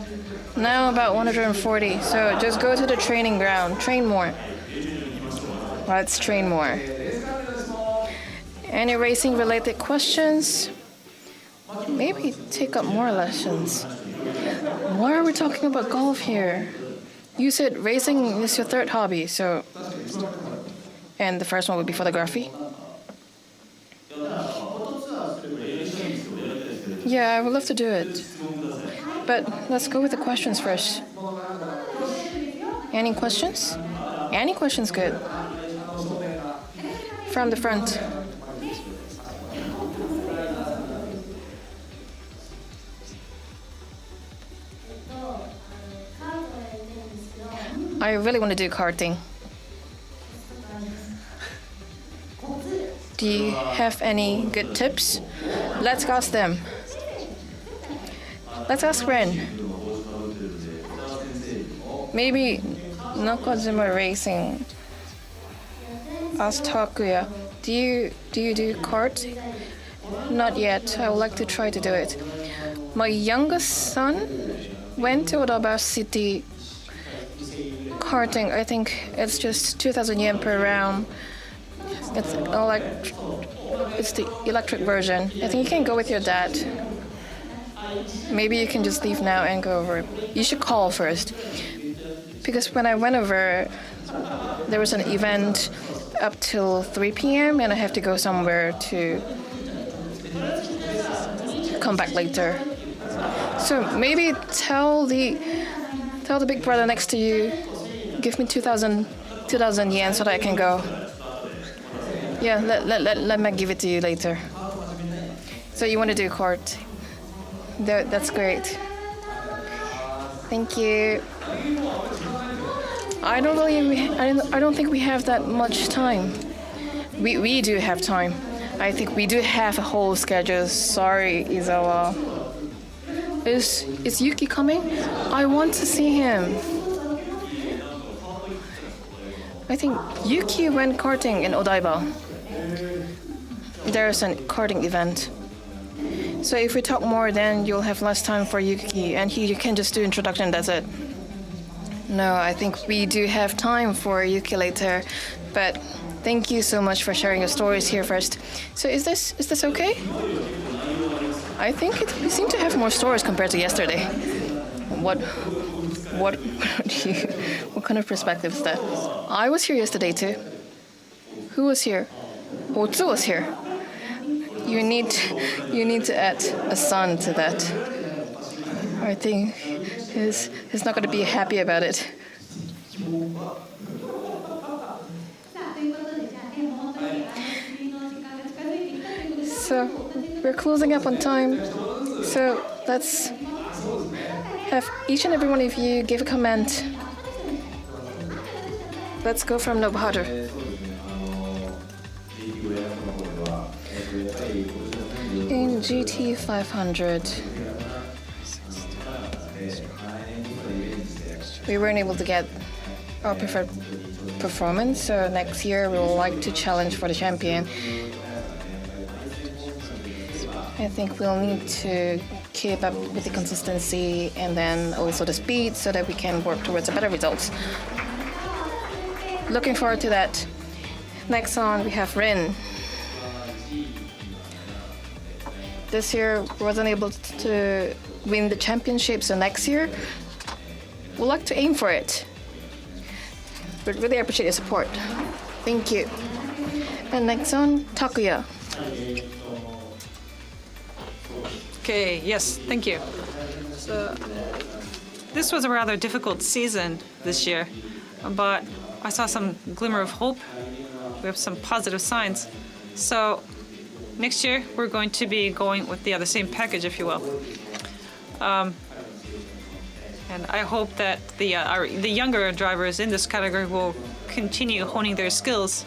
Now about 140. So just go to the training ground. Train more. Let's train more. Any racing related questions? Maybe take up more lessons. Why are we talking about golf here? You said racing is your third hobby, so... And the first one would be photography? Yeah, I would love to do it. But let's go with the questions first. Any questions? Any questions good? From the front. I really want to do karting. Do you have any good tips? Let's ask them. Let's ask Ren. Maybe Nakajima Racing. Ask Takuya. Do you do kart? Not yet. I would like to try to do it. My youngest son went to Odaba City karting. I think it's just 2,000 yen per round. It's the electric version. I think you can go with your dad. Maybe you can just leave now and go over. You should call first. Because when I went over, there was an event up till 3 p.m. and I have to go somewhere to come back later. So maybe tell the big brother next to you, give me 2,000 yen so that I can go. Yeah, let me give it to you later. So you want to do kart? That's great. Thank you. I don't think we have that much time. We do have time. I think we do have a whole schedule. Sorry, Izawa. Is Yuki coming? I want to see him. I think Yuki went karting in Odaiba. There's a karting event. So if we talk more, then you'll have less time for Yuki, and you can just do introduction, that's it. No, I think we do have time for Yuki later, but thank you so much for sharing your stories here first. So is this okay? I think we seem to have more stories compared to yesterday. What kind of perspective is that? I was here yesterday too. Who was here? Otsu was here. You need to add a son to that. I think he's not going to be happy about it. So we're closing up on time. So let's have each and every one of you give a comment. Let's go from Nobuharu. In GT 500, we weren't able to get our preferred performance, so next year we would like to challenge for the champion. I think we'll need to keep up with the consistency and then also the speed so that we can work towards a better results. Looking forward to that. Next on, we have Rin. This year, wasn't able to win the championship, so next year, we'd like to aim for it. But really appreciate your support. Thank you. And next on, Takuya.
Okay, yes, thank you. So, this was a rather difficult season this year, but I saw some glimmer of hope. We have some positive signs. So, next year we're going to be going with the same package, if you will. And I hope that the younger drivers in this category will continue honing their skills.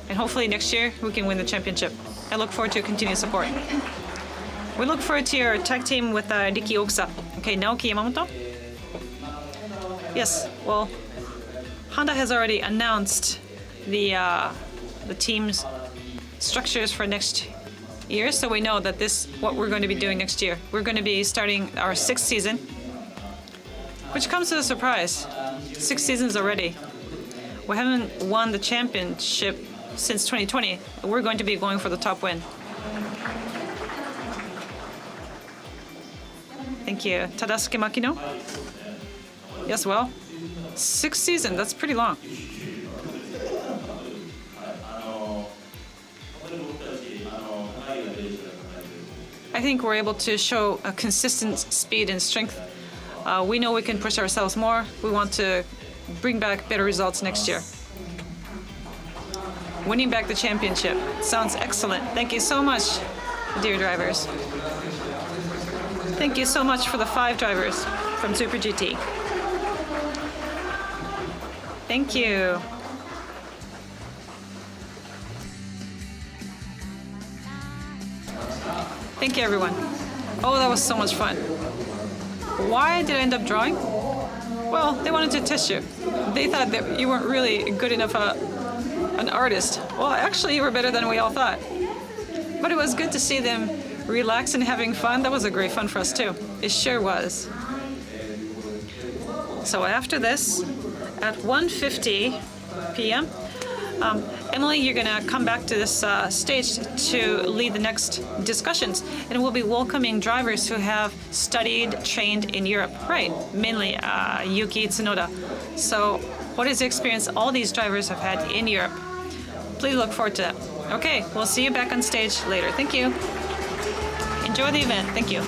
And hopefully next year we can win the championship. I look forward to your continued support. We look forward to your tag team with Riki Okusa. Okay, Naoki Yamamoto? Yes, well, Honda has already announced the team's structures for next year, so we know that this what we're going to be doing next year. We're going to be starting our 6th season, which comes as a surprise. 6 seasons already. We haven't won the championship since 2020. We're going to be going for the top win. Thank you. Tadasuke Makino? Yes, well, 6th season, that's pretty long. I think we're able to show a consistent speed and strength. We know we can push ourselves more. We want to bring back better results next year. Winning back the championship sounds excellent. Thank you so much, dear drivers. Thank you so much for the 5 drivers from Super GT. Thank you. Thank you, everyone. Oh, that was so much fun. Why did I end up drawing? Well, they wanted to test you. They thought that you weren't really good enough an artist. Well, actually, you were better than we all thought. But it was good to see them relax and having fun. That was a great fun for us, too. It sure was. So after this, at 1:50 p.m., Emily, you're going to come back to this stage to lead the next discussions. And we'll be welcoming drivers who have studied, trained in Europe. Right, mainly Yuki Tsunoda. So what is the experience all these drivers have had in Europe? Please look forward to that. Okay, we'll see you back on stage later. Thank you. Enjoy the event. Thank you.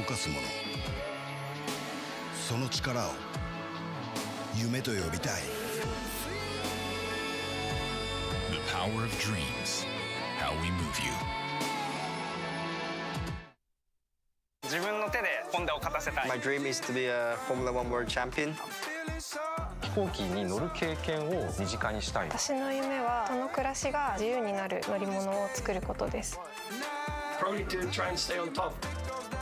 かすもの、その力を夢と呼びたい。
The power of dreams. How we move you.
自分の手でホンダを勝たせたい。
My dream is to be a Formula One World Champion.
飛行機に乗る経験を身近にしたい。
私の夢は人の暮らしが自由になる乗り物を作ることです。
Probably to try and stay on top.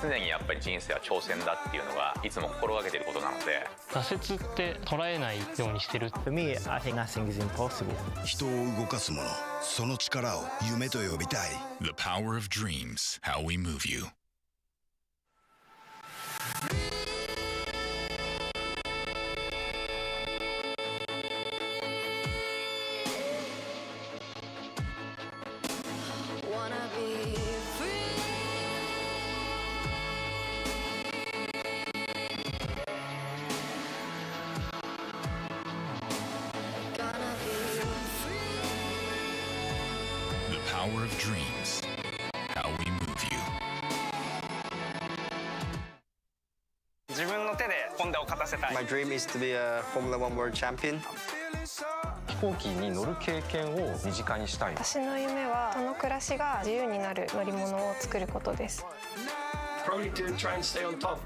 常にやっぱり人生は挑戦だっていうのがいつも心がけていることなので、
挫折って捉えないようにしてる。
For me, I think nothing is impossible.
人を動かすもの、その力を夢と呼びたい。
The power of dreams. How we move you.
Wanna be free. Gonna be free.
The power of dreams. How we move you.
自分の手でホンダを勝たせたい。
My dream is to be a Formula One World Champion.
飛行機に乗る経験を身近にしたい。
私の夢は人の暮らしが自由になる乗り物を作ることです。
Probably to try and stay on top.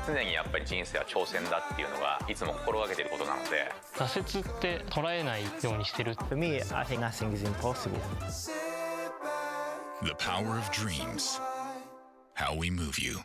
常にやっぱり人生は挑戦だっていうのがいつも心がけていることなので、
挫折って捉えないようにしてる。
For me, I think nothing is impossible.
The power of dreams. How we move you.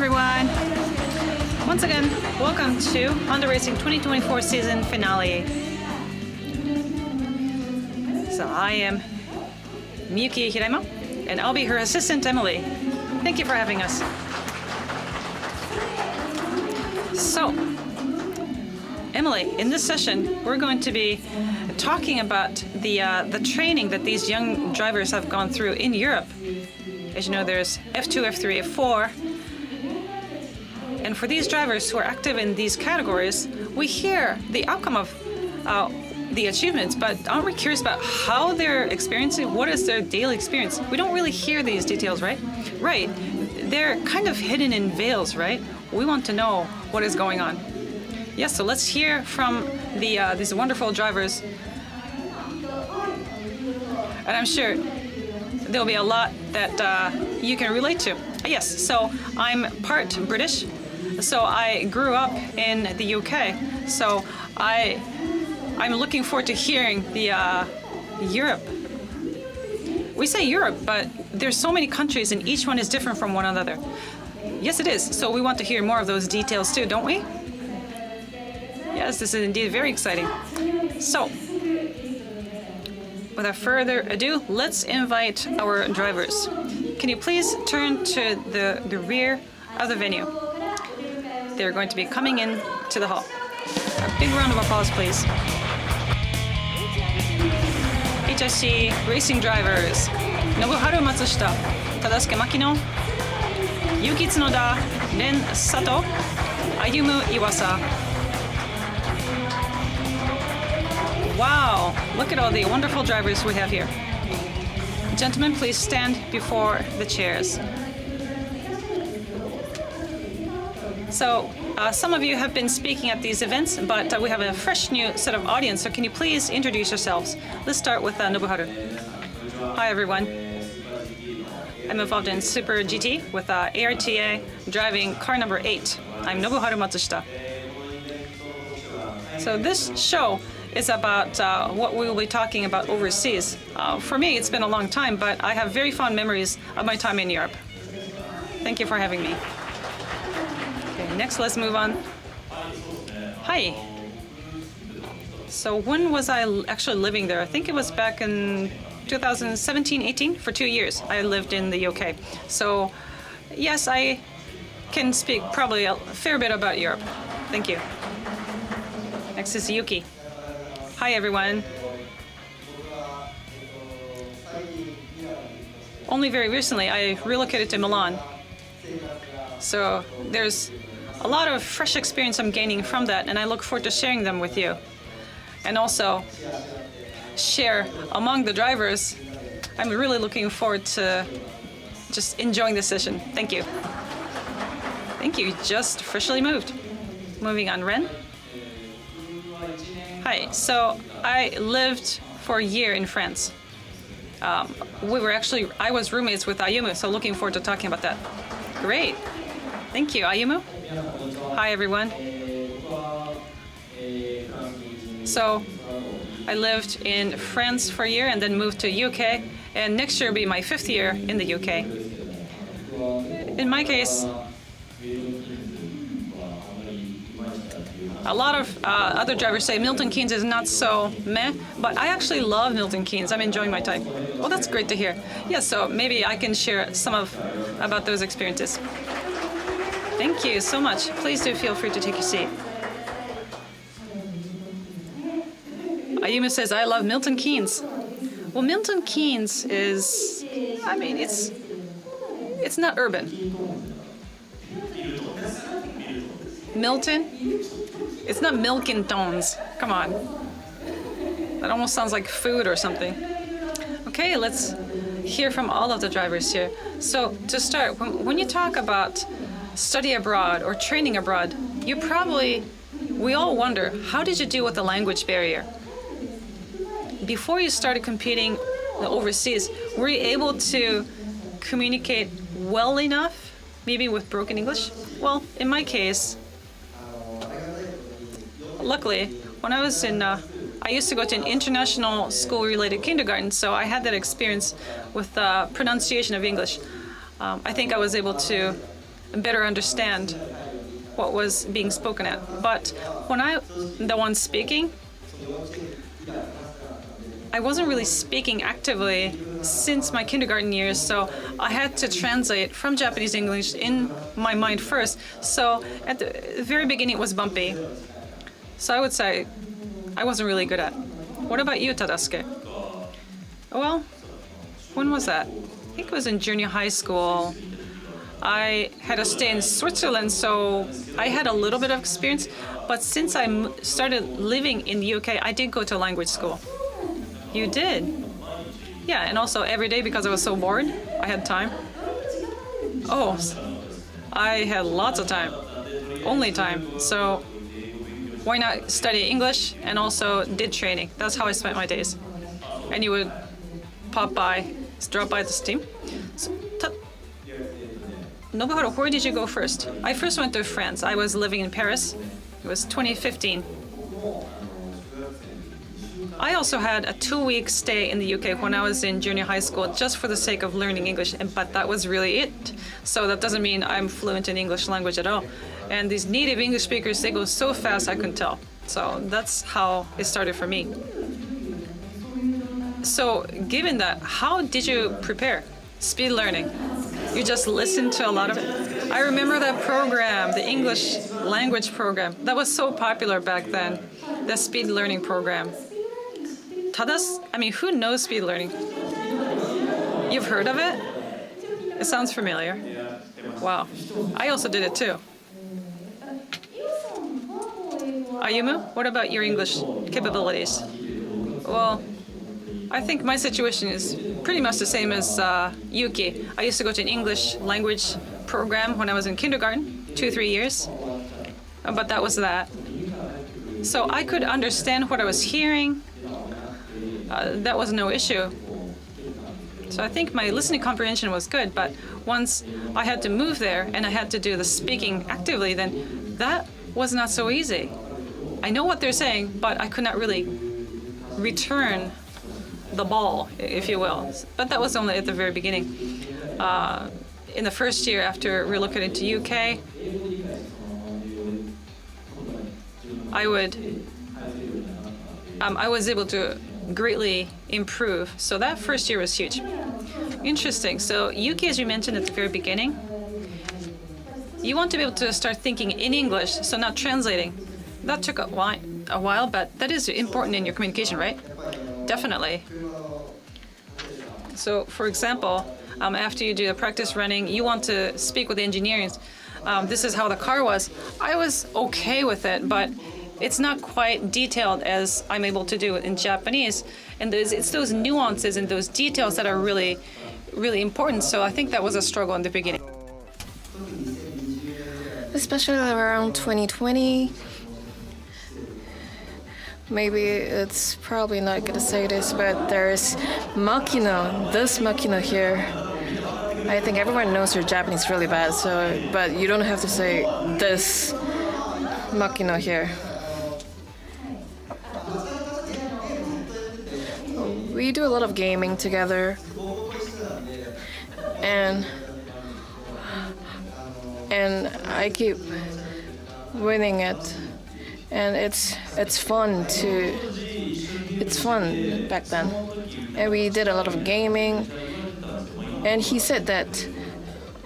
everyone. Once again, welcome to Honda Racing 2024 season finale. So I am Miyuki Hiraima, and I'll be her assistant, Emily. Thank you for having us. So, Emily, in this session, we're going to be talking about the training that these young drivers have gone through in Europe. As you know, there's F2, F3, F4. And for these drivers who are active in these categories, we hear the outcome of the achievements, but aren't we curious about how they're experiencing? What is their daily experience? We don't really hear these details, right? Right. They're kind of hidden in veils, right? We want to know what is going on. Yes, so let's hear from these wonderful drivers. And I'm sure there'll be a lot that you can relate to. Yes, so I'm part British. So I grew up in the UK. So I'm looking forward to hearing the Europe. We say Europe, but there's so many countries and each one is different from one another. Yes, it is. So we want to hear more of those details too, don't we? Yes, this is indeed very exciting. So, without further ado, let's invite our drivers. Can you please turn to the rear of the venue? They're going to be coming in to the hall. A big round of applause, please. HSC Racing Drivers, Nobuharu Matsushita, Tadasuke Makino, Yuki Tsunoda, Ren Sato, Ayumu Iwasa. Wow, look at all the wonderful drivers we have here. Gentlemen, please stand before the chairs. So, some of you have been speaking at these events, but we have a fresh new set of audience, so can you please introduce yourselves? Let's start with Nobuharu. Hi, everyone. I'm involved in Super GT with ARTA, driving car number 8. I'm Nobuharu Matsushita. So this show is about what we will be talking about overseas. For me, it's been a long time, but I have very fond memories of my time in Europe. Thank you for having me. Okay, next, let's move on. Hi. So when was I actually living there? I think it was back in 2017-18 for 2 years. I lived in the UK. So yes, I can speak probably a fair bit about Europe. Thank you. Next is Yuki. Hi, everyone. Only very recently, I relocated to Milan. So there's a lot of fresh experience I'm gaining from that, and I look forward to sharing them with you. And also share among the drivers. I'm really looking forward to just enjoying this session. Thank you. Thank you, just freshly moved. Moving on, Ren. Hi, so I lived for a year in France. I was roommates with Ayumu, so looking forward to talking about that. Great. Thank you, Ayumu. Hi, everyone. So I lived in France for a year and then moved to UK, and next year will be my 5th year in the UK. In my case, a lot of other drivers say Milton Keynes is not so meh, but I actually love Milton Keynes. I'm enjoying my time. Well, that's great to hear. Yeah, so maybe I can share some about those experiences. Thank you so much. Please do feel free to take your seat. Ayumu says, I love Milton Keynes. Well, Milton Keynes is, I mean, it's not urban. Milton? It's not milk and tones. Come on. That almost sounds like food or something. Okay, let's hear from all of the drivers here. So to start, when you talk about study abroad or training abroad, we all wonder, how did you deal with the language barrier? Before you started competing overseas, were you able to communicate well enough, maybe with broken English? Well, in my case, luckily, when I was in, I used to go to an international school-related kindergarten, so I had that experience with pronunciation of English. I think I was able to better understand what was being spoken at. But when the one speaking, I wasn't really speaking actively since my kindergarten years, so I had to translate from Japanese to English in my mind first. So at the very beginning it was bumpy. So I would say I wasn't really good at. What about you, Tadasuke? Well, when was that? I think it was in junior high school. I had to stay in Switzerland, so I had a little bit of experience. But since I started living in the UK, I did go to language school. You did? Yeah, and also every day because I was so bored, I had time. Oh, I had lots of time. Only time. So why not study English and also did training? That's how I spent my days. And you would drop by this team. So, Nobuharu, where did you go first? I first went to France. I was living in Paris. It was 2015. I also had a 2-week stay in the UK when I was in junior high school just for the sake of learning English, but that was really it. So that doesn't mean I'm fluent in English language at all. And these native English speakers, they go so fast I couldn't tell. So that's how it started for me. So given that, how did you prepare? Speed learning. You just listened to a lot of it. I remember that program, the English language program. That was so popular back then, the speed learning program. Who knows speed learning? You've heard of it? It sounds familiar. Wow. I also did it too. Ayumu, what about your English capabilities? Well, I think my situation is pretty much the same as Yuki. I used to go to an English language program when I was in kindergarten, 2-3 years, but that was that. So I could understand what I was hearing. That was no issue. So I think my listening comprehension was good, but once I had to move there and I had to do the speaking actively, then that was not so easy. I know what they're saying, but I could not really return the ball, if you will. But that was only at the very beginning. In the first year after relocating to UK, I was able to greatly improve. So that first year was huge. Interesting. So Yuki, as you mentioned at the very beginning, you want to be able to start thinking in English, so not translating. That took a while, but that is important in your communication, right? Definitely. So, for example, after you do the practice running, you want to speak with the engineers. This is how the car was. I was okay with it, but it's not quite detailed as I'm able to do it in Japanese. And it's those nuances and those details that are really, really important. So I think that was a struggle in the beginning.
Especially around 2020. Maybe it's probably not going to say this, but there's Makina, this Makina here. I think everyone knows your Japanese really bad, but you don't have to say this Makina here. We do a lot of gaming together, and I keep winning it. And it's fun back then. And we did a lot of gaming. And he said that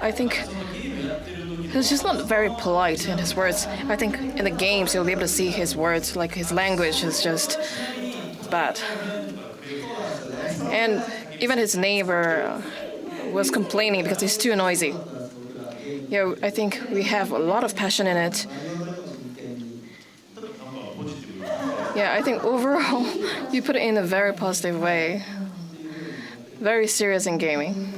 I think he was just not very polite in his words. I think in the games you'll be able to see his words, like his language is just bad. And even his neighbor was complaining because he's too noisy. Yeah, I think we have a lot of passion in it. Yeah, I think overall, you put it in a very positive way. Very serious in gaming.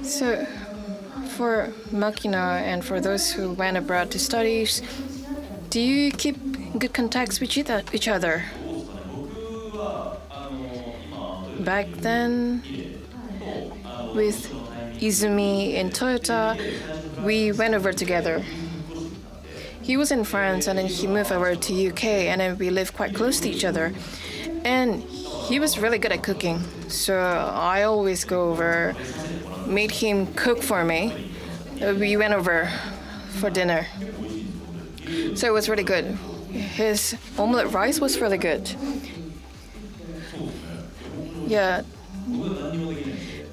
So, for Makina and for those who went abroad to study, do you keep good contacts with each other? Back then, with Izumi and Toyota, we went over together. he was in France and then he moved over to UK and then we lived quite close to each other. And he was really good at cooking. So I always go over, made him cook for me. We went over for dinner. So it was really good. His omelette rice was really good. Yeah.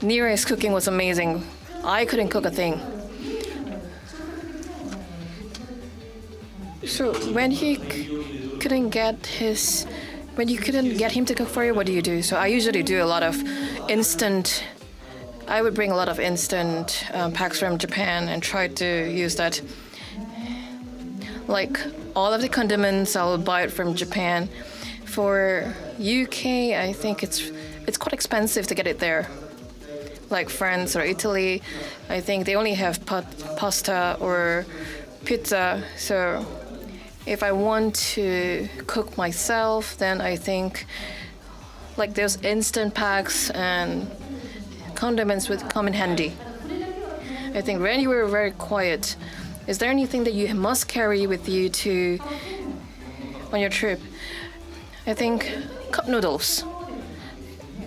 Nira's cooking was amazing. I couldn't cook a thing. So when you couldn't get him to cook for you, what do you do? So I usually do a lot of instant. I would bring a lot of instant packs from Japan and try to use that. Like all of the condiments, I will buy it from Japan. For UK, I think it's quite expensive to get it there. Like France or Italy, I think they only have pasta or pizza. So if I want to cook myself, then I think like those instant packs and condiments would come in handy. I think when you were very quiet, is there anything that you must carry with you on your trip? I think cup noodles.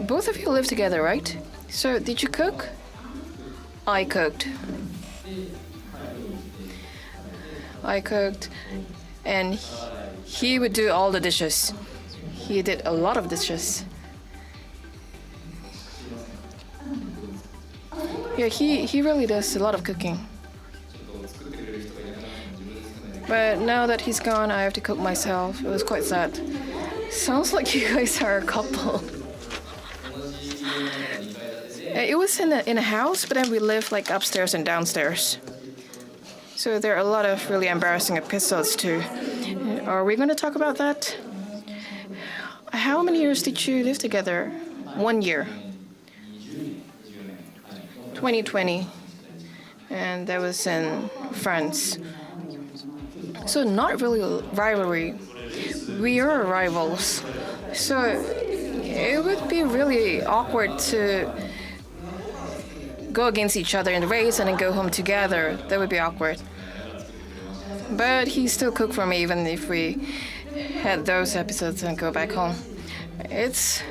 Both of you live together, right? So did you cook? I cooked. And he would do all the dishes. He did a lot of dishes. Yeah, he really does a lot of cooking. But now that he's gone, I have to cook myself. It was quite sad. Sounds like you guys are a couple. It was in a house, but then we lived like upstairs and downstairs. So there are a lot of really embarrassing episodes too. Are we going to talk about that? How many years did you live together? 1 year. 2020. And that was in France. So not really rivalry. We are rivals. So it would be really awkward to go against each other in the race and then go home together. That would be awkward. But he still cooked for me even if we had those episodes and go back home. It's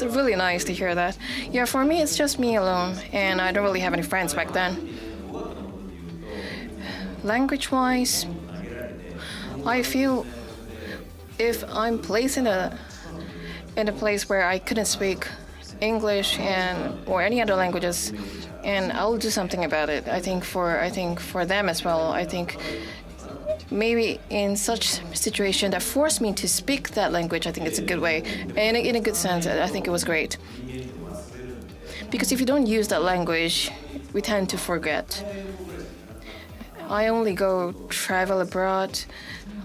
really nice to hear that. Yeah, for me it's just me alone and I don't really have any friends back then. Language-wise, I feel if I'm placed in a place where I couldn't speak English or any other languages, and I'll do something about it. I think for them as well. I think maybe in such situation that forced me to speak that language, I think it's a good way. And in a good sense, I think it was great. Because if you don't use that language, we tend to forget. I only go travel abroad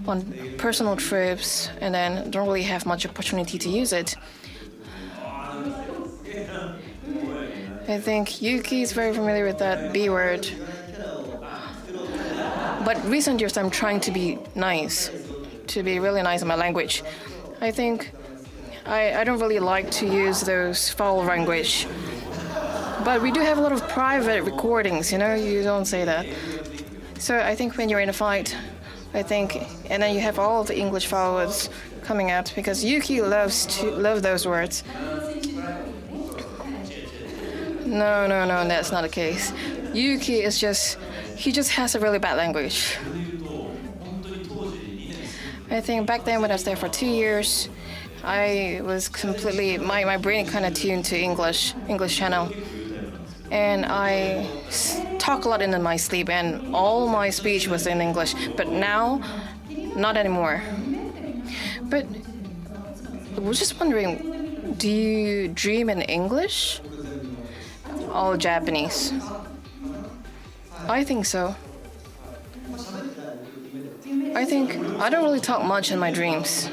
on personal trips and then don't really have much opportunity to use it. I think Yuki is very familiar with that B word. But recent years I'm trying to be nice, to be really nice in my language. I think I don't really like to use those foul language. But we do have a lot of private recordings, you don't say that. So I think when you're in a fight, and then you have all the English foul words coming out because Yuki loves those words. No, that's not the case. Yuki he just has a really bad language. I think back then when I was there for 2 years, I was completely, my brain kind of tuned to English channel. And I talk a lot in my sleep and all my speech was in English. But now, not anymore. But I was just wondering, do you dream in English? All Japanese? I think so. I think I don't really talk much in my dreams.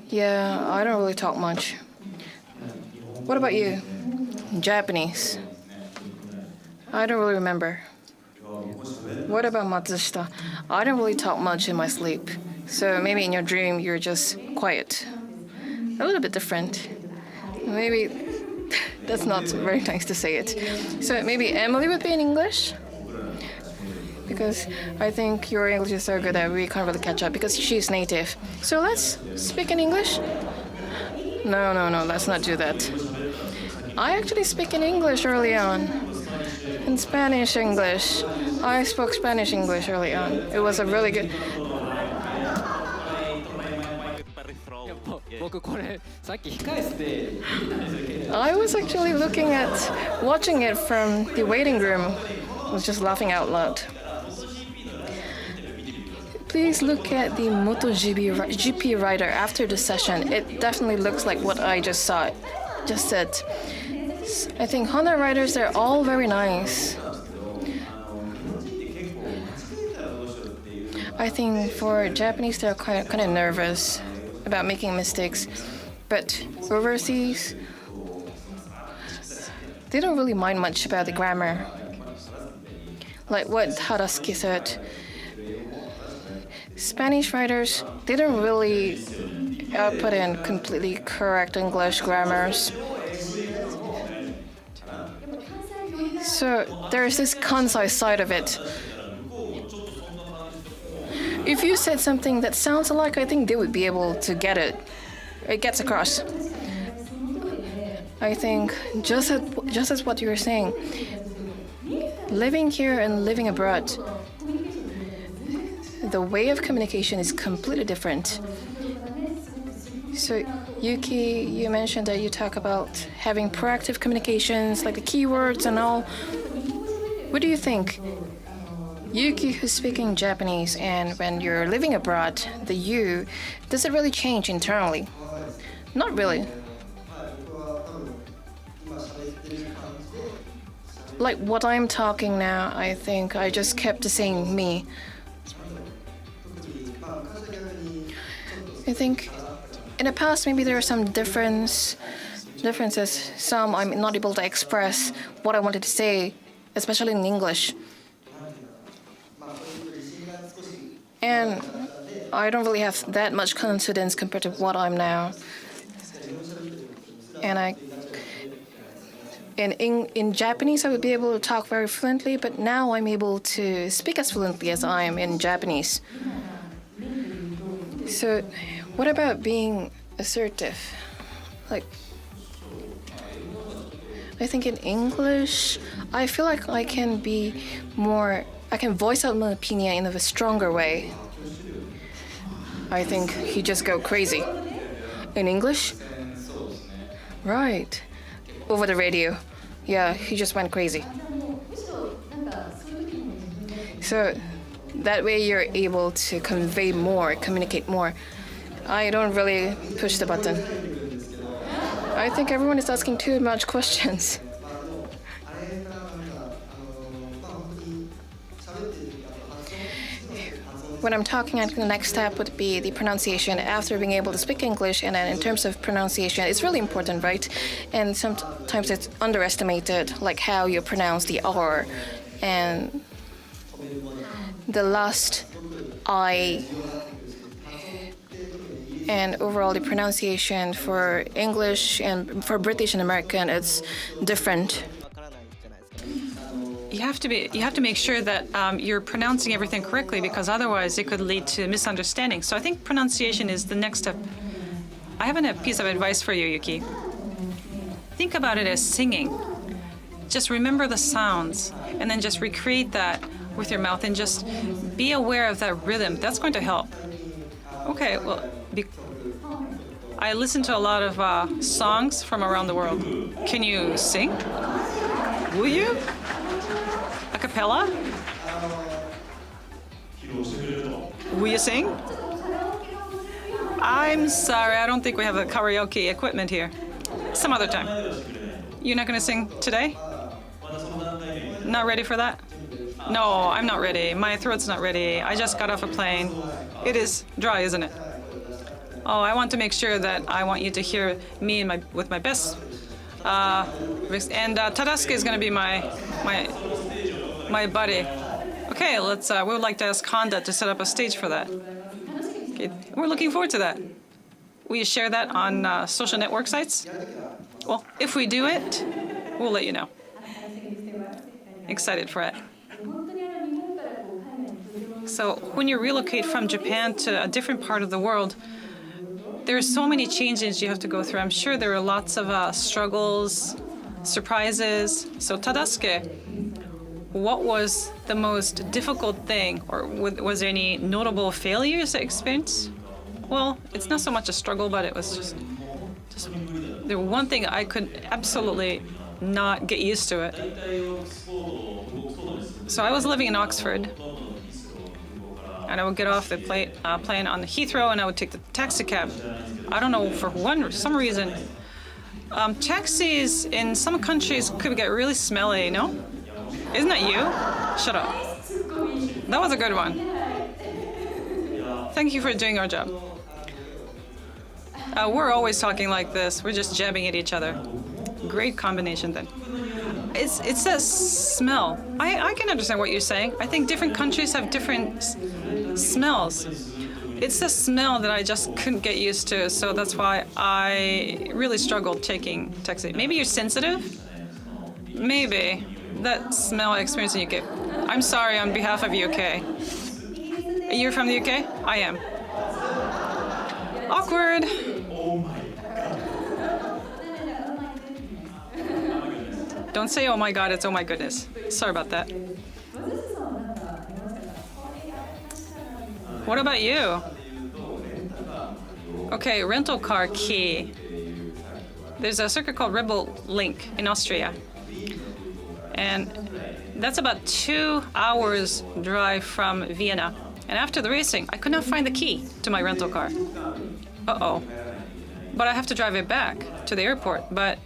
Yeah, I don't really talk much. What about you? Japanese? I don't really remember. What about Matsushita? I don't really talk much in my sleep. So maybe in your dream you're just quiet. A little bit different. Maybe that's not very nice to say it. So maybe Emily would be in English? because I think your English is so good that we can't really catch up because she's native. So let's speak in English? No, let's not do that. I actually speak in English early on. In Spanish English. I spoke Spanish English early on. It was a really good... I was actually watching it from the waiting room. I was just laughing out loud. Please look at the MotoGP rider after the session. It definitely looks like what I just said. I think Honda riders, they're all very nice. I think for Japanese, they're kind of nervous about making mistakes. But overseas, they don't really mind much about the grammar. Like what Tadasuke said. Spanish writers, they don't really output in completely correct English grammars. So there's this Kansai side of it. If you said something that sounds alike, I think they would be able to get it. It gets across. I think just as what you were saying, living here and living abroad, the way of communication is completely different. So Yuki, you mentioned that you talk about having proactive communications, like the keywords and all. What do you think? Yuki, who's speaking Japanese, and when you're living abroad, the you, does it really change internally? Not really. Like what I'm talking now, I think I just kept the same me. I think in the past maybe there are some differences. Some I'm not able to express what I wanted to say, especially in English. And I don't really have that much confidence compared to what I'm now. And in Japanese, I would be able to talk very fluently, but now I'm able to speak as fluently as I am in Japanese. So, what about being assertive? Like, I think in English, I feel like I can voice out my opinion in a stronger way. I think he just go crazy. In English? Right. Over the radio. Yeah, he just went crazy. So that way you're able to convey more, communicate more. I don't really push the button. I think everyone is asking too much questions. When I'm talking, I think the next step would be the pronunciation after being able to speak English. And then in terms of pronunciation, it's really important, right? And sometimes it's underestimated, like how you pronounce the R and the last I. And overall, the pronunciation for English and for British and American, it's different.
You have to make sure that you're pronouncing everything correctly, because otherwise it could lead to misunderstanding. So I think pronunciation is the next step. I have a piece of advice for you, Yuki. Think about it as singing. Just remember the sounds and then just recreate that with your mouth and just be aware of that rhythm. That's going to help. Okay, well, I listen to a lot of songs from around the world. Can you sing? Will you? A cappella? Will you sing? I'm sorry, I don't think we have the karaoke equipment here. Some other time. You're not going to sing today? Not ready for that? No, I'm not ready. My throat's not ready. I just got off a plane. It is dry, isn't it? Oh, I want to make sure that I want you to hear me with my best. And Tadasuke is going to be my buddy. Okay, let's. We would like to ask Honda to set up a stage for that. Okay, we're looking forward to that. Will you share that on social network sites? Well, if we do it, we'll let you know. Excited for it. So when you relocate from Japan to a different part of the world, there are so many changes you have to go through. I'm sure there are lots of struggles, surprises. So Tadasuke, what was the most difficult thing, or was there any notable failures that experienced? Well, it's not so much a struggle, but it was just the one thing I could absolutely not get used to it. So I was living in Oxford, and I would get off the plane on the Heathrow, and I would take the taxi cab. I don't know, for some reason. Taxis in some countries could get really smelly, no? Isn't that you? Shut up. That was a good one. Thank you for doing our job. We're always talking like this. We're just jabbing at each other. Great combination then. It's that smell. I can understand what you're saying. I think different countries have different smells. It's the smell that I just couldn't get used to, so that's why I really struggled taking taxi. Maybe you're sensitive? Maybe. That smell experience you get. I'm sorry on behalf of UK. You're from the UK? I am. Awkward. Don't say oh my god, it's oh my goodness. Sorry about that. What about you? Okay, rental car key. There's a circuit called Rebel Link in Austria. And that's about 2 hours drive from Vienna. And after the racing, I could not find the key to my rental car. Uh-oh. But I have to drive it back to the airport. But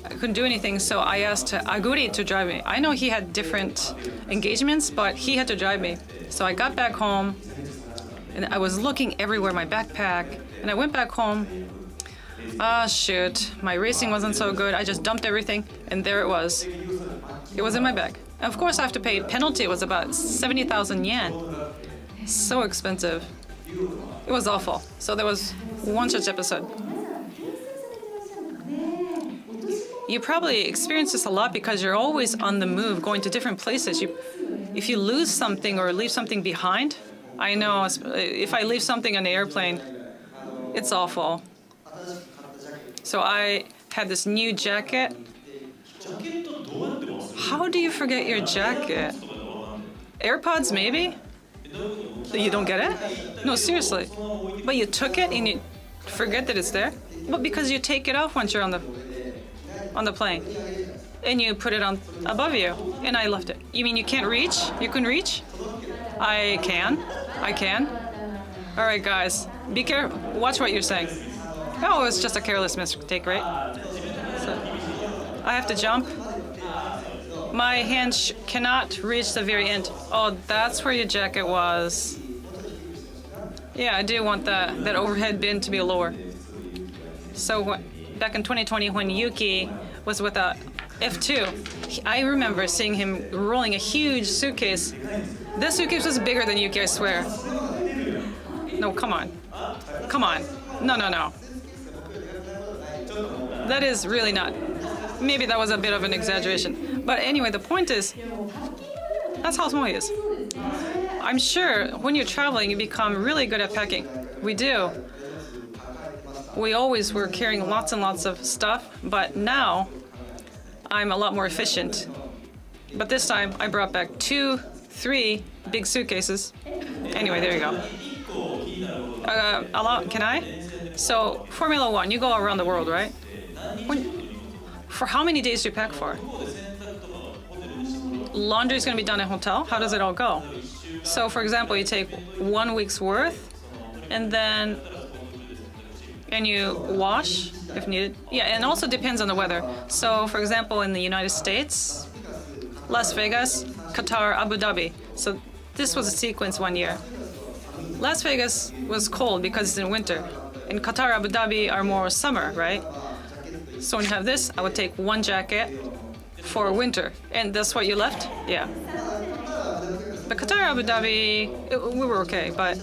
I couldn't do anything, so I asked Aguri to drive me. I know he had different engagements, but he had to drive me. So I got back home, and I was looking everywhere, my backpack, and I went back home. Ah, shoot, my racing wasn't so good. I just dumped everything, and there it was. It was in my bag. And of course, I have to pay penalty. It was about 70,000 yen. So expensive. It was awful. So there was one such episode. You probably experience this a lot because you're always on the move, going to different places. If you lose something or leave something behind, I know if I leave something on the airplane, it's awful. So I had this new jacket. How do you forget your jacket? AirPods, maybe? You don't get it? No, seriously. But you took it and you forget that it's there? But because you take it off once you're on the plane. And you put it on above you. And I left it. You mean you can't reach? You can reach? I can. All right, guys. Be careful. Watch what you're saying. Oh, it's just a careless mistake, right? So, I have to jump. My hand cannot reach the very end. Oh, that's where your jacket was. Yeah, I do want that overhead bin to be lower. So back in 2020 when Yuki was with a F2, I remember seeing him rolling a huge suitcase. This suitcase was bigger than Yuki, I swear. No, come on. Come on. No. That is really not. Maybe that was a bit of an exaggeration. But anyway, the point is, that's how small he is. I'm sure when you're traveling, you become really good at packing. We do. We always were carrying lots and lots of stuff, but now I'm a lot more efficient. But this time I brought back 2-3 big suitcases. Anyway, there you go. Can I? So Formula One, you go around the world, right? For how many days do you pack for? Laundry is going to be done at a hotel. How does it all go? So, for example, you take 1 week's worth, and you wash if needed. Yeah, and also depends on the weather. So, for example, in the United States, Las Vegas, Qatar, Abu Dhabi. So this was a sequence 1 year. Las Vegas was cold because it's in winter. In Qatar, Abu Dhabi are more summer, right? So when you have this, I would take 1 jacket for winter. And that's what you left? Yeah. But Qatar, Abu Dhabi, we were okay, but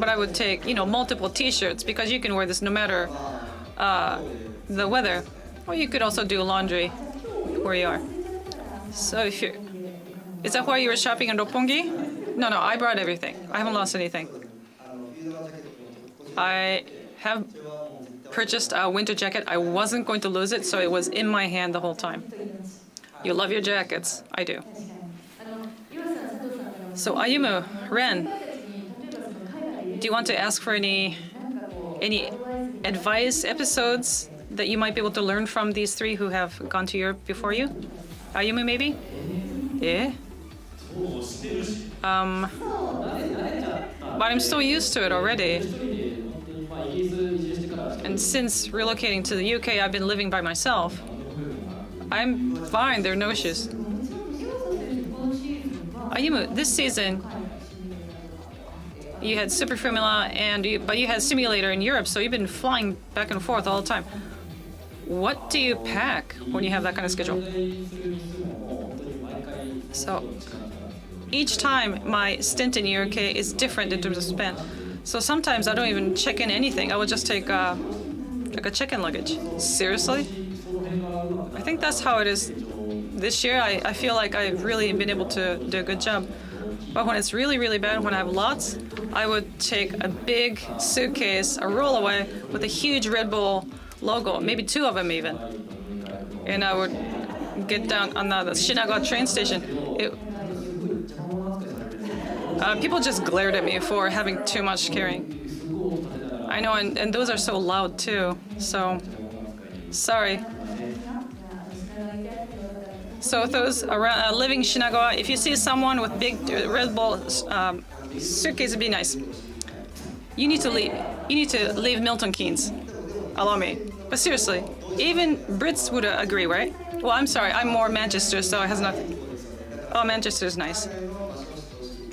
I would take, multiple t-shirts because you can wear this no matter the weather. Or you could also do laundry where you are. So if you're Is that why you were shopping in Roppongi? No, I brought everything. I haven't lost anything. I have purchased a winter jacket. I wasn't going to lose it, so it was in my hand the whole time. You love your jackets. I do. So Ayumu, Ren, do you want to ask for any advice episodes that you might be able to learn from these three who have gone to Europe before you? Ayumu, maybe? Yeah. But I'm so used to it already. And since relocating to the UK, I've been living by myself. I'm fine, there are no issues. Ayumu, this season, you had Super Formula, but you had Simulator in Europe, so you've been flying back and forth all the time. What do you pack when you have that kind of schedule? So, each time my stint in UK is different in terms of spend. So sometimes I don't even check in anything. I would just take like a check-in luggage. Seriously? I think that's how it is this year. I feel like I've really been able to do a good job. But when it's really, really bad, when I have lots, I would take a big suitcase, a rollaway with a huge Red Bull logo, maybe 2 of them even. And I would get down on the Shinagawa train station. People just glared at me for having too much carrying. I know, and those are so loud too, so sorry. So those around living Shinagawa, if you see someone with big Red Bull suitcase, it'd be nice. You need to leave. You need to leave Milton Keynes. Allow me. But seriously, even Brits would agree, right? Well, I'm sorry, I'm more Manchester, so it has nothing. Oh, Manchester's nice.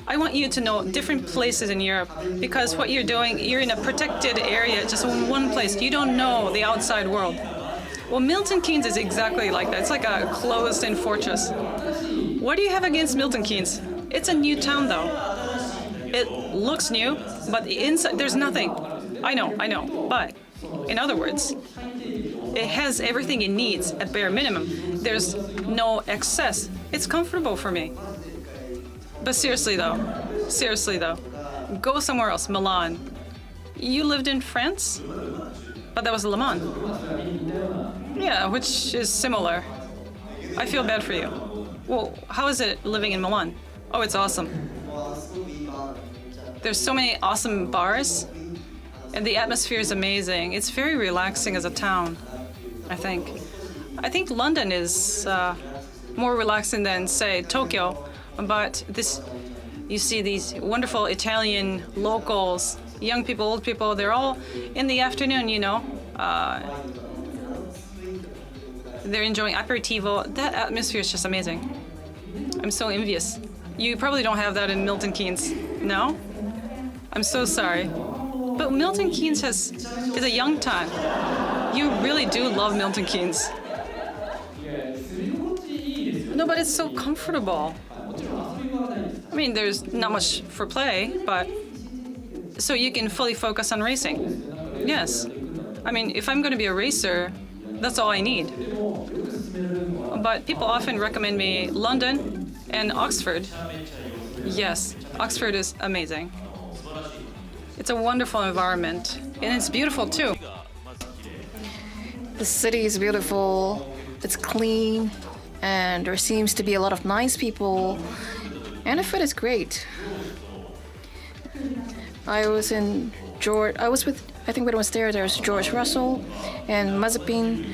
I want you to know different places in Europe, because what you're doing, you're in a protected area, just in one place. You don't know the outside world. Well, Milton Keynes is exactly like that. It's like a closed-in fortress. What do you have against Milton Keynes? It's a new town, though. It looks new, but inside there's nothing. I know. But in other words, it has everything it needs at bare minimum. There's no excess. It's comfortable for me. But seriously though, go somewhere else. Milan. You lived in France? But that was Le Mans. Yeah, which is similar. I feel bad for you. Well, how is it living in Milan? Oh, it's awesome. There's so many awesome bars, and the atmosphere is amazing. It's very relaxing as a town, I think. I think London is more relaxing than, say, Tokyo. But you see these wonderful Italian locals, young people, old people, they're all in the afternoon, they're enjoying aperitivo. That atmosphere is just amazing. I'm so envious. You probably don't have that in Milton Keynes, no? I'm so sorry. But Milton Keynes is a young town. You really do love Milton Keynes. No, but it's so comfortable. I mean, there's not much for play, but so you can fully focus on racing. Yes. I mean, if I'm going to be a racer, that's all I need. But people often recommend me London and Oxford. Yes, Oxford is amazing. It's a wonderful environment, and it's beautiful too.
The city is beautiful, it's clean, and there seems to be a lot of nice people. And the food is great. I was with, I think when I was there was George Russell and Mazepin.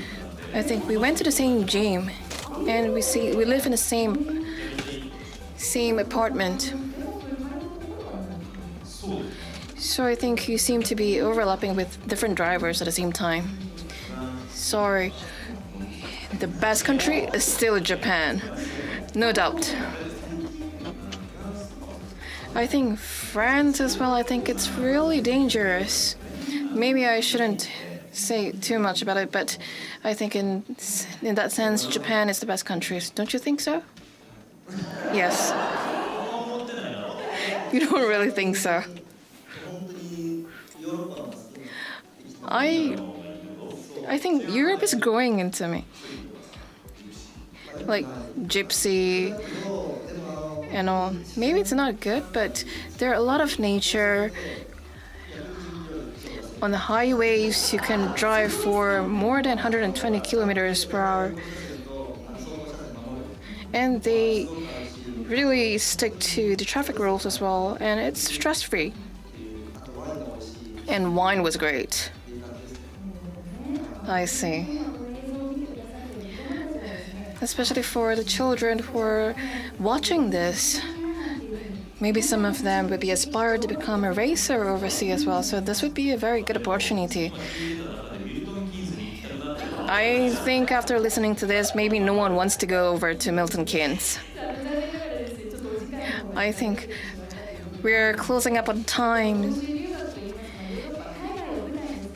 I think we went to the same gym, and we live in the same apartment. So I think you seem to be overlapping with different drivers at the same time. Sorry. The best country is still Japan, no doubt. I think France as well, I think it's really dangerous. Maybe I shouldn't say too much about it, but I think in that sense, Japan is the best country. Don't you think so? Yes. You don't really think so. I think Europe is growing into me. Like gypsy, and all. Maybe it's not good, but there are a lot of nature. On the highways, you can drive for more than 120 kilometers per hour. And they really stick to the traffic rules as well, and it's stress-free. And wine was great. I see. Especially for the children who are watching this. Maybe some of them would be aspired to become a racer overseas as well, so this would be a very good opportunity. I think after listening to this, maybe no one wants to go over to Milton Keynes. I think we're closing up on time.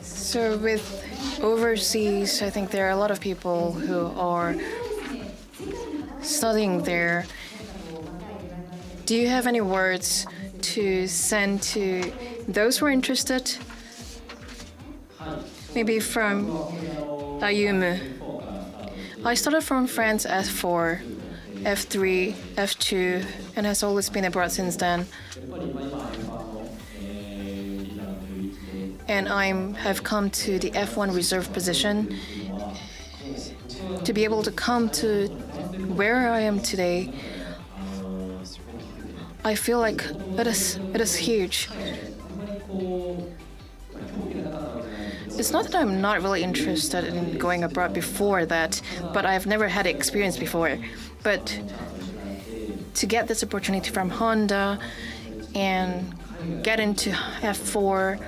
So with overseas, I think there are a lot of people who are studying there. Do you have any words to send to those who are interested? Maybe from AOYAMA. I started from France F4, F3, F2, and has always been abroad since then. And I have come to the F1 reserve position. To be able to come to where I am today, I feel like it is huge. It's not that I'm not really interested in going abroad before that, but I've never had experience before. But to get this opportunity from Honda and get into F4,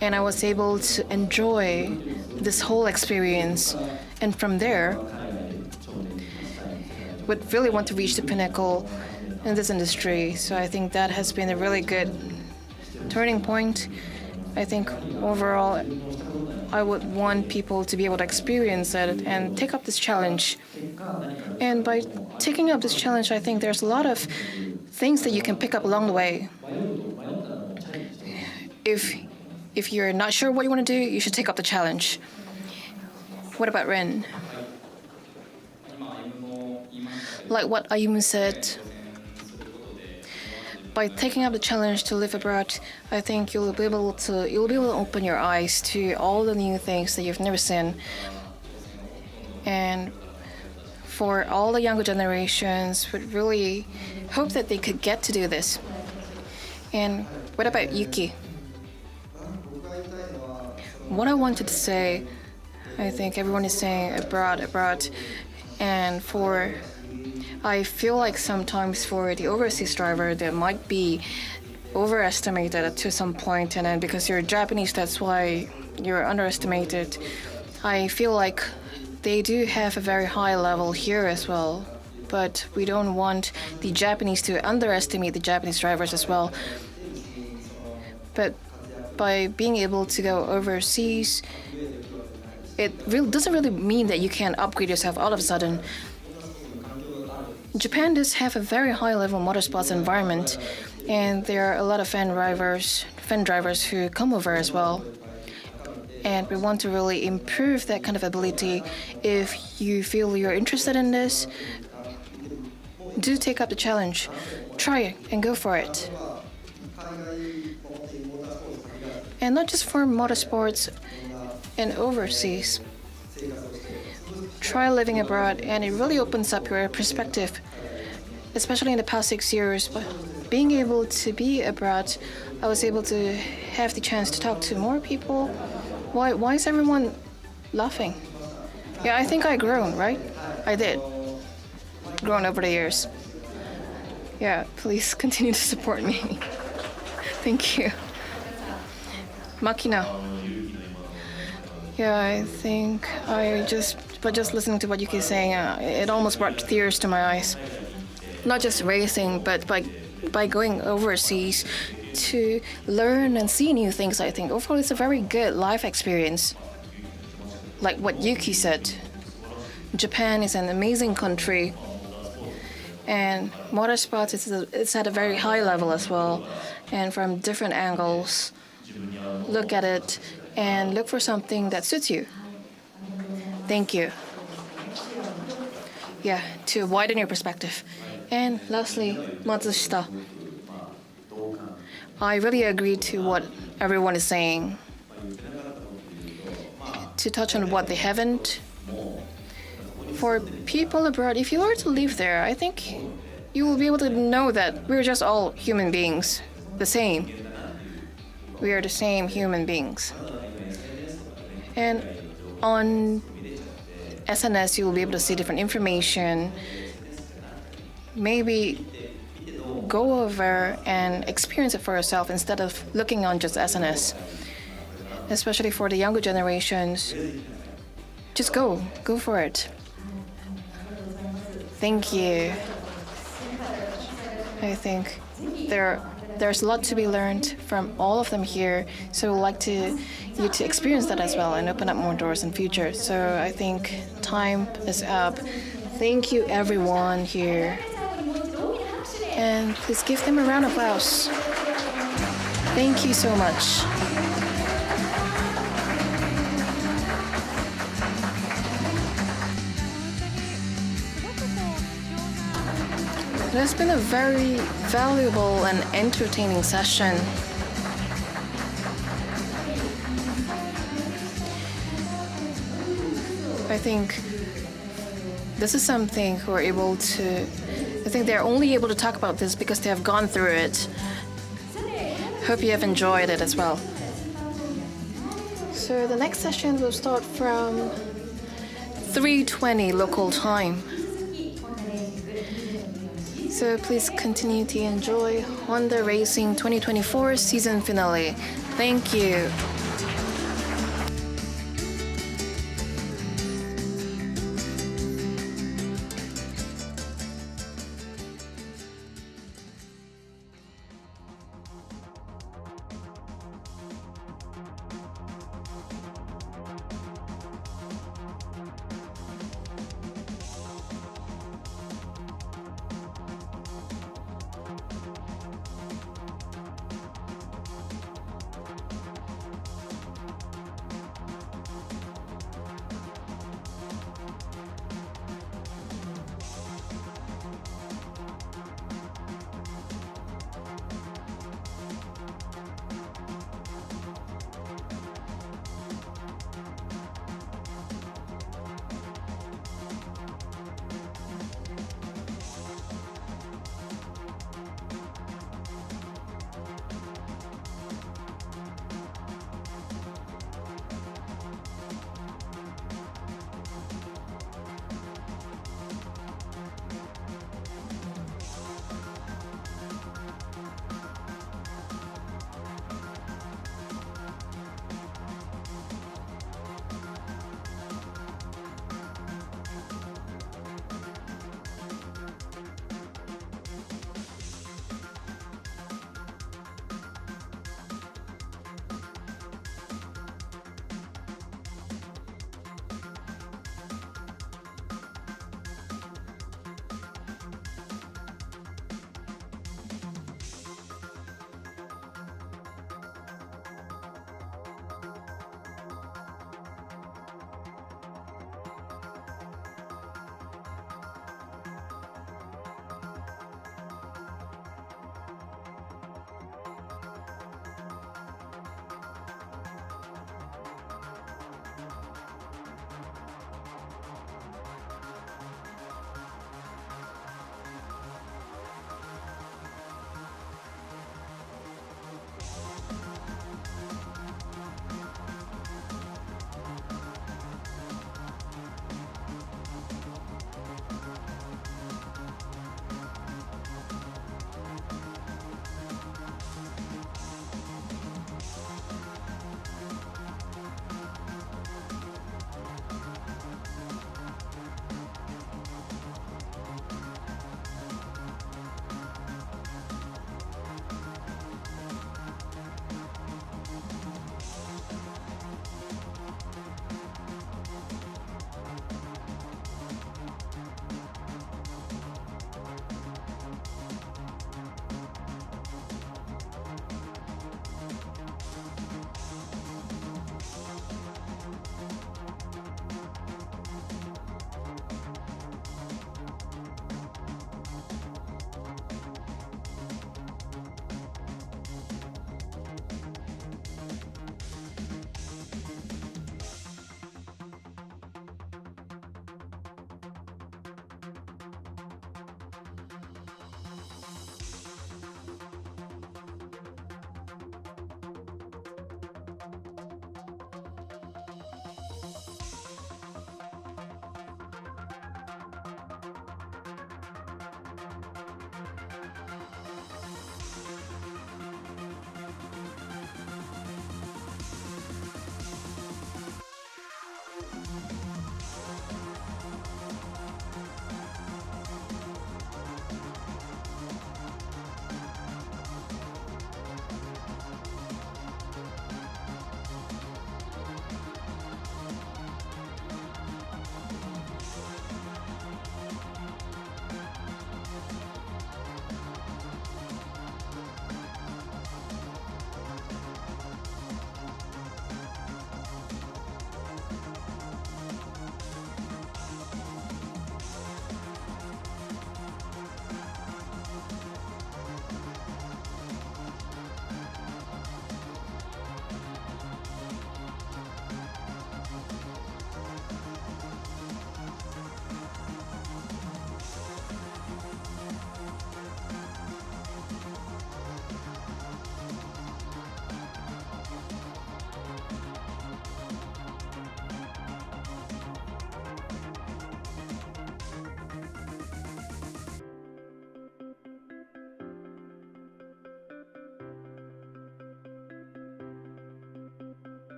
and I was able to enjoy this whole experience, and from there, would really want to reach the pinnacle in this industry. So I think that has been a really good turning point. I think overall, I would want people to be able to experience it and take up this challenge. And by taking up this challenge, I think there's a lot of things that you can pick up along the way. If you're not sure what you want to do, you should take up the challenge. What about Ren? Like what AOYAMA said, by taking up the challenge to live abroad, I think you'll be able to open your eyes to all the new things that you've never seen. And for all the younger generations, would really hope that they could get to do this. And what about Yuki? What I wanted to say, I think everyone is saying abroad, and I feel like sometimes for the overseas driver, they might be overestimated to some point, and then because you're Japanese, that's why you're underestimated. I feel like they do have a very high level here as well, but we don't want the Japanese to underestimate the Japanese drivers as well. But by being able to go overseas, it really doesn't really mean that you can upgrade yourself all of a sudden. Japan does have a very high-level motorsports environment, and there are a lot of fan drivers who come over as well. And we want to really improve that kind of ability. If you feel you're interested in this, do take up the challenge. Try it and go for it. And not just for motorsports and overseas. Try living abroad, and it really opens up your perspective, especially in the past 6 years. But being able to be abroad, I was able to have the chance to talk to more people. Why is everyone laughing? Yeah, I think I grown, right? I did. Grown over the years. Yeah, please continue to support me. Thank you. Makina. Yeah, I think but just listening to what Yuki is saying, it almost brought tears to my eyes. Not just racing, but by going overseas to learn and see new things, I think overall it's a very good life experience. Like what Yuki said, Japan is an amazing country, and motorsports it's at a very high level as well, and from different angles, look at it and look for something that suits you. Thank you. Yeah, to widen your perspective. And lastly, Matsushita. I really agree to what everyone is saying. To touch on what they haven't, for people abroad, if you were to live there, I think you will be able to know that we're just all human beings, the same. We are the same human beings. And on SNS, you will be able to see different information. Maybe go over and experience it for yourself instead of looking on just SNS. Especially for the younger generations, just go for it. Thank you. I think there's a lot to be learned from all of them here, so we'd like you to experience that as well and open up more doors in future. So I think time is up. Thank you everyone here. And please give them a round of applause. Thank you so much. It has been a very valuable and entertaining session. I think this is something we're able to, I think they're only able to talk about this because they have gone through it. Hope you have enjoyed it as well. So the next session will start from 3:20 local time. So please continue to enjoy Honda Racing 2024 season finale. Thank you.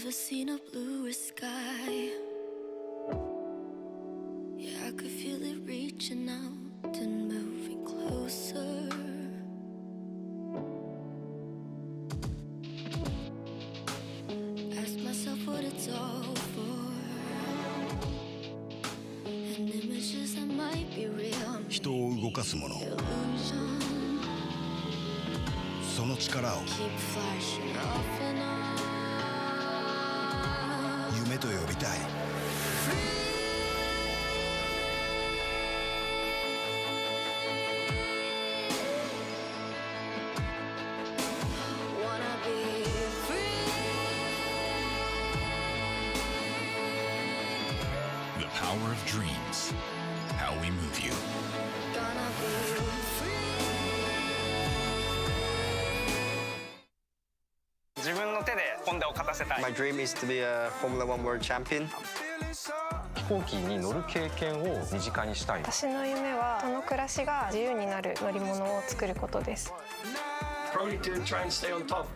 Never seen a bluer sky. Yeah, I could feel it reaching out and moving closer. Ask myself what it's all for. And images that might be real.
人を動かすもの、その力を
Keep flashing off and on.
夢と呼びたい。
Wanna be free.
The power of dreams. How we move you.
Gonna be free.
自分の手でホンダを勝たせたい。
My dream is to be a Formula One World Champion.
飛行機に乗る経験を身近にしたい。
私の夢はその暮らしが自由になる乗り物を作ることです。
Probably to try and stay on top.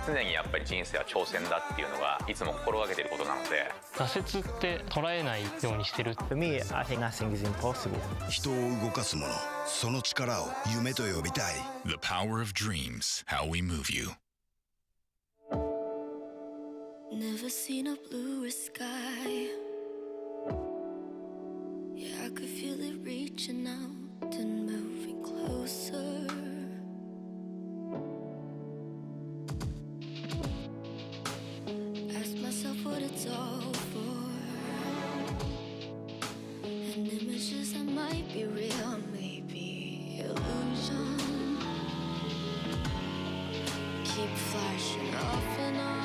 常にやっぱり人生は挑戦だっていうのがいつも心がけていることなので、
挫折って捉えないようにしてる。
For me, I think nothing is impossible.
人を動かすもの、その力を夢と呼びたい。
The power of dreams. How we move you.
Never seen a bluer sky. Yeah, I could feel it reaching out and moving closer. Ask myself what it's all for. And images that might be real, maybe illusion. Keep flashing off and on.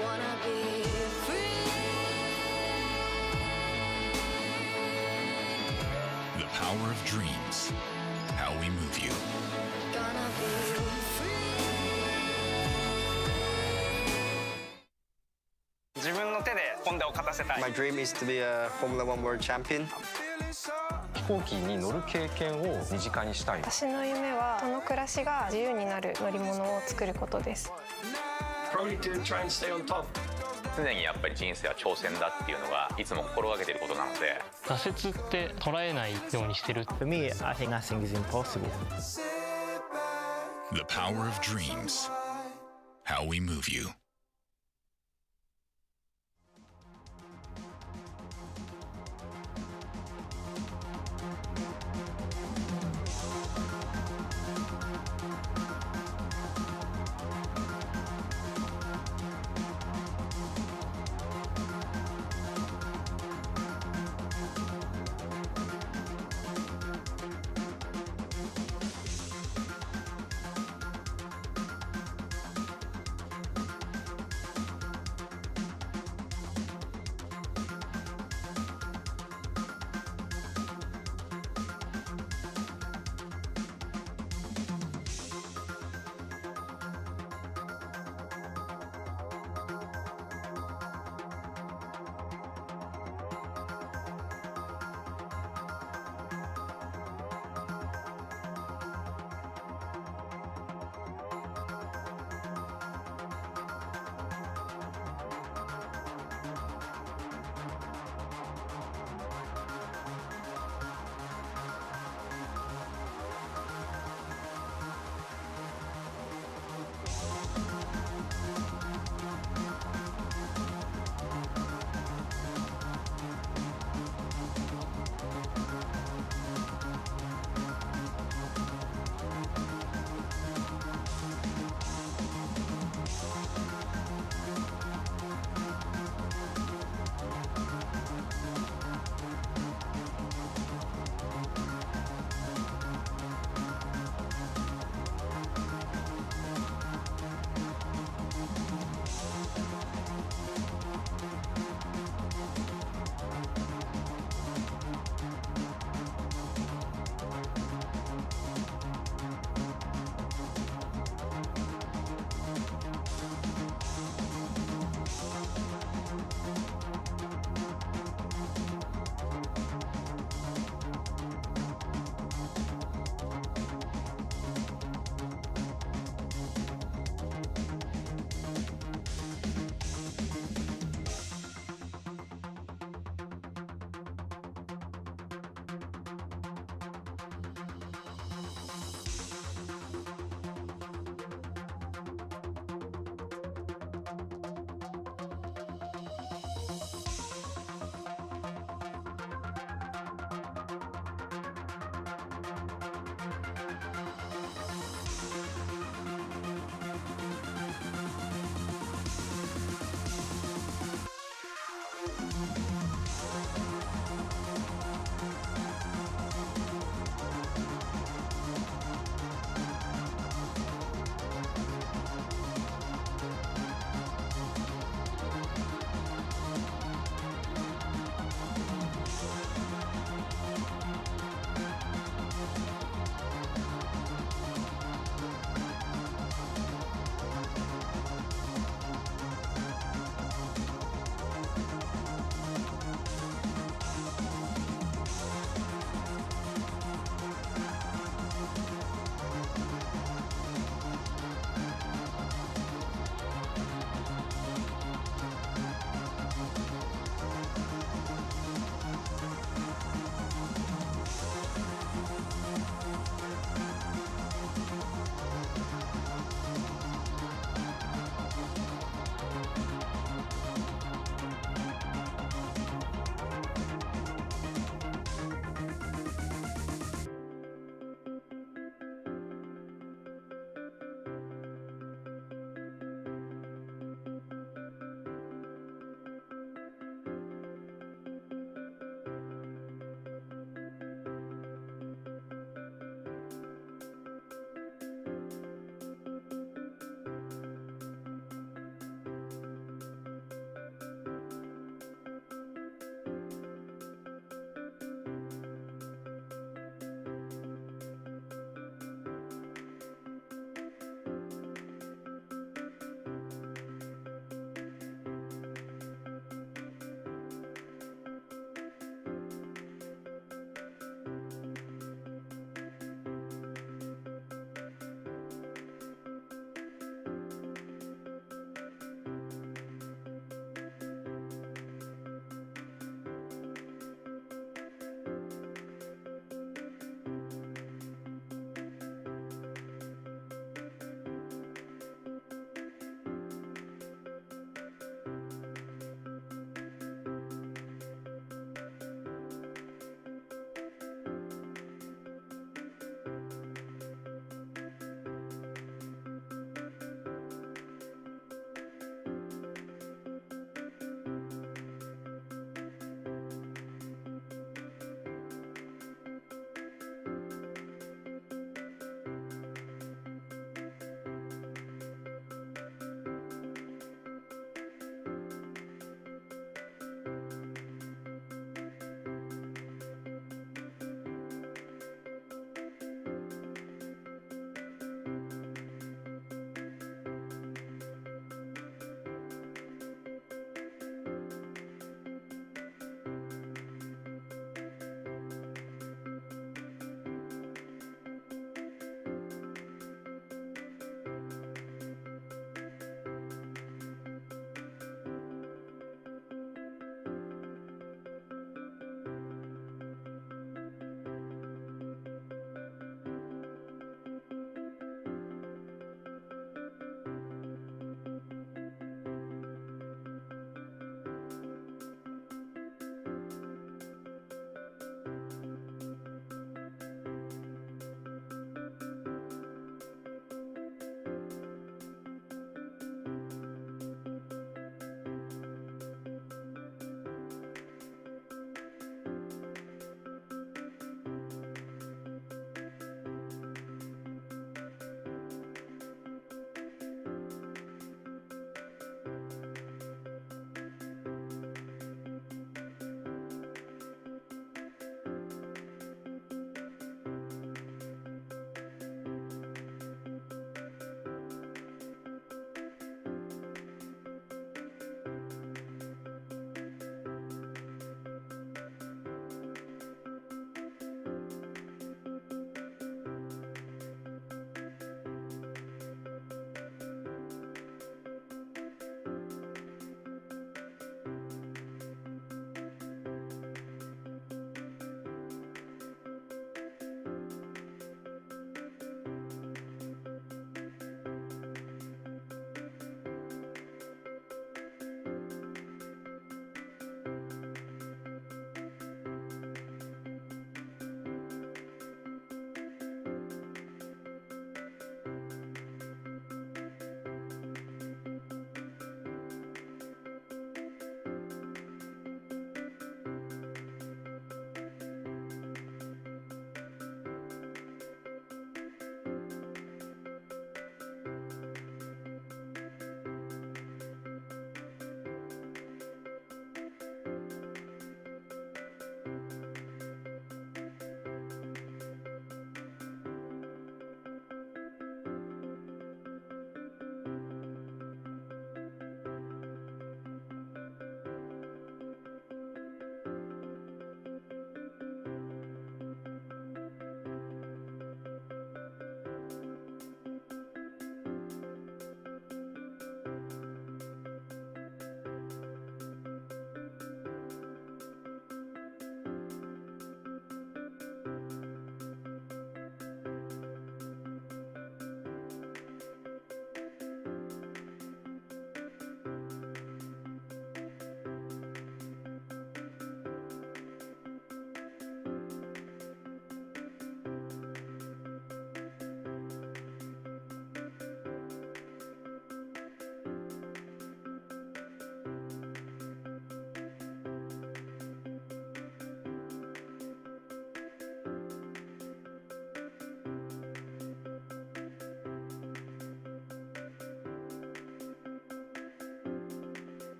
Wanna be free.
The power of dreams. How we move you.
Gonna be free.
自分の手でホンダを勝たせたい。
My dream is to be a Formula One World Champion.
飛行機に乗る経験を身近にしたい。
私の夢はその暮らしが自由になる乗り物を作ることです。
Probably to try and stay on top. 常にやっぱり人生は挑戦だっていうのがいつも心がけていることなので、
挫折って捉えないようにしてる。
For me, I think nothing is impossible.
The power of dreams. How we move you.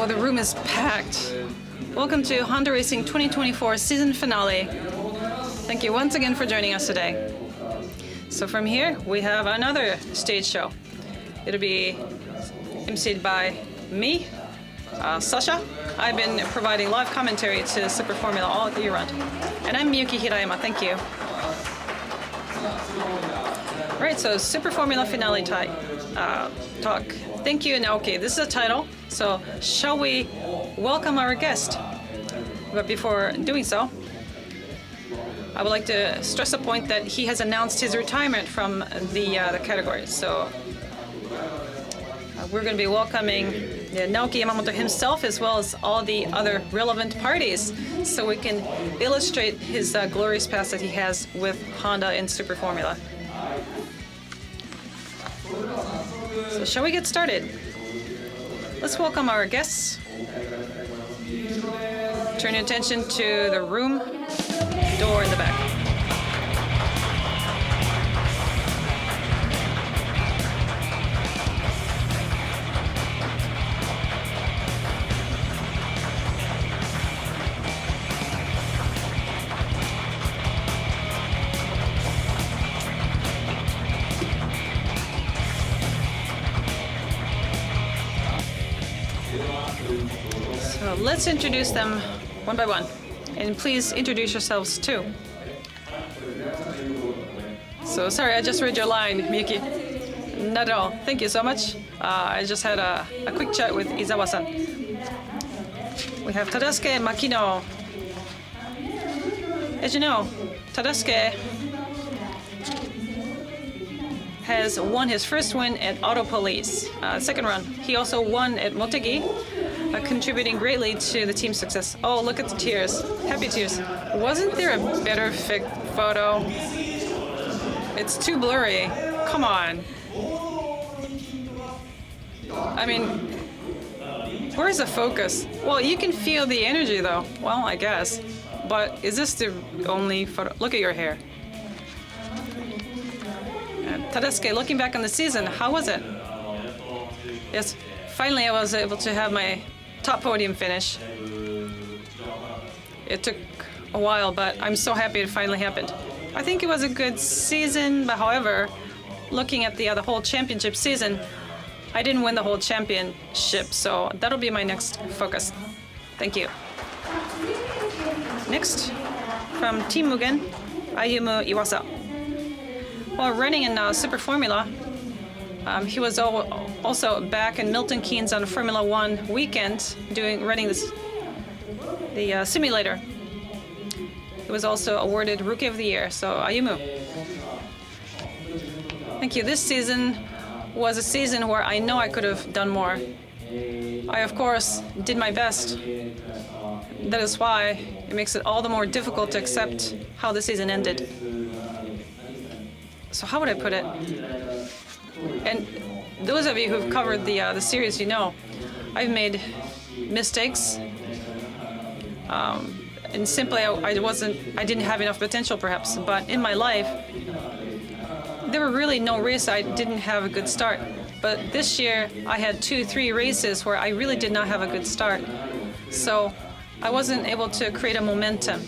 the room is packed. Welcome to Honda Racing 2024 season finale. Thank you once again for joining us today. So from here, we have another stage show. It'll be emceed by me, Sasha. I've been providing live commentary to Super Formula all year round. And I'm Miyuki Hirayama, thank you. Right, so Super Formula finale talk. Thank you, Naoki. This is a title, so shall we welcome our guest? But before doing so, I would like to stress a point that he has announced his retirement from the category. So we're going to be welcoming Naoki Yamamoto himself as well as all the other relevant parties so we can illustrate his glorious past that he has with Honda and Super Formula. So shall we get started? Let's welcome our guests. Turn your attention to the room door in the back. So let's introduce them one by one. And please introduce yourselves too. So sorry, I just read your line, Miyuki. Not at all. Thank you so much. I just had a quick chat with Izawa-san. We have Tadasuke Makino. As you know, Tadasuke has won his first win at Auto Police, second run. He also won at Motegi, contributing greatly to the team's success. Oh, look at the tears. Happy tears. Wasn't there a better photo? It's too blurry. Come on. I mean, where's the focus? Well, you can feel the energy though. Well, I guess. But is this the only photo? Look at your hair. Tadasuke, looking back on the season, how was it? Yes, finally I was able to have my top podium finish. It took a while, but I'm so happy it finally happened. I think it was a good season, but however, looking at the whole championship season, I didn't win the whole championship, so that'll be my next focus. Thank you. Next, from Team Mugen, Ayumu Iwasa. While running in Super Formula, he was also back in Milton Keynes on Formula One weekend, running the simulator. He was also awarded Rookie of the Year. So Ayumu, thank you. This season was a season where I know I could have done more. I of course did my best. That is why it makes it all the more difficult to accept how the season ended. So how would I put it? And those of you who've covered the series, you know, I've made mistakes, and simply I didn't have enough potential, perhaps. But in my life, there were really no race I didn't have a good start. But this year, I had 2-3 races where I really did not have a good start. So I wasn't able to create a momentum.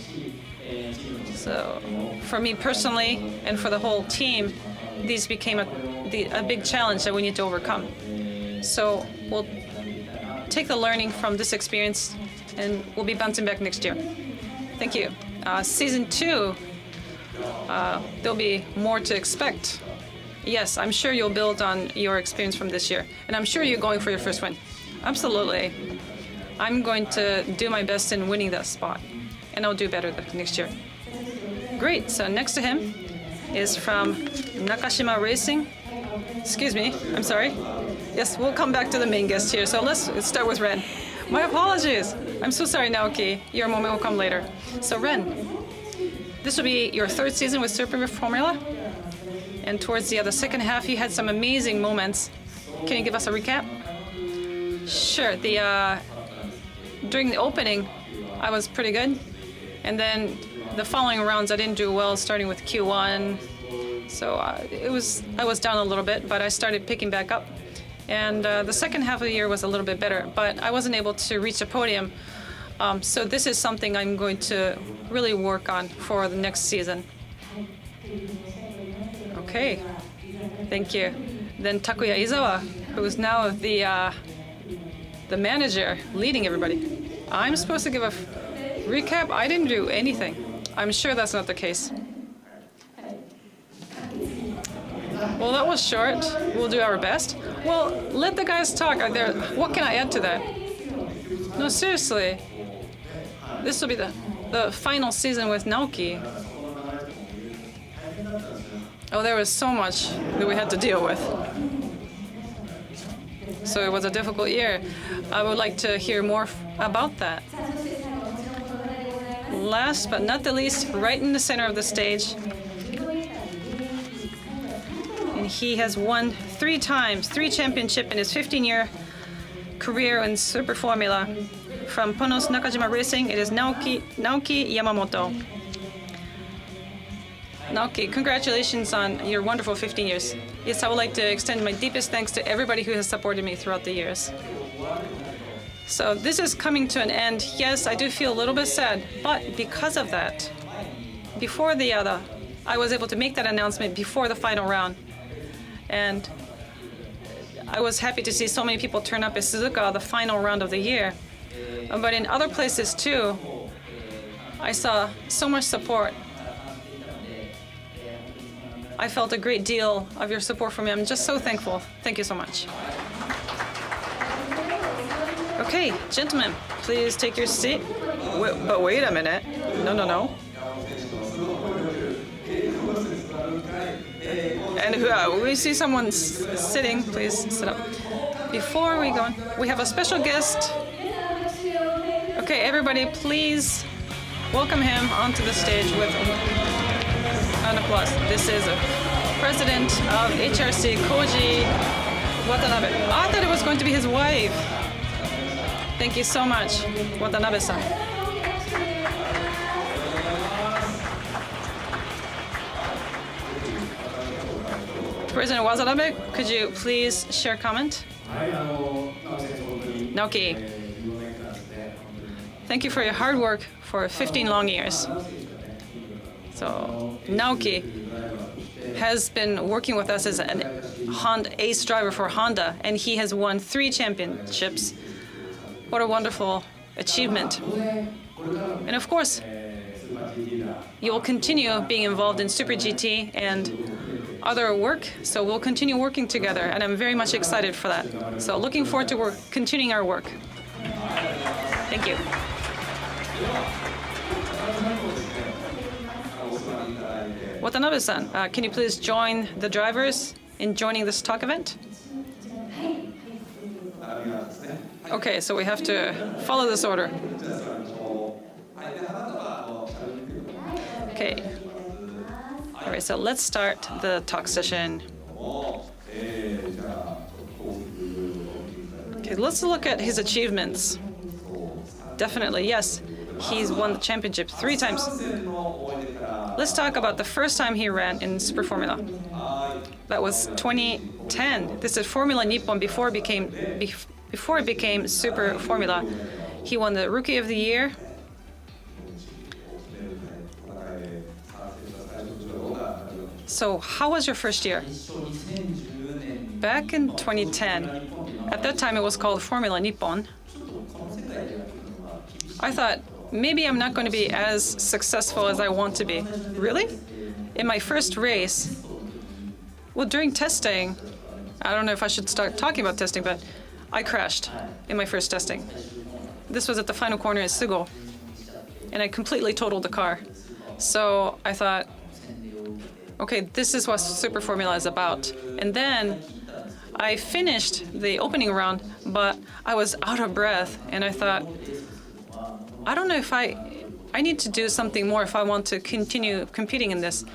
So for me personally, and for the whole team, these became a big challenge that we need to overcome. So we'll take the learning from this experience and we'll be bouncing back next year. Thank you. Season 2, there'll be more to expect. Yes, I'm sure you'll build on your experience from this year. And I'm sure you're going for your first win. Absolutely. I'm going to do my best in winning that spot. And I'll do better next year. Great, so next to him is from Nakashima Racing. Excuse me, I'm sorry. Yes, we'll come back to the main guest here. So let's start with Ren. My apologies. I'm so sorry, Naoki. Your moment will come later. So Ren, this will be your third season with Super Formula. And towards the second half, you had some amazing moments. Can you give us a recap? Sure, during the opening, I was pretty good. And then the following rounds, I didn't do well, starting with Q1. So I was down a little bit, but I started picking back up. And the second half of the year was a little bit better, but I wasn't able to reach a podium. So this is something I'm going to really work on for the next season. Okay, thank you. Then Takuya Izawa, who is now the manager leading everybody. I'm supposed to give a recap. I didn't do anything. I'm sure that's not the case. Well, that was short. We'll do our best. Well, let the guys talk. What can I add to that? No, seriously. This will be the final season with Naoki. Oh, there was so much that we had to deal with. So it was a difficult year. I would like to hear more about that. Last but not the least, right in the center of the stage. And he has won 3 championships in his 15-year career in Super Formula. From Ponos Nakajima Racing, it is Naoki Yamamoto. Naoki, congratulations on your wonderful 15 years. Yes, I would like to extend my deepest thanks to everybody who has supported me throughout the years. So this is coming to an end. Yes, I do feel a little bit sad, but because of that, before I was able to make that announcement before the final round. And I was happy to see so many people turn up at Suzuka, the final round of the year. But in other places too, I saw so much support. I felt a great deal of your support from me. I'm just so thankful. Thank you so much. Okay, gentlemen, please take your seat. But wait a minute. No. And we see someone sitting, please sit up. Before we go on, we have a special guest. Okay, everybody, please welcome him onto the stage with an applause. This is President of HRC, Koji Watanabe. I thought it was going to be his wife. Thank you so much, Watanabe-san. President Watanabe, could you please share a comment? Naoki, thank you for your hard work for 15 long years. So Naoki has been working with us as an Honda ace driver for Honda, and he has won 3 championships. What a wonderful achievement. And of course, you will continue being involved in Super GT and other work, so we'll continue working together, and I'm very much excited for that. So looking forward to continuing our work. Thank you. Watanabe-san, can you please join the drivers in joining this talk event? Okay, so we have to follow this order. Okay. All right, so let's start the talk session. Okay, let's look at his achievements. Definitely, yes. He's won the championship 3 times. Let's talk about the first time he ran in Super Formula. That was 2010. This is Formula Nippon before it became Super Formula. He won the Rookie of the Year. So how was your first year? Back in 2010, at that time it was called Formula Nippon. I thought, maybe I'm not going to be as successful as I want to be. Really? In my first race, well, during testing, I don't know if I should start talking about testing, but I crashed in my first testing. This was at the final corner at Sugo, and I completely totaled the car. So I thought, okay, this is what Super Formula is about. And then I finished the opening round, but I was out of breath, and I thought, I don't know if I need to do something more if I want to continue competing in this.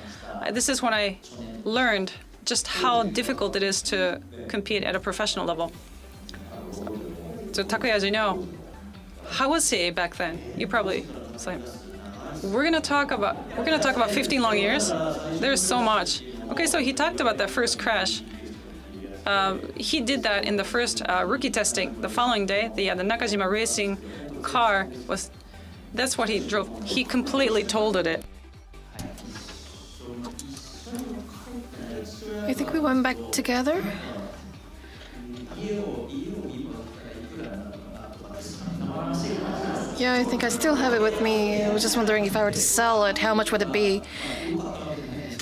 This is when I learned just how difficult it is to compete at a professional level. So Takuya, as you know, how was he back then? You probably say, we're gonna talk about 15 long years. There's so much. Okay, so he talked about that first crash. he did that in the first rookie testing the following day. The Nakajima Racing car was, that's what he drove. He completely totaled it.
I think we went back together. Yeah, I think I still have it with me. I was just wondering if I were to sell it, how much would it be?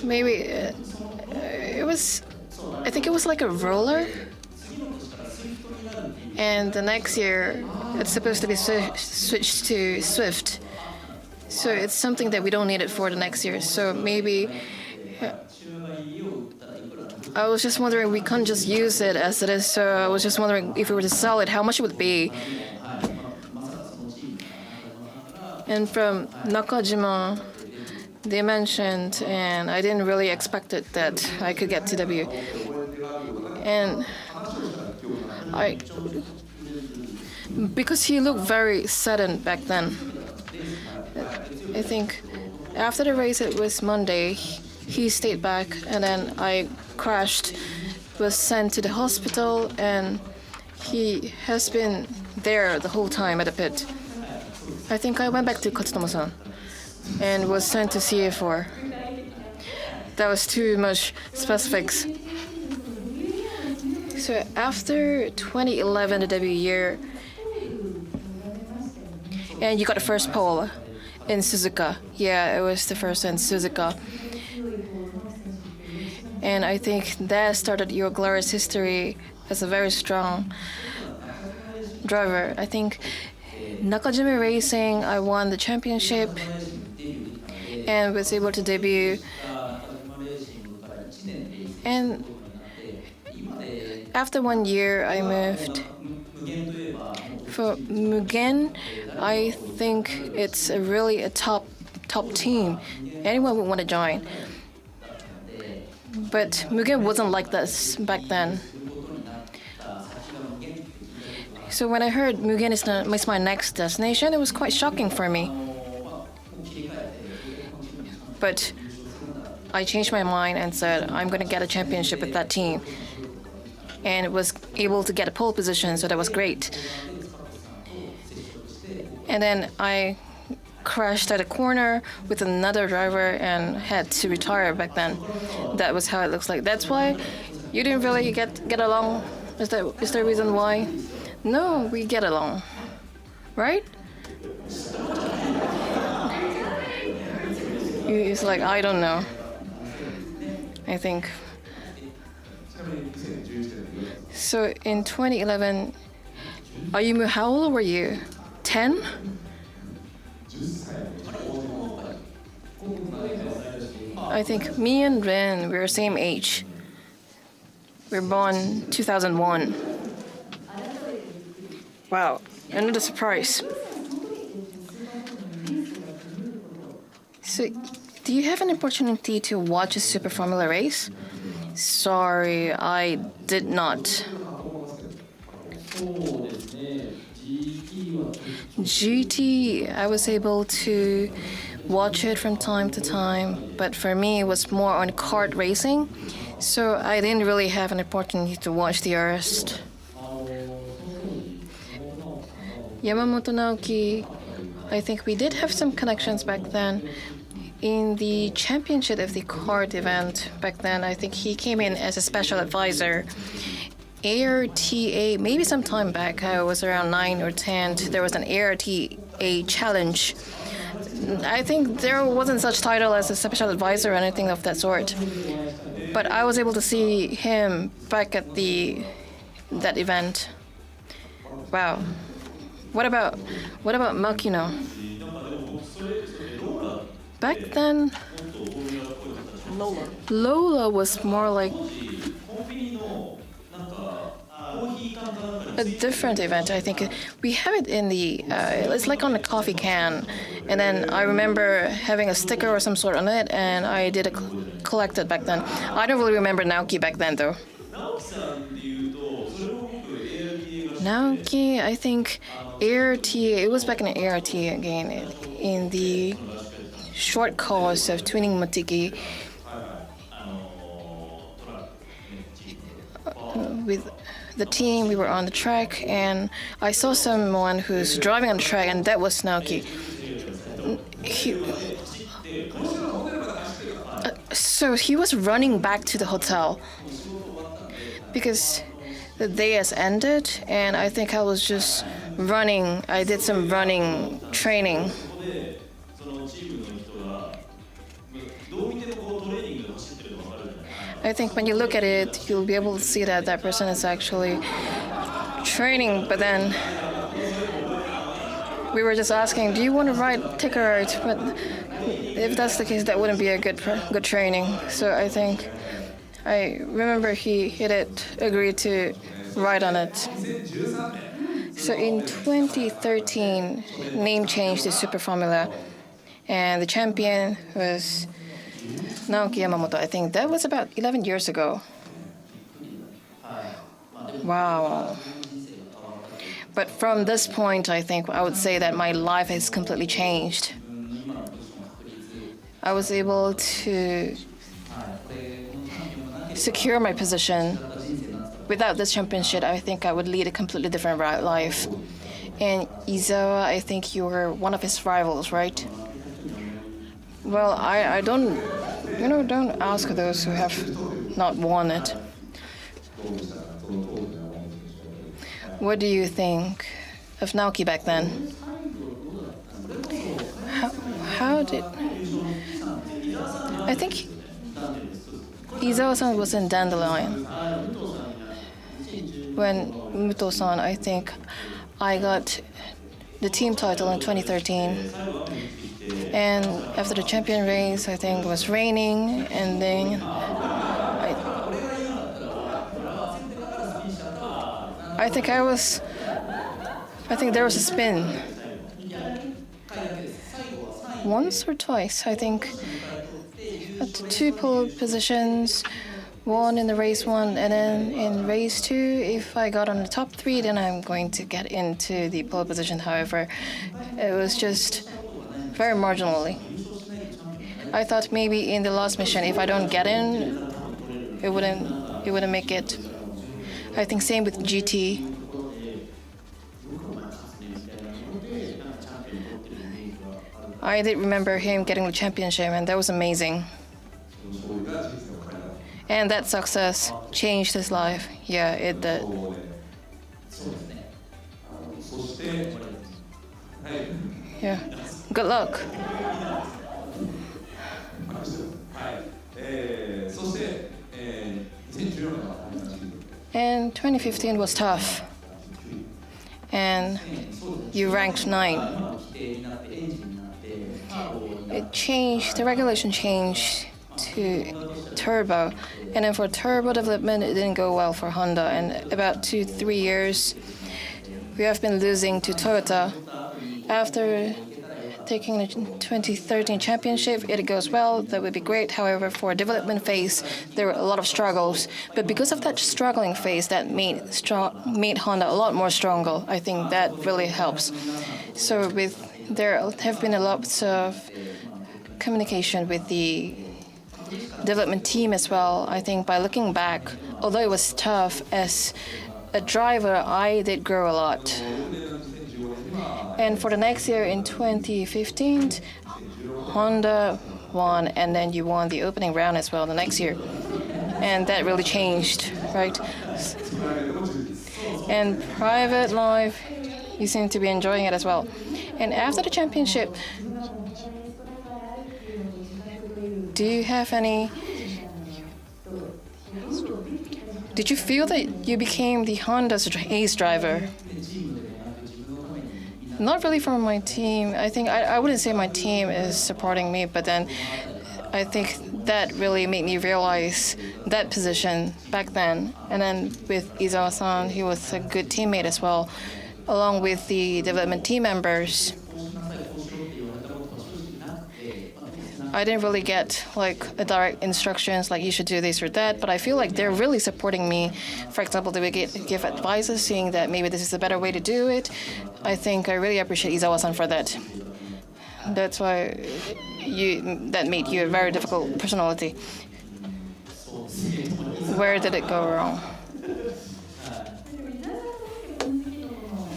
Maybe it was, I think it was like a roller. And the next year, it's supposed to be switched to Swift. So it's something that we don't need it for the next year. So maybe, I was just wondering, we can't just use it as it is. So I was just wondering if we were to sell it, how much it would be. And from Nakajima, they mentioned, and I didn't really expect it, that I could get TW. And because he looked very sudden back then. I think after the race, it was Monday, he stayed back, and then I crashed, was sent to the hospital, and he has been there the whole time at the pit. I think I went back to Katsutomo-san and was sent to CA4. That was too much specifics. So after 2011, the debut year, and you got the first pole in Suzuka. Yeah, it was the first in Suzuka. And I think that started your glorious history as a very strong driver. I think Nakajima Racing, I won the championship and was able to debut. And after 1 year, I moved. For Mugen, I think it's really a top team. Anyone would want to join. But Mugen wasn't like this back then. So when I heard Mugen is my next destination, it was quite shocking for me. But I changed my mind and said, I'm going to get a championship with that team. And was able to get a pole position, so that was great. And then I crashed at a corner with another driver and had to retire back then. That was how it looks like. That's why you didn't really get along? Is there a reason why? No, we get along, right? It's like, I don't know. I think. So in 2011, Ayumu, how old were you? 10? I think me and Ren, we're the same age. We're born 2001. Wow, another surprise. So, do you have an opportunity to watch a Super Formula race? Sorry, I did not. GT, I was able to watch it from time to time, but for me it was more on kart racing, so I didn't really have an opportunity to watch the rest. Yamamoto Naoki, I think we did have some connections back then. In the championship of the kart event back then, I think he came in as a special advisor. ARTA, maybe some time back, I was around 9 or 10, there was an ARTA challenge. I think there wasn't such title as a special advisor or anything of that sort. But I was able to see him back at that event. Wow. What about Makino? Back then, Lola was more like a different event. I think we have it in the, it's like on a coffee can. And then I remember having a sticker or some sort on it, and I did collect it back then. I don't really remember Naoki back then, though. Naoki, I think ART, it was back in the ART again, in the short course of Twinning Motegi. with the team. We were on the track, and I saw someone who's driving on the track, and that was Naoki. So he was running back to the hotel because the day has ended, and I think I was just running. I did some running training. I think when you look at it, you'll be able to see that that person is actually training. But then we were just asking, do you want to take a ride? But if that's the case, that wouldn't be a good training. So I think I remember he did agree to ride on it. So in 2013, name changed to Super Formula, and the champion was Naoki Yamamoto. I think that was about 11 years ago. Wow. But from this point, I think I would say that my life has completely changed. I was able to secure my position. Without this championship, I think I would lead a completely different life. And Izawa, I think you were one of his rivals, right? Well, I don't, don't ask those who have not won it. What do you think of Naoki back then? How did... I think Izawa-san was in Dandelion. When Muto-san, I think I got the team title in 2013. And after the champion race, I think it was raining, and then I think there was a spin. Once or twice, I think, at 2 pole positions, one in the race 1, and then in race 2, if I got on the top 3, then I'm going to get into the pole position. However, it was just very marginally. I thought maybe in the last mission, if I don't get in, it wouldn't make it. I think same with GT. I did remember him getting the championship, and that was amazing. And that success changed his life. Yeah, it did. Yeah. Good luck. And 2015 was tough. And you ranked 9. It changed, the regulation changed to turbo. And then for turbo development, it didn't go well for Honda. And about 2-3 years, we have been losing to Toyota. After taking the 2013 championship, it goes well, that would be great. However, for development phase, there were a lot of struggles. But because of that struggling phase, that made Honda a lot more stronger. I think that really helps. So there have been a lot of communication with the development team as well. I think by looking back, although it was tough, as a driver, I did grow a lot. And for the next year in 2015, Honda won, and then you won the opening round as well the next year. And that really changed, right? And private life, you seem to be enjoying it as well. And after the championship, do you have any... Did you feel that you became the Honda's ace driver? Not really from my team. I think I wouldn't say my team is supporting me, but then I think that really made me realize that position back then. And then with Izawa-san, he was a good teammate as well, along with the development team members. I didn't really get like a direct instructions like you should do this or that, but I feel like they're really supporting me. For example, they would give advices saying that maybe this is a better way to do it. I think I really appreciate Izawa-san for that. That's why that made you a very difficult personality. Where did it go wrong?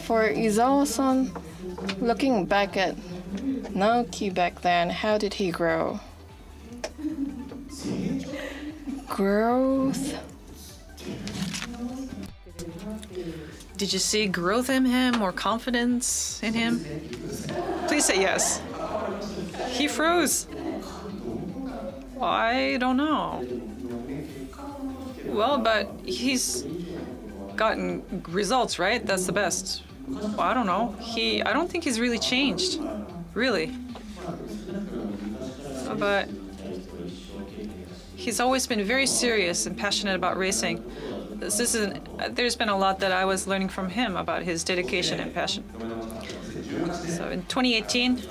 for Izawa-san, looking back at Naoki back then, how did he grow? Growth?
Did you see growth in him or confidence in him? Please say yes. He froze. I don't know. Well, but he's gotten results, right? That's the best. Well, I don't know. I don't think he's really changed. Really. But he's always been very serious and passionate about racing. There's been a lot that I was learning from him about his dedication and passion. So in 2018,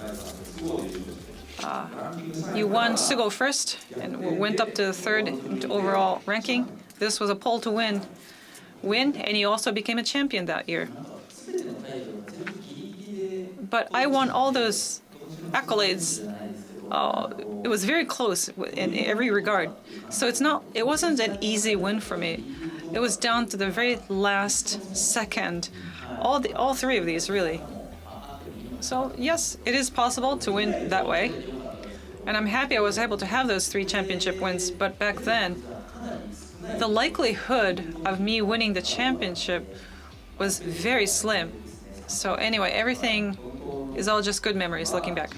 you won Sugo first and went up to the third overall ranking. This was a pole to win, and you also became a champion that year. But I won all those accolades. It was very close in every regard. So it wasn't an easy win for me. It was down to the very last second. All three of these, really. So yes, it is possible to win that way. And I'm happy I was able to have those 3 championship wins. But back then, the likelihood of me winning the championship was very slim. So anyway, everything is all just good memories looking back.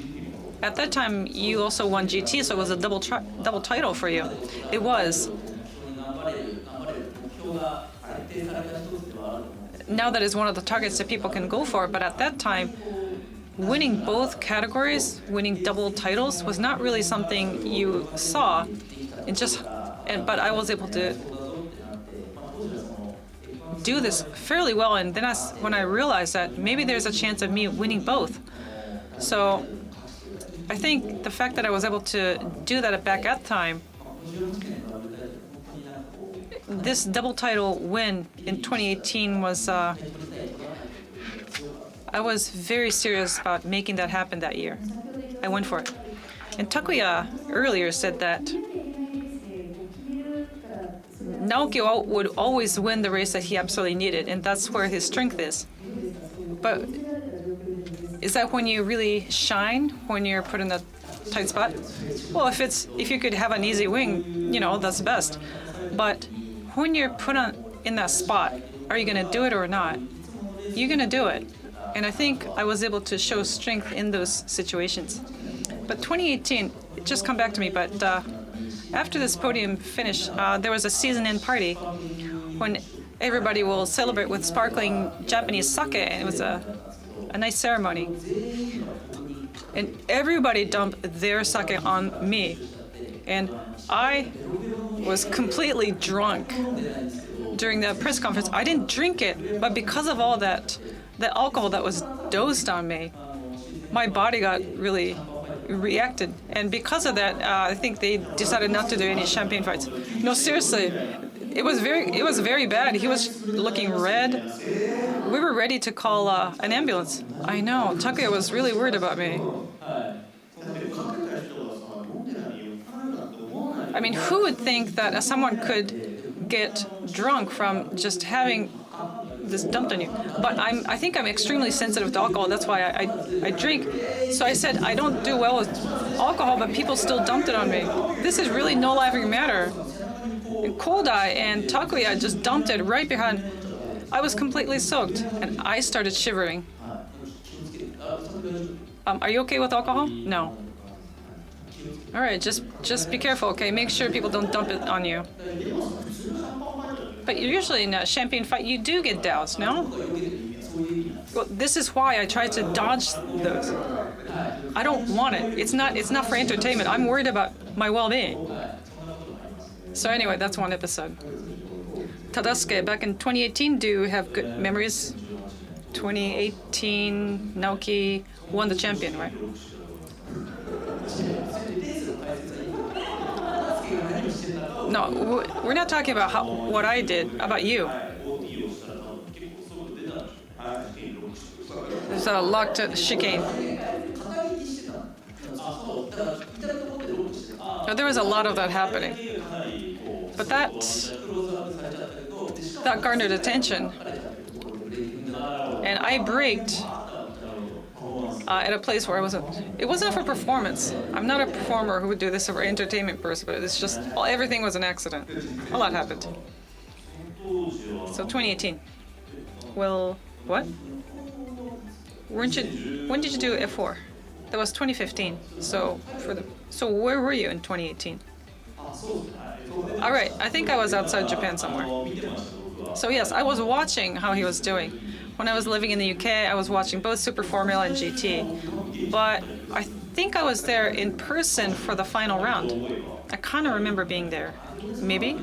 At that time, you also won GT, so it was a double title for you. It was. Now that is one of the targets that people can go for, but at that time, winning both categories, winning double titles, was not really something you saw. But I was able to do this fairly well, and then that's when I realized that maybe there's a chance of me winning both. So I think the fact that I was able to do that back at time, this double title win in 2018 was, I was very serious about making that happen that year. I went for it. And Takuya earlier said that Naoki would always win the race that he absolutely needed, and that's where his strength is. But is that when you really shine, when you're put in a tight spot? Well, if you could have an easy win, that's the best. But when you're put in that spot, are you going to do it or not? You're going to do it. And I think I was able to show strength in those situations. But 2018, it just come back to me, but after this podium finish, there was a season-end party when everybody will celebrate with sparkling Japanese sake, and it was a nice ceremony. And everybody dumped their sake on me. And I was completely drunk during the press conference. I didn't drink it, but because of all that, the alcohol that was dosed on me, my body got really reacted. And because of that, I think they decided not to do any champagne fights. No, seriously, it was very bad. He was looking red. We were ready to call an ambulance. I know, Takuya was really worried about me. I mean, who would think that someone could get drunk from just having this dumped on you? But I think I'm extremely sensitive to alcohol. That's why I drink. So I said I don't do well with alcohol, but people still dumped it on me. This is really no laughing matter. And Kodai and Takuya just dumped it right behind. I was completely soaked, and I started shivering. Are you okay with alcohol? No. All right, just be careful, okay? Make sure people don't dump it on you. But usually in a champagne fight, you do get doused, no? Well, this is why I try to dodge those. I don't want it. It's not for entertainment. I'm worried about my well-being. So anyway, that's one episode. Tadasuke, back in 2018, do you have good memories? 2018, Naoki won the champion, right? No, we're not talking about what I did, about you. There's a locked chicane. No, there was a lot of that happening. But that garnered attention. and I braked at a place where it wasn't for performance. I'm not a performer who would do this for entertainment purpose, but it's just, everything was an accident. A lot happened. So 2018. Well, what? When did you do F4? That was 2015. So where were you in 2018? All right, I think I was outside Japan somewhere. So yes, I was watching how he was doing. When I was living in the UK, I was watching both Super Formula and GT. But I think I was there in person for the final round. I kind of remember being there. Maybe?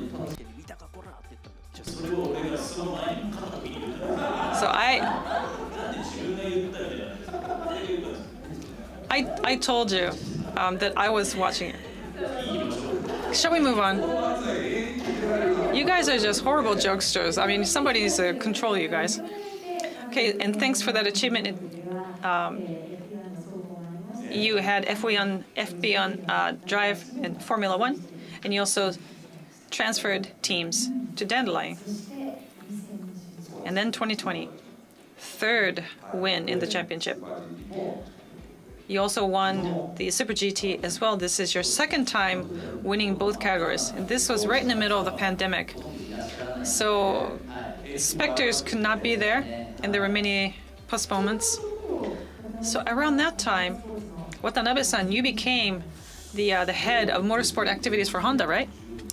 So I told you that I was watching it. Shall we move on? You guys are just horrible jokesters. I mean, somebody needs to control you guys. Okay, and thanks for that achievement. You had FB on Drive in Formula One, and you also transferred teams to Dandelion. And then 2020, third win in the championship. You also won the Super GT as well. This is your second time winning both categories. And this was right in the middle of the pandemic. So spectators could not be there, and there were many postponements. So around that time, Watanabe-san, you became the head of motorsport activities for Honda, right?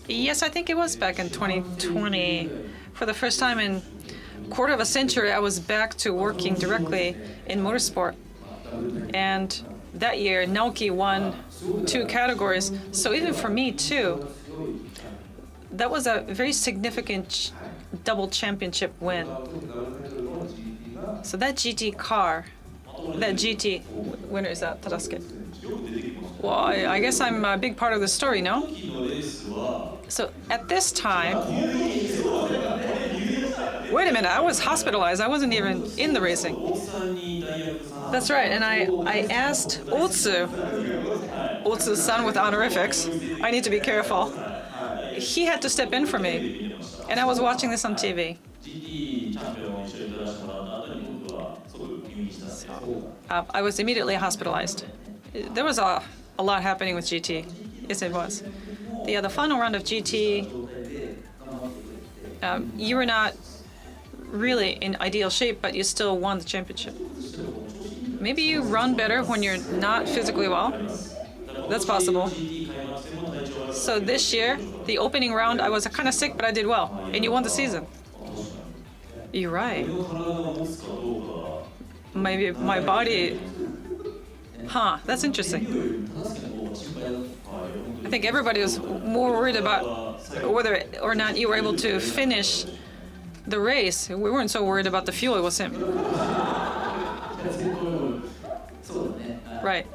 Yes, I think it was back in 2020. For the first time in a quarter of a century, I was back to working directly in motorsport. And that year, Naoki won 2 categories. So even for me, too, that was a very significant double championship win. So that GT car, that GT winner is that Tadasuke. Well, I guess I'm a big part of the story, no? So at this time, wait a minute, I was hospitalized. I wasn't even in the racing. That's right, and I asked Otsu's son with honorifics, I need to be careful. He had to step in for me, and I was watching this on TV. I was immediately hospitalized. There was a lot happening with GT. Yes, it was. The final round of GT, you were not really in ideal shape, but you still won the championship. Maybe you run better when you're not physically well. That's possible. So this year, the opening round, I was kind of sick, but I did well, and you won the season. You're right. Maybe my body. Huh, that's interesting. I think everybody was more worried about whether or not you were able to finish the race. We weren't so worried about the fuel, it was him. Right.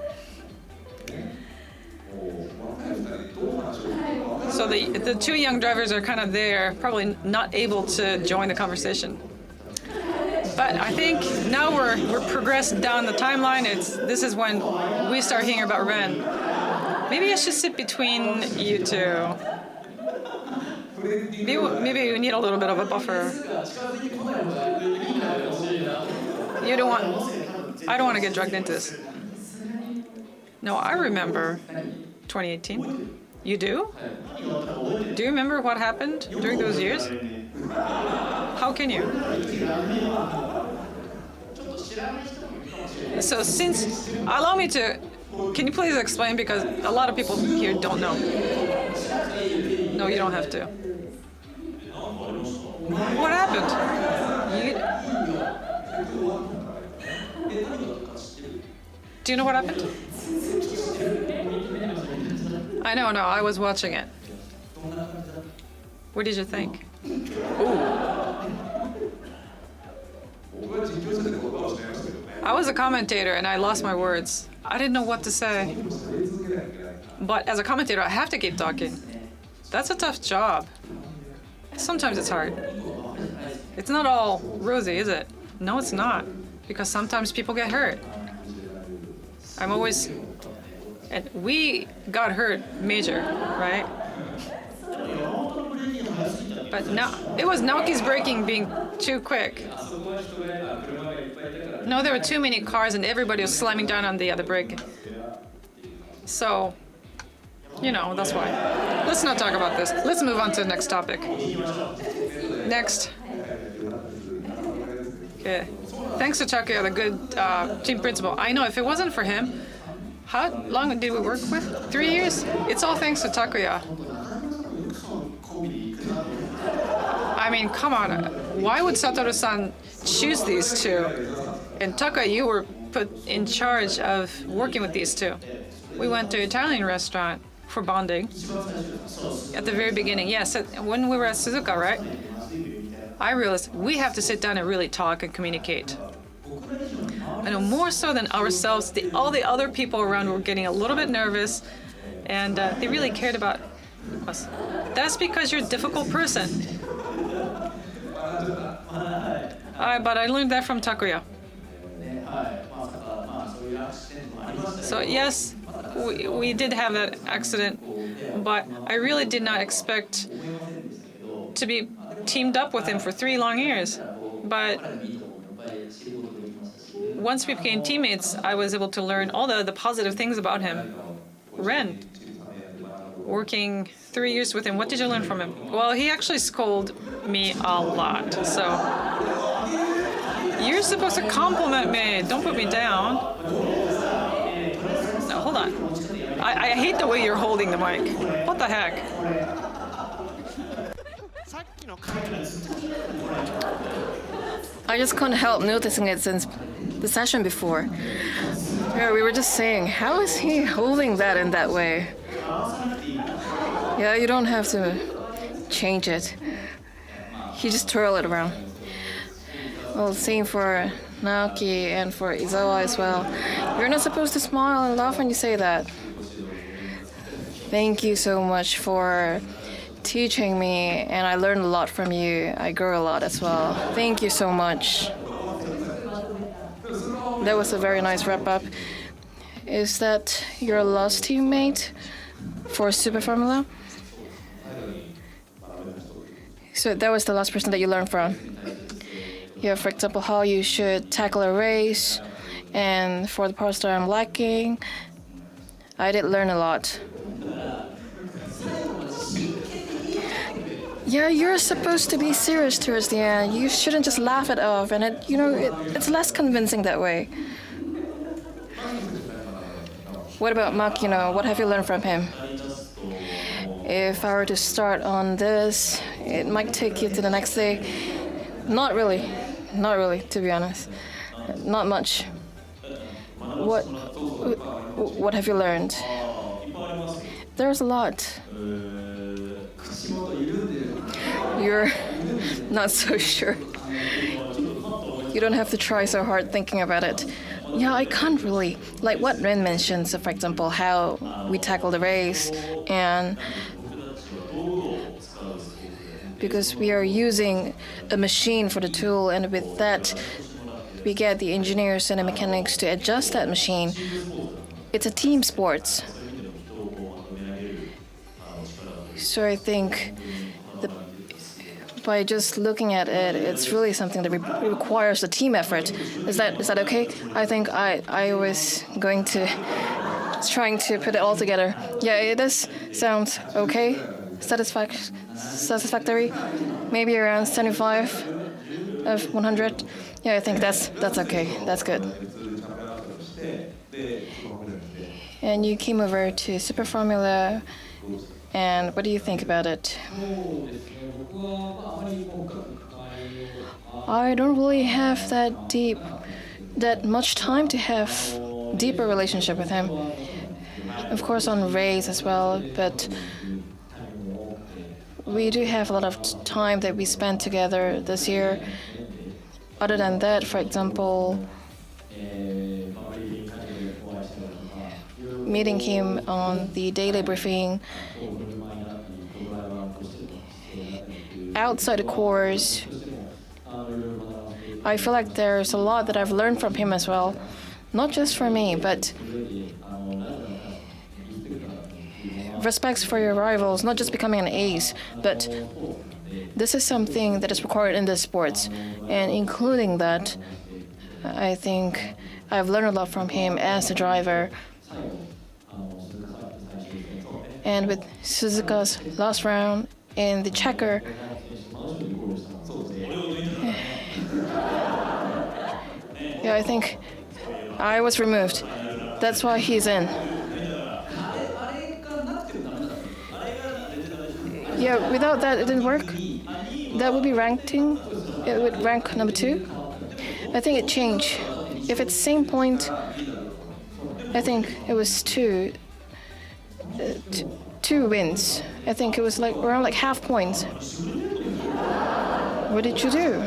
So the 2 young drivers are kind of there, probably not able to join the conversation. But I think now we're progressed down the timeline. This is when we start hearing about Ren. Maybe I should sit between you two. Maybe you need a little bit of a buffer. You don't want. I don't want to get dragged into this. No, I remember 2018. You do? Do you remember what happened during those years? How can you? So allow me to, can you please explain, because a lot of people here don't know. No, you don't have to. What happened? Do you know what happened? I know, I was watching it. What did you think? Ooh. I was a commentator and I lost my words. I didn't know what to say. But as a commentator, I have to keep talking. That's a tough job. Sometimes it's hard. It's not all rosy, is it? No, it's not. Because sometimes people get hurt. And we got hurt major, right? But now, it was Naoki's braking being too quick. No, there were too many cars and everybody was slamming down on the other brake. So, you know, that's why. Let's not talk about this. Let's move on to the next topic. Next. Okay. Thanks to Takuya, the good team principal. I know if it wasn't for him, how long did we work with? 3 years? It's all thanks to Takuya. I mean, come on. Why would Satoru-san choose these two? And Takuya, you were put in charge of working with these two. We went to an Italian restaurant for bonding at the very beginning. Yes, when we were at Suzuka, right? I realized we have to sit down and really talk and communicate. I know more so than ourselves, all the other people around were getting a little bit nervous, and they really cared about us. That's because you're a difficult person. But I learned that from Takuya. So yes, we did have that accident, but I really did not expect to be teamed up with him for 3 long years. But once we became teammates, I was able to learn all the positive things about him. Ren, working 3 years with him, what did you learn from him? Well, he actually scolded me a lot, so you're supposed to compliment me. Don't put me down. No, hold on. I hate the way you're holding the mic. What the heck?
I just can't help noticing it since the session before. Yeah, we were just saying, how is he holding that in that way? Yeah, you don't have to change it. You just twirl it around. Well, same for Naoki and for Izawa as well. You're not supposed to smile and laugh when you say that. Thank you so much for teaching me, and I learned a lot from you. I grew a lot as well. Thank you so much. That was a very nice wrap-up. Is that your last teammate for Super Formula? So that was the last person that you learned from? Yeah, for example, how you should tackle a race, and for the parts that I'm lacking, I did learn a lot. Yeah, you're supposed to be serious towards the end. You shouldn't just laugh it off, and it's less convincing that way. What about Makino? What have you learned from him? If I were to start on this, it might take you to the next day. Not really, to be honest. Not much. What have you learned? There's a lot. You're not so sure. You don't have to try so hard thinking about it. Yeah, I can't really. Like what Ren mentioned, so for example, how we tackle the race, and because we are using a machine for the tool, and with that, we get the engineers and the mechanics to adjust that machine. It's a team sport. So I think by just looking at it, it's really something that requires a team effort. Is that okay? I think I was trying to put it all together. Yeah, it does sound okay. Satisfactory. Maybe around 75 of 100. Yeah, I think that's okay. That's good. And you came over to Super Formula, and what do you think about it? I don't really have that much time to have deeper relationship with him. Of course on race as well, but we do have a lot of time that we spent together this year. Other than that, for example, meeting him on the daily briefing, outside the course, I feel like there's a lot that I've learned from him as well. Not just for me, but respects for your rivals, not just becoming an ace, but this is something that is required in this sports, and including that, I think I've learned a lot from him as a driver. And with Suzuka's last round in the checker, yeah, I think I was removed. That's why he's in. Yeah, without that, it didn't work. That would be ranking. It would rank number 2. I think it changed. If it's same point, I think it was two wins. I think it was like around like half points. What did you do?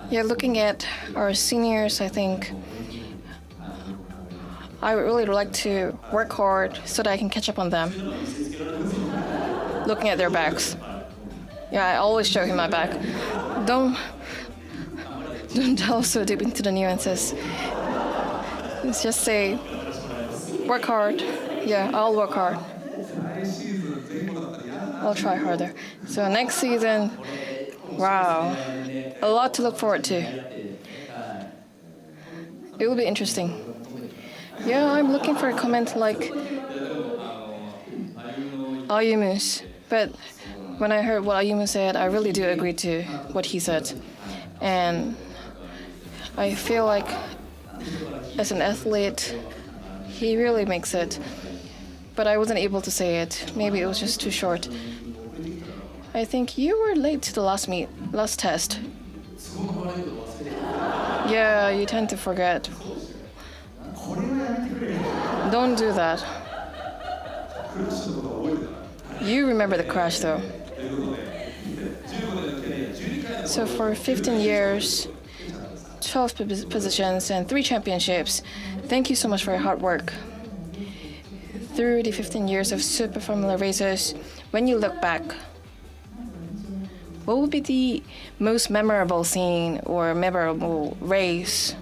Yeah, looking at our seniors, I think I would really like to work hard so that I can catch up on them. Looking at their backs. Yeah, I always show him my back. Don't delve so deep into the nuances. Let's just say, work hard. Yeah, I'll work hard. I'll try harder. So next season, wow, a lot to look forward to. It will be interesting. Yeah, I'm looking for a comment like Ayumu's, but when I heard what Ayumu said, I really do agree to what he said. And I feel like as an athlete, he really makes it. But I wasn't able to say it. Maybe it was just too short. I think you were late to the last test. Yeah, you tend to forget. Don't do that. You remember the crash though. So for 15 years, 12 positions and 3 championships, thank you so much for your hard work. Through the 15 years of Super Formula races, when you look back, what would be the most memorable scene or memorable race?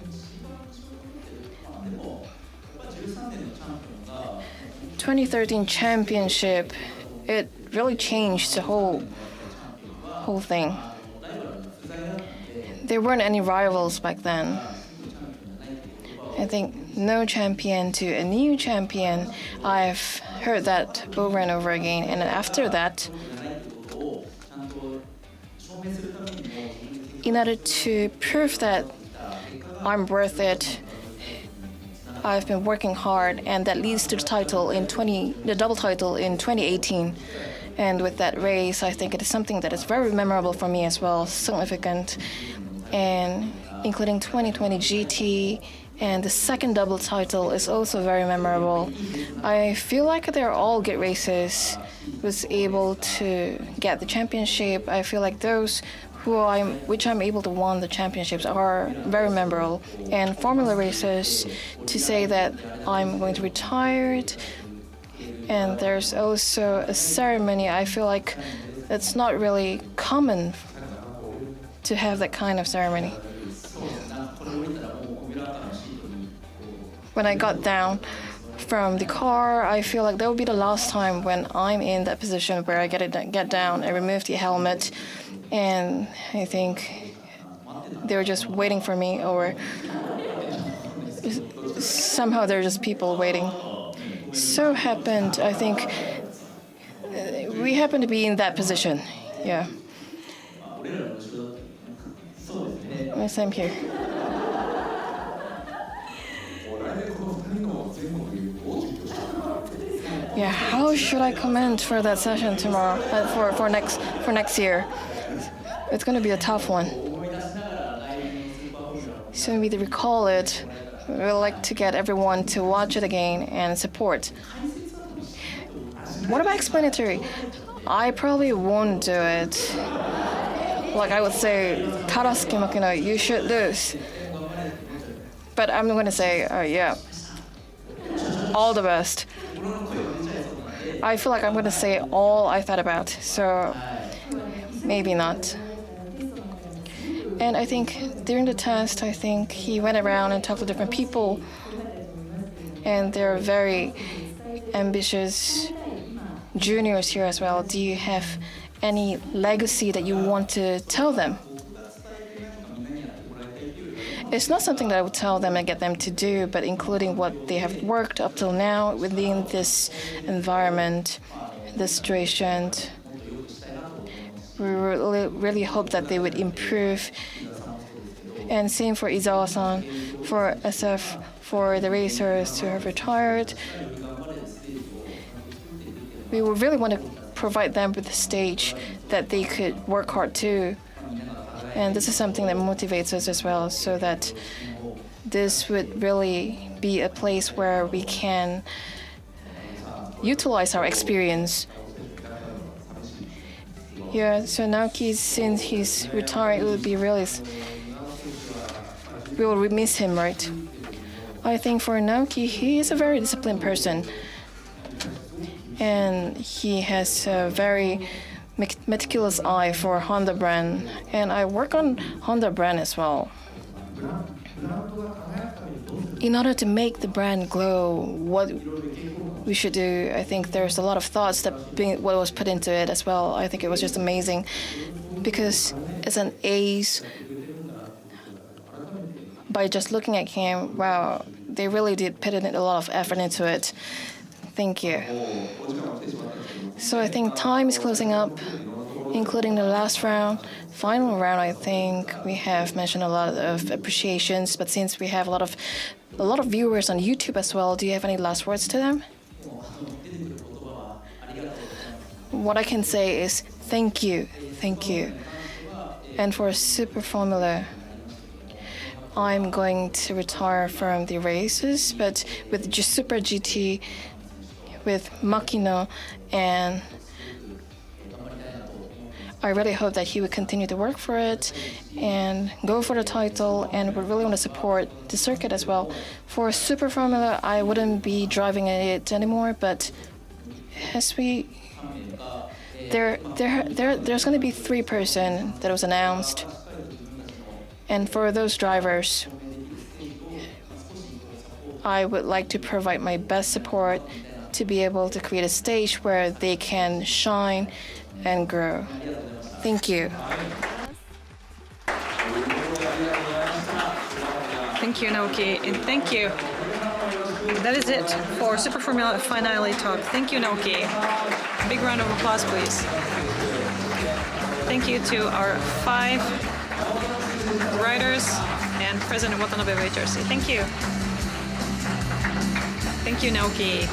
The 2013 championship, it really changed the whole thing. There weren't any rivals back then. I think no champion to a new champion. I've heard that over and over again. And after that, in order to prove that I'm worth it, I've been working hard, and that leads to the double title in 2018. And with that race, I think it is something that is very memorable for me as well, significant, and including 2020 GT, and the second double title is also very memorable. I feel like they're all good races. Was able to get the championship. I feel like those which I'm able to win the championships are very memorable. And Formula races, to say that I'm going to retire, and there's also a ceremony, I feel like it's not really common to have that kind of ceremony. When I got down from the car, I feel like that would be the last time when I'm in that position where I get down and remove the helmet. And I think they were just waiting for me, or somehow there are just people waiting. So happened, I think, we happened to be in that position. Yeah. Same here. Yeah, how should I comment for that session tomorrow, for next year? It's going to be a tough one. So maybe to recall it, we'd like to get everyone to watch it again and support. What about explanatory? I probably won't do it. Like I would say, Karasuke Makino, you should lose. But I'm going to say, yeah, all the best. I feel like I'm going to say all I thought about, so maybe not. And I think during the test, I think he went around and talked to different people, and they're very ambitious juniors here as well, do you have any legacy that you want to tell them? It's not something that I would tell them and get them to do, but including what they have worked up till now within this environment, this situation. We really hope that they would improve. And same for Izawa-san, for SF, for the racers who have retired. We would really want to provide them with a stage that they could work hard too. And this is something that motivates us as well, so that this would really be a place where we can utilize our experience. Yeah, so Naoki, since he's retiring, it would be really, we will miss him, right? I think for Naoki, he is a very disciplined person. And he has a very meticulous eye for Honda brand. And I work on Honda brand as well. In order to make the brand glow, what we should do, I think there's a lot of thoughts that what was put into it as well. I think it was just amazing because as an ace, by just looking at him, wow, they really did put in a lot of effort into it. Thank you. So I think time is closing up, including the last round. Final round, I think we have mentioned a lot of appreciations, but since we have a lot of viewers on YouTube as well, do you have any last words to them? What I can say is thank you. And for Super Formula, I'm going to retire from the races, but with just Super GT, with Makino, and I really hope that he would continue to work for it and go for the title, and would really want to support the circuit as well. For Super Formula, I wouldn't be driving it anymore, but as there's going to be 3 person that was announced, and for those drivers, I would like to provide my best support to be able to create a stage where they can shine and grow. Thank you.
Thank you, Naoki, and thank you. That is it for Super Formula Finale Talk. Thank you, Naoki. Big round of applause, please. Thank you to our 5 riders and President Watanabe of HRC. Thank you. Thank you, Naoki.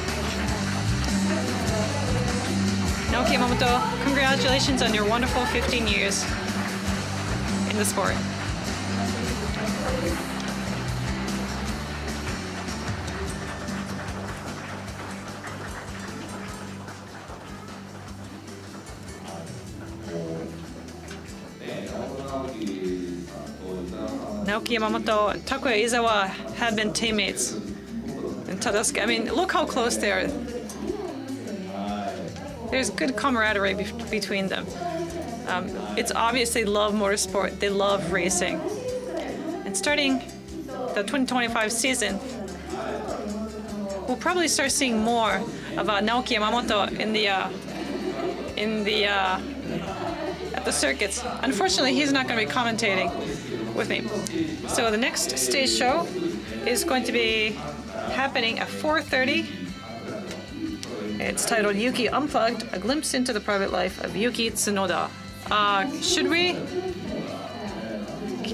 Naoki Yamamoto, congratulations on your wonderful 15 years in the sport. Naoki Yamamoto and Takuya Izawa have been teammates in Tadasuke. I mean, look how close they are. There's good camaraderie between them. It's obvious they love motorsport, they love racing. And starting the 2025 season, we'll probably start seeing more about Naoki Yamamoto at the circuits. Unfortunately, he's not going to be commentating with me. So the next stage show is going to be happening at 4:30. It's titled Yuki Unplugged, A Glimpse into the Private Life of Yuki Tsunoda. Should we?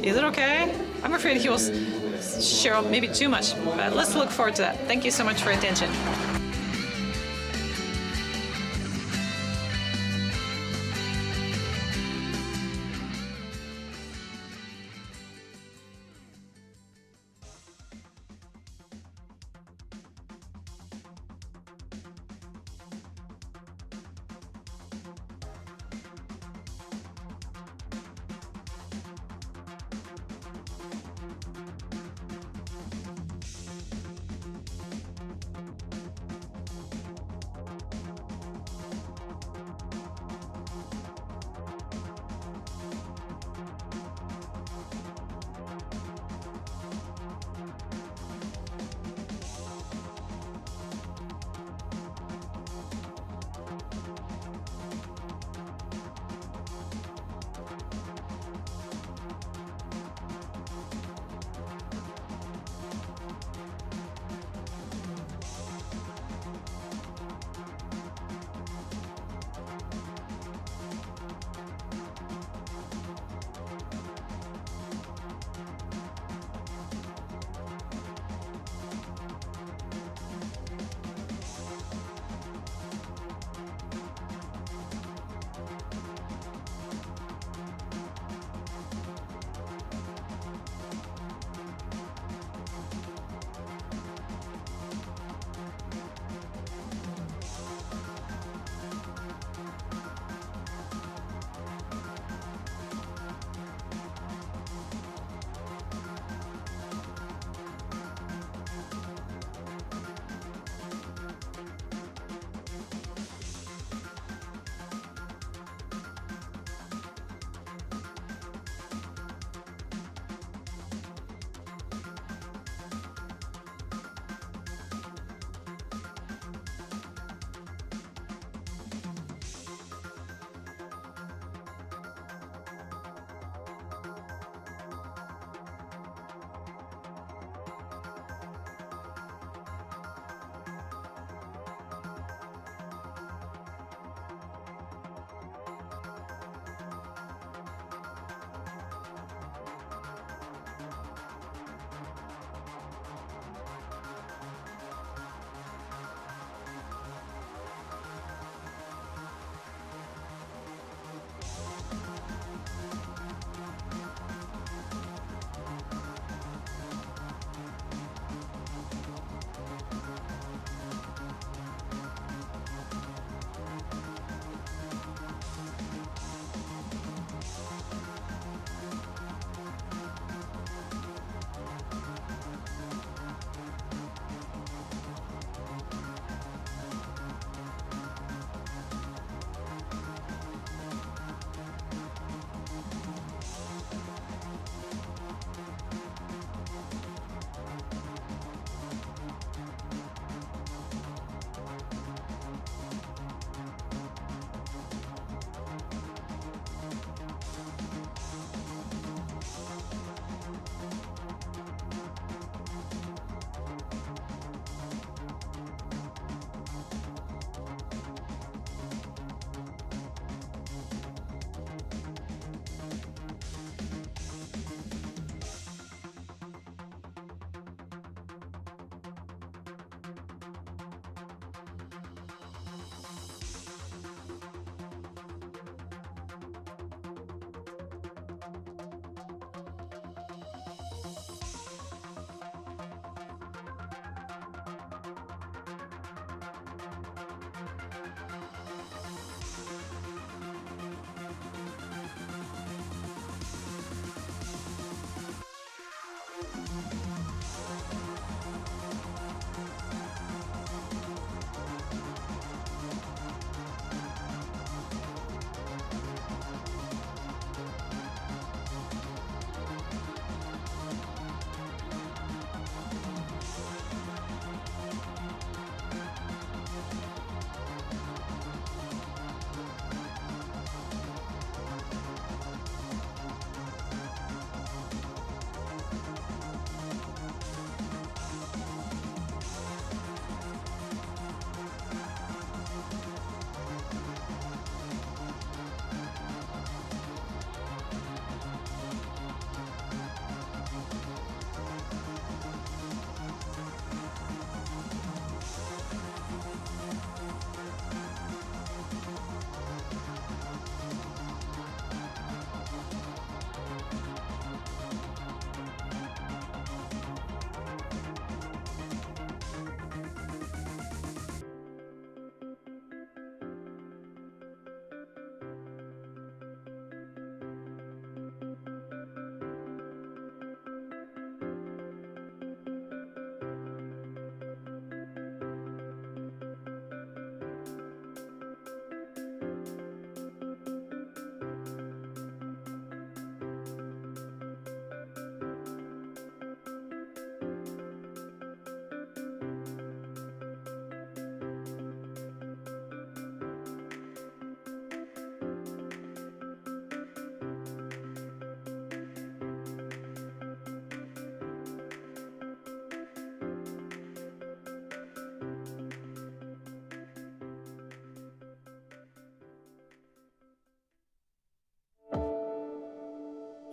Is it okay? I'm afraid he will share maybe too much, but let's look forward to that. Thank you so much for your attention.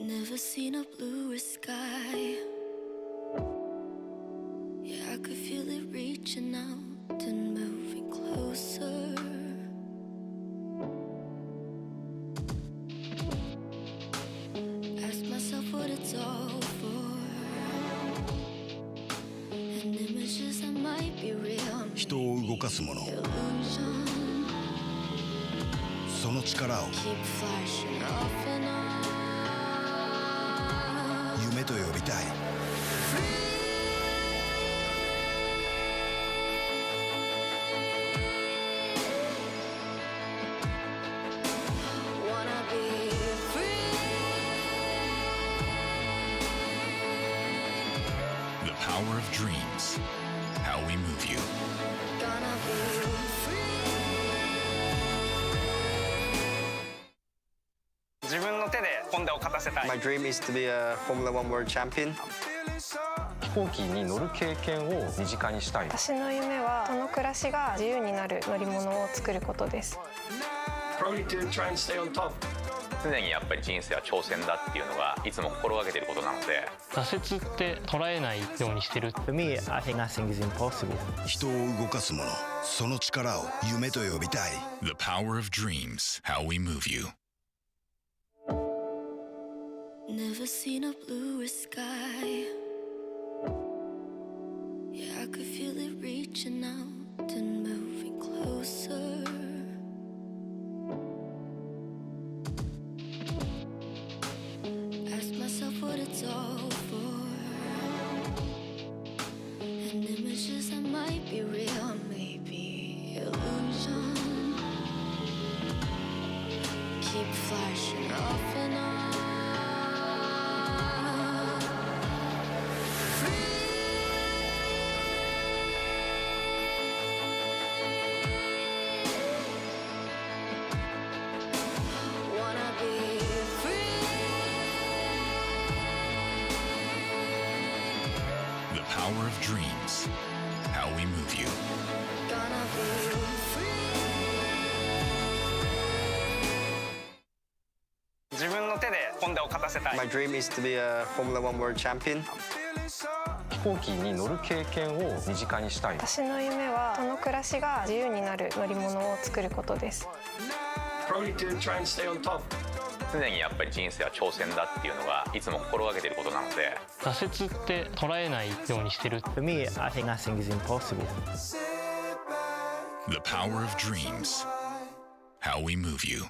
Never seen a bluer sky. Yeah, I could feel it reaching out and moving closer. Ask myself what it's all for. And images that might be real.
人を動かすもの
Illusion.
その力を
Keep flashing off and on.
夢と呼びたい
Wanna be free.
The power of dreams. How we move you.
Gonna be free.
自分の手でホンダを勝たせたい。
My dream is to be a Formula One World Champion.
飛行機に乗る経験を身近にしたい。
私の夢はその暮らしが自由になる乗り物を作ることです。
Probably to try and stay on top.
常にやっぱり人生は挑戦だっていうのがいつも心がけていることなので、
挫折って捉えないようにしてる。
For me, I think nothing is impossible.
人を動かすものその力を夢と呼びたい
The power of dreams. How we move you.
Never seen a bluer sky. Yeah, I could feel it reaching out and moving closer. Ask myself what it's all for. And images that might be real, maybe illusion. Keep flashing off and on. Wanna be free.
The power of dreams. How we move you.
Gonna be free.
自分の手でホンダを勝たせたい。
My dream is to be a Formula One World Champion.
飛行機に乗る経験を身近にしたい。
私の夢はその暮らしが自由になる乗り物を作ることです。
Probably to try and stay on top.
常にやっぱり人生は挑戦だっていうのがいつも心がけていることなので、
挫折って捉えないようにしてる。
For me, I think nothing is impossible.
The power of dreams. How we move you.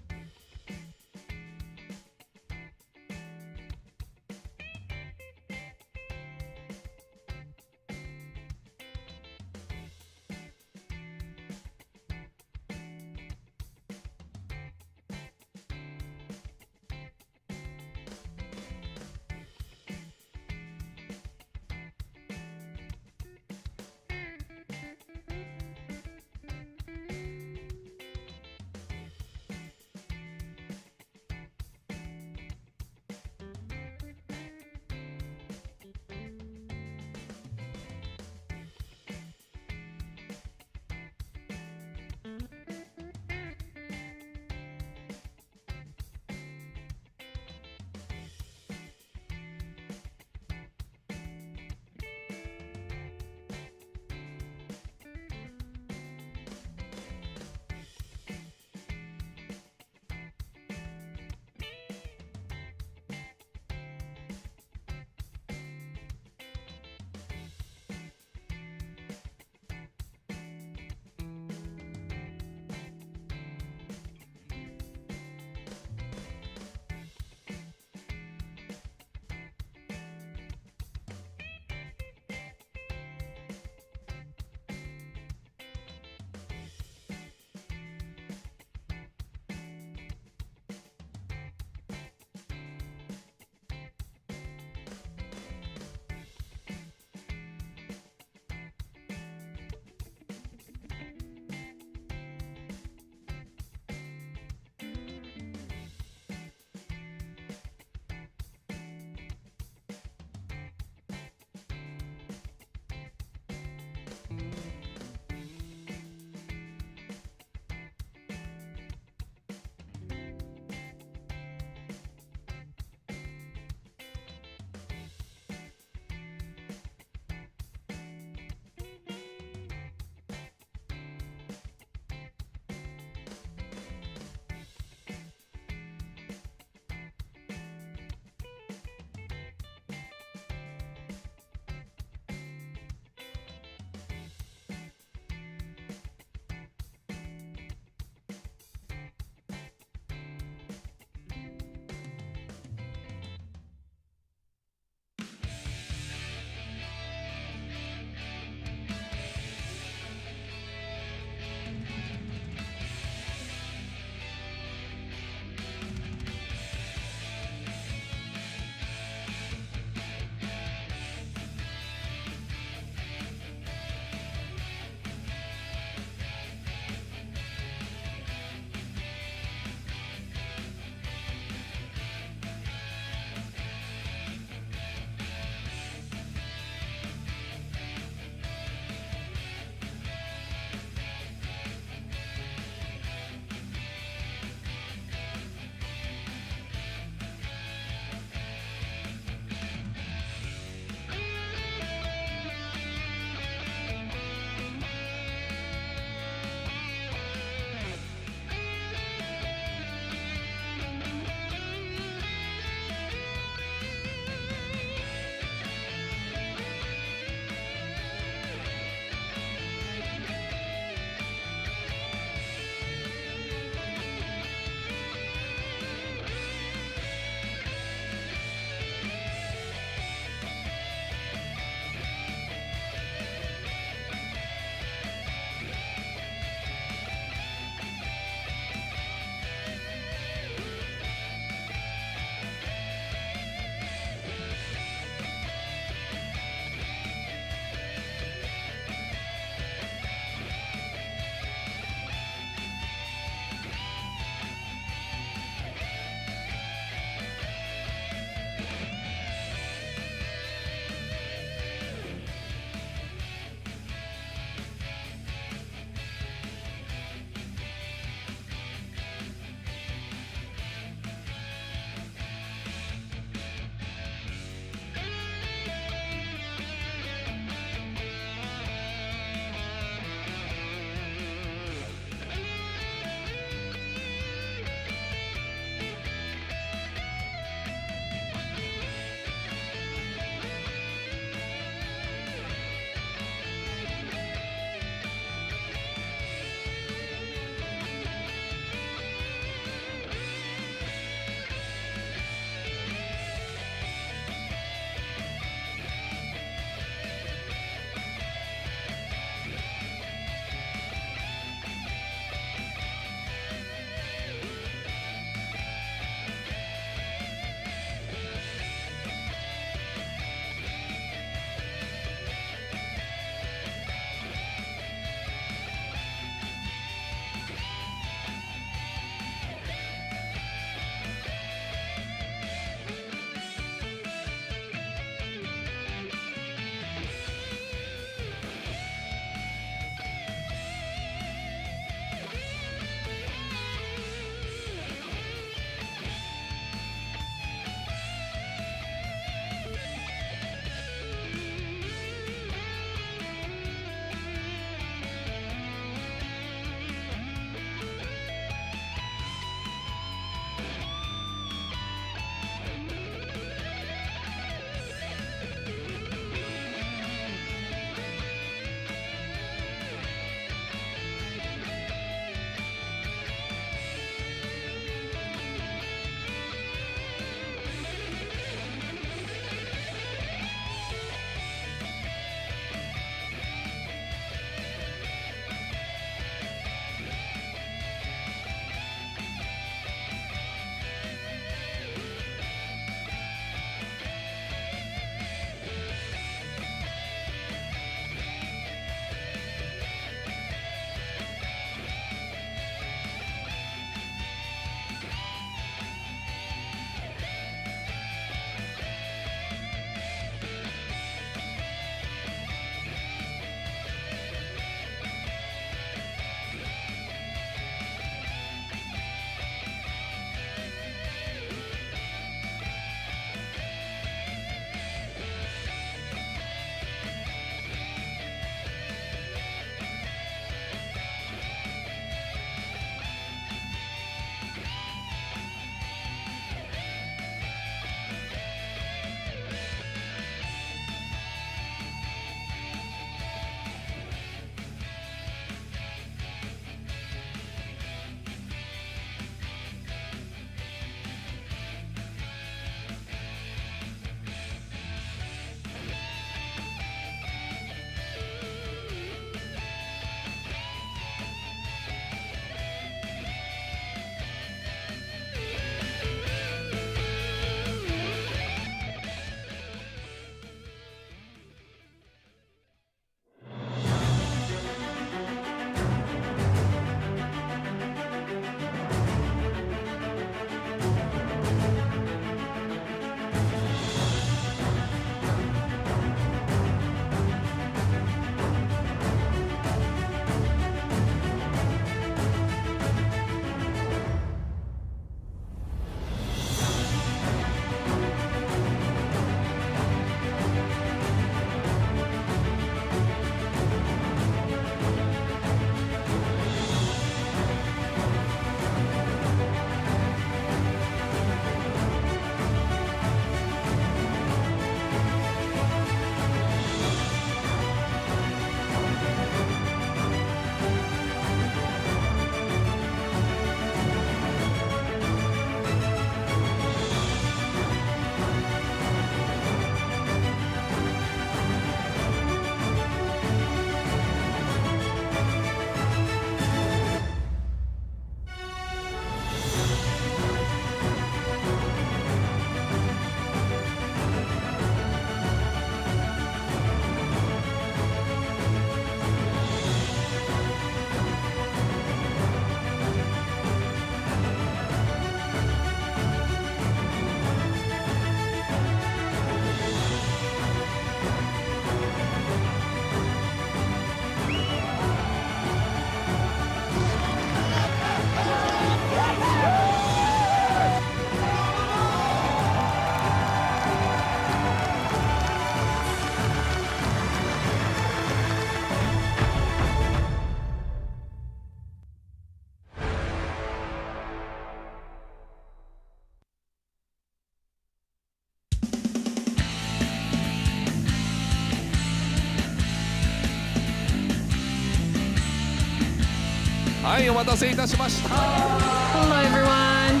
はい、お待たせいたしました。
Hello, everyone.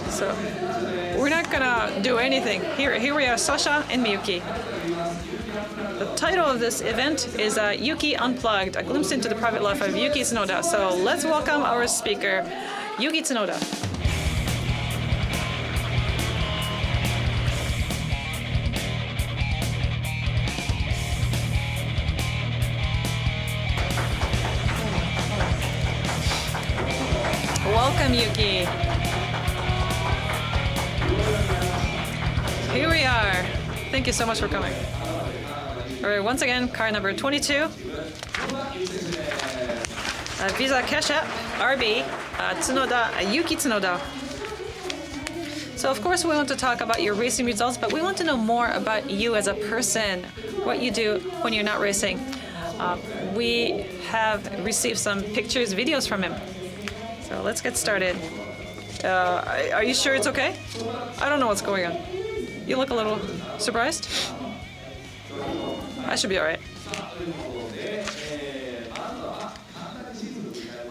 So, we're not gonna do anything. Here we are, Sasha and Miyuki. The title of this event is Yuki Unplugged, a glimpse into the private life of Yuki Tsunoda. So let's welcome our speaker, Yuki Tsunoda. Welcome, Yuki. Here we are. Thank you so much for coming. All right, once again, car number 22. Visa Cash App, RB, Tsunoda, Yuki Tsunoda. So of course we want to talk about your racing results, but we want to know more about you as a person, what you do when you're not racing. We have received some pictures, videos from him. So let's get started. Are you sure it's okay? I don't know what's going on. You look a little surprised? I should be all right.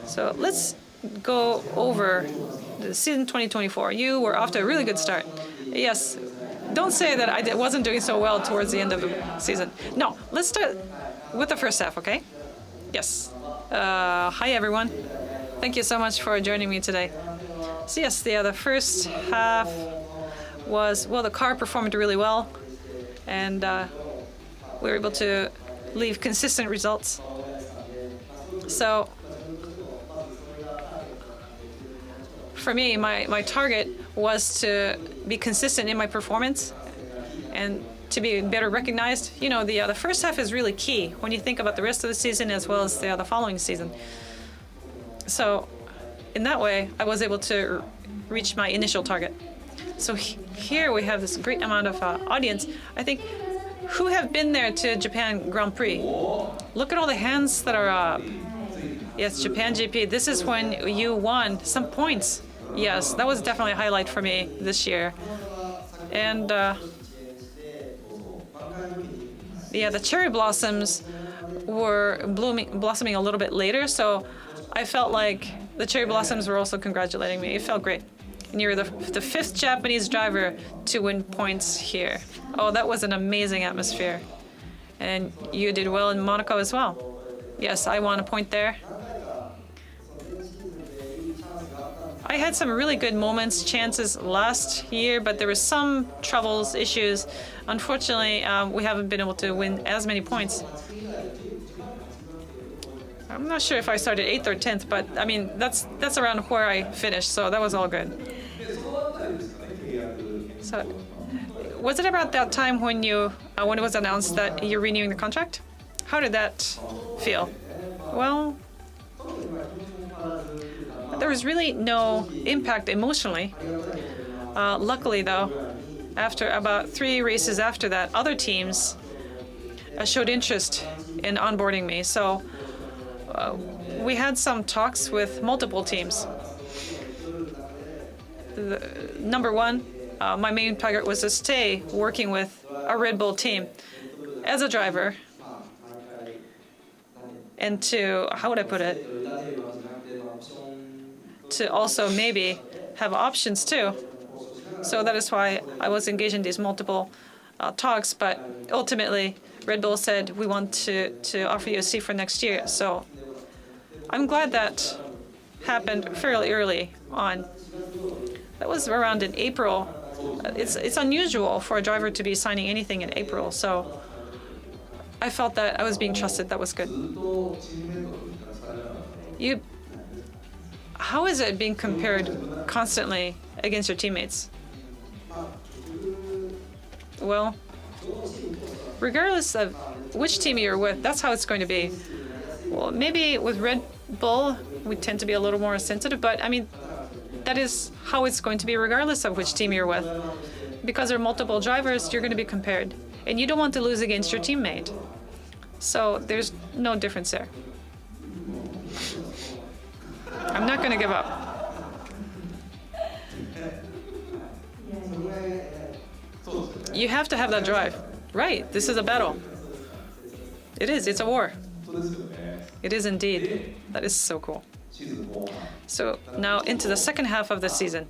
So let's go over the season 2024. You were off to a really good start. Yes, don't say that I wasn't doing so well towards the end of the season. No, let's start with the first half, okay? Yes. Hi, everyone. Thank you so much for joining me today. So yes, the first half was, well, the car performed really well, and we were able to leave consistent results. So for me, my target was to be consistent in my performance and to be better recognized. You know, the first half is really key when you think about the rest of the season as well as the following season. So in that way, I was able to reach my initial target. So here we have this great amount of audience. I think, who have been there to Japan Grand Prix? Look at all the hands that are up. Yes, Japan GP. This is when you won some points. Yes, that was definitely a highlight for me this year. And yeah, the cherry blossoms were blossoming a little bit later, so I felt like the cherry blossoms were also congratulating me. It felt great. And you're the fifth Japanese driver to win points here. Oh, that was an amazing atmosphere. And you did well in Monaco as well. Yes, I won a point there. I had some really good moments, chances last year, but there were some troubles, issues. Unfortunately, we haven't been able to win as many points. I'm not sure if I started 8th or 10th, but I mean, that's around where I finished, so that was all good. So, was it about that time when when it was announced that you're renewing the contract? How did that feel? Well, there was really no impact emotionally. Luckily, though, after about 3 races after that, other teams showed interest in onboarding me. So we had some talks with multiple teams. Number one, my main target was to stay working with a Red Bull team as a driver, and to, how would I put it, to also maybe have options too. So that is why I was engaged in these multiple talks, but ultimately Red Bull said, we want to offer you a seat for next year. So I'm glad that happened fairly early on. That was around in April. It's unusual for a driver to be signing anything in April, so I felt that I was being trusted. That was good. How is it being compared constantly against your teammates? Well, regardless of which team you're with, that's how it's going to be. Well, maybe with Red Bull, we tend to be a little more sensitive, but I mean, that is how it's going to be regardless of which team you're with. Because there are multiple drivers, you're going to be compared. And you don't want to lose against your teammate. So there's no difference there. I'm not going to give up. You have to have that drive. Right, this is a battle. It is. It's a war. It is indeed. That is so cool. So now into the second half of the season.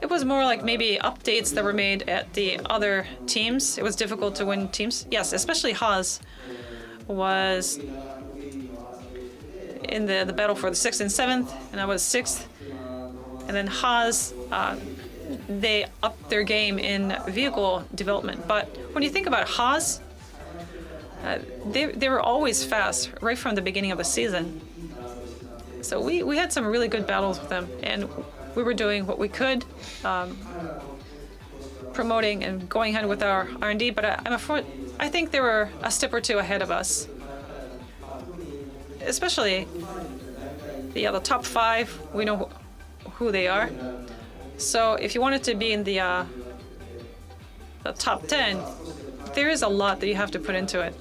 It was more like maybe updates that were made at the other teams. It was difficult to win teams. Yes, especially Haas was in the battle for the 6th and 7th, and I was 6th. And then Haas, they upped their game in vehicle development. But when you think about Haas, they were always fast right from the beginning of the season. So we had some really good battles with them, and we were doing what we could, promoting and going ahead with our R&D. But I think they were a step or two ahead of us, especially the top 5. We know who they are. So if you wanted to be in the top 10, there is a lot that you have to put into it.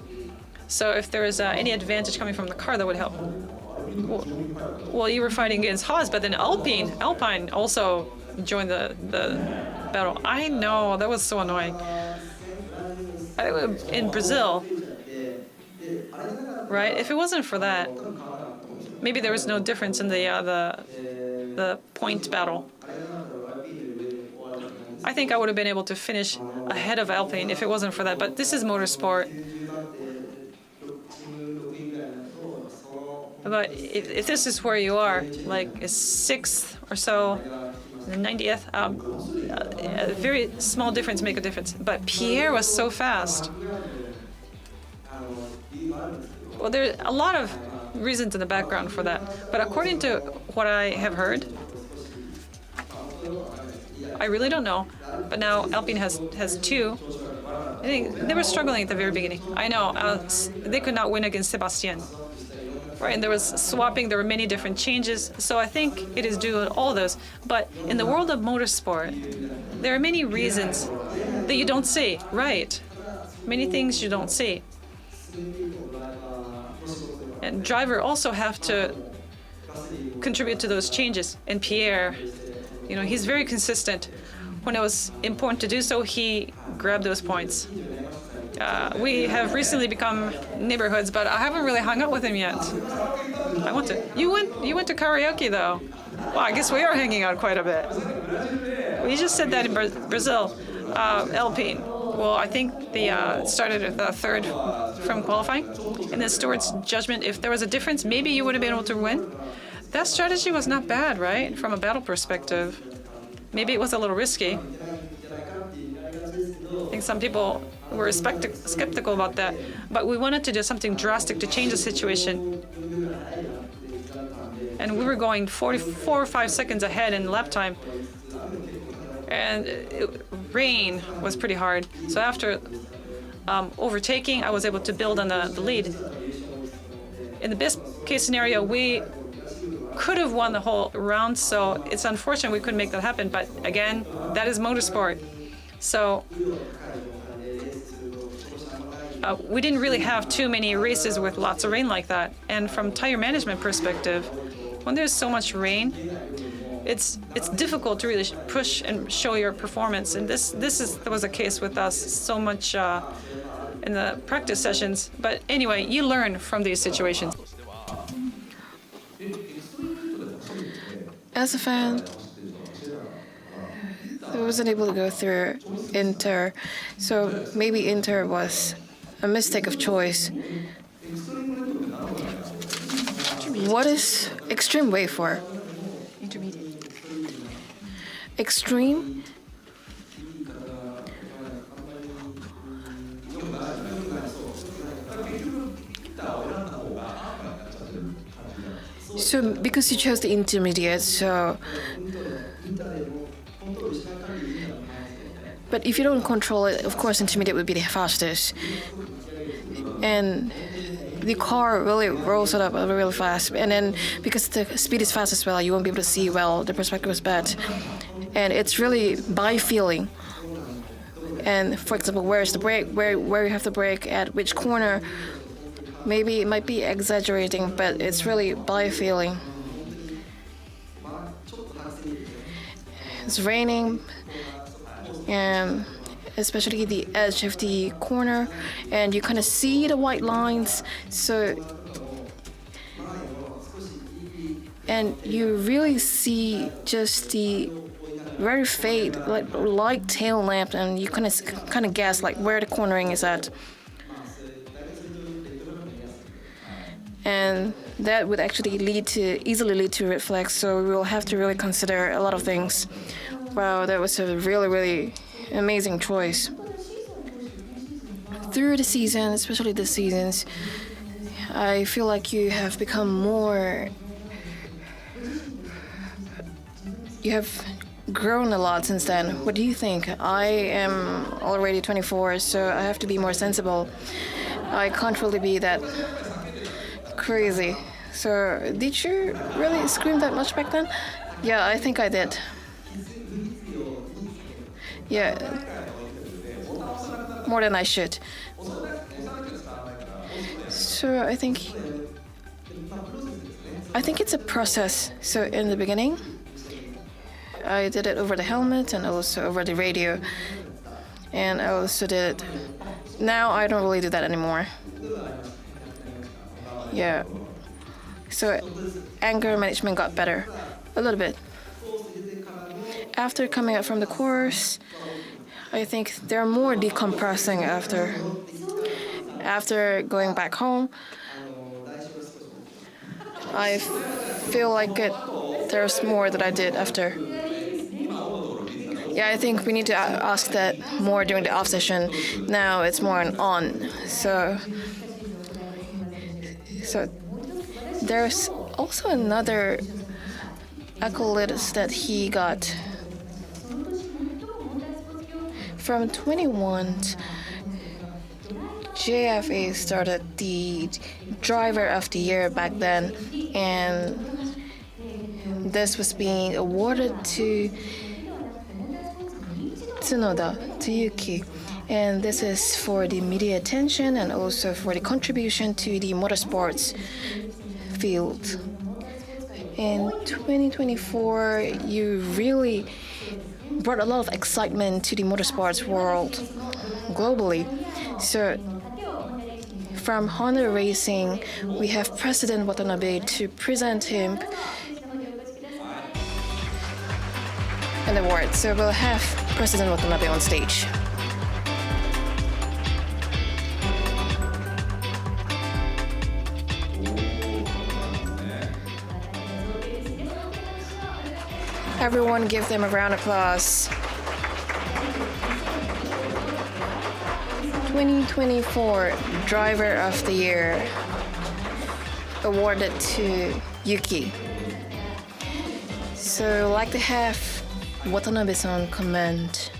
So if there is any advantage coming from the car, that would help. Well, you were fighting against Haas, but then Alpine also joined the battle. I know, that was so annoying. In Brazil, right? If it wasn't for that, maybe there was no difference in the point battle. I think I would have been able to finish ahead of Alpine if it wasn't for that. But this is motorsport. But if this is where you are, like a 6th or so, the 90th, a very small difference make a difference. But Pierre was so fast. Well, there's a lot of reasons in the background for that. But according to what I have heard, I really don't know. But now Alpine has 2. I think they were struggling at the very beginning. I know, they could not win against Sebastian. Right, and there was swapping, there were many different changes, so I think it is due to all those. But in the world of motorsport, there are many reasons that you don't see, right? Many things you don't see. And driver also have to contribute to those changes. And Pierre, he's very consistent. When it was important to do so, he grabbed those points. We have recently become neighborhoods, but I haven't really hung out with him yet. I want to. You went to karaoke though. Well, I guess we are hanging out quite a bit. We just said that in Brazil, Alpine. Well, I think they started at the 3rd from qualifying, and then Stewart's judgment. If there was a difference, maybe you would have been able to win. That strategy was not bad, right? From a battle perspective, maybe it was a little risky. I think some people were skeptical about that, but we wanted to do something drastic to change the situation. And we were going 44 or 5 seconds ahead in lap time. And rain was pretty hard. So after overtaking, I was able to build on the lead. In the best case scenario, we could have won the whole round, so it's unfortunate we couldn't make that happen. But again, that is motorsport. So we didn't really have too many races with lots of rain like that. And from tire management perspective, when there's so much rain, it's difficult to really push and show your performance. And this was a case with us so much in the practice sessions. But anyway, you learn from these situations.
As a fan, I wasn't able to go through Inter, so maybe Inter was a mistake of choice. What is Extreme wait for?
Intermediate.
Extreme? So because you chose the intermediate, so... But if you don't control it, of course intermediate would be the fastest. And the car really rolls it up really fast. And then because the speed is fast as well, you won't be able to see well, the perspective is bad. And it's really by feeling. And for example, where's the brake, where you have the brake, at which corner. Maybe it might be exaggerating, but it's really by feeling. It's raining, and especially the edge of the corner, and you kind of see the white lines. And you really see just the very faint, like light tail lamp, and you kind of guess like where the cornering is at. And that would actually easily lead to red flags. So we will have to really consider a lot of things. Wow, that was a really, really amazing choice. Through the season, especially the seasons, I feel like you have become more. You have grown a lot since then. What do you think? I am already 24, so I have to be more sensible. I can't really be that crazy. So, did you really scream that much back then? Yeah, I think I did. Yeah, more than I should. So I think it's a process. So in the beginning, I did it over the helmet and also over the radio, and I also did it. Now I don't really do that anymore. Yeah. So anger management got better a little bit. After coming out from the course, I think they're more decompressing after going back home. I feel like there's more that I did after. Yeah, I think we need to ask that more during the off session. Now it's more on. So there's also another accolades that he got. From 21, JFA started the Driver of the Year back then, and this was being awarded to Tsunoda, to Yuki. And this is for the media attention and also for the contribution to the motorsports field. In 2024, you really brought a lot of excitement to the motorsports world globally. So from Honda Racing, we have President Watanabe to present him an award. So we'll have President Watanabe on stage. Everyone give them a round of applause. 2024 Driver of the Year awarded to Yuki. So I'd like to have Watanabe-san comment.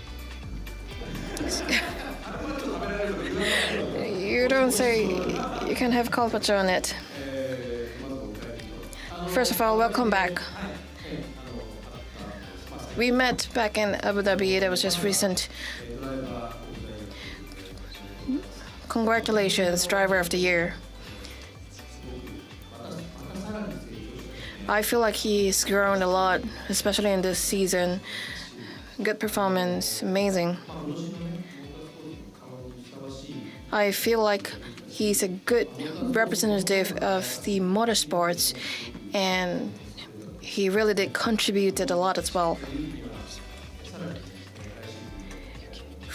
You don't say, you can have Kalpacho on it. First of all, welcome back. We met back in Abu Dhabi. That was just recent. Congratulations, Driver of the Year. I feel like he's grown a lot, especially in this season. Good performance, amazing. I feel like he's a good representative of the motorsports, and he really did contributed a lot as well.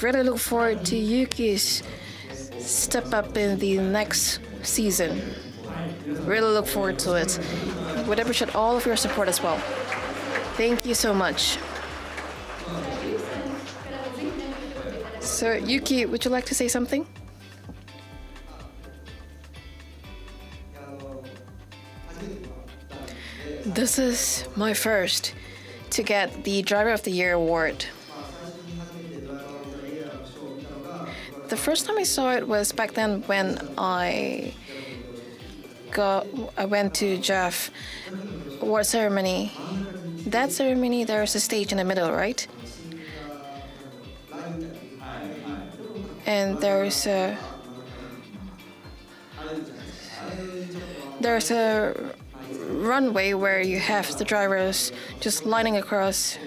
Really look forward to Yuki's step up in the next season. Really look forward to it. Would appreciate all of your support as well. Thank you so much. So Yuki, would you like to say something? This is my first to get the Driver of the Year award. The first time I saw it was back then when I went to Jeff award ceremony. That ceremony, there's a stage in the middle, right? And there's a runway where you have the drivers just lining across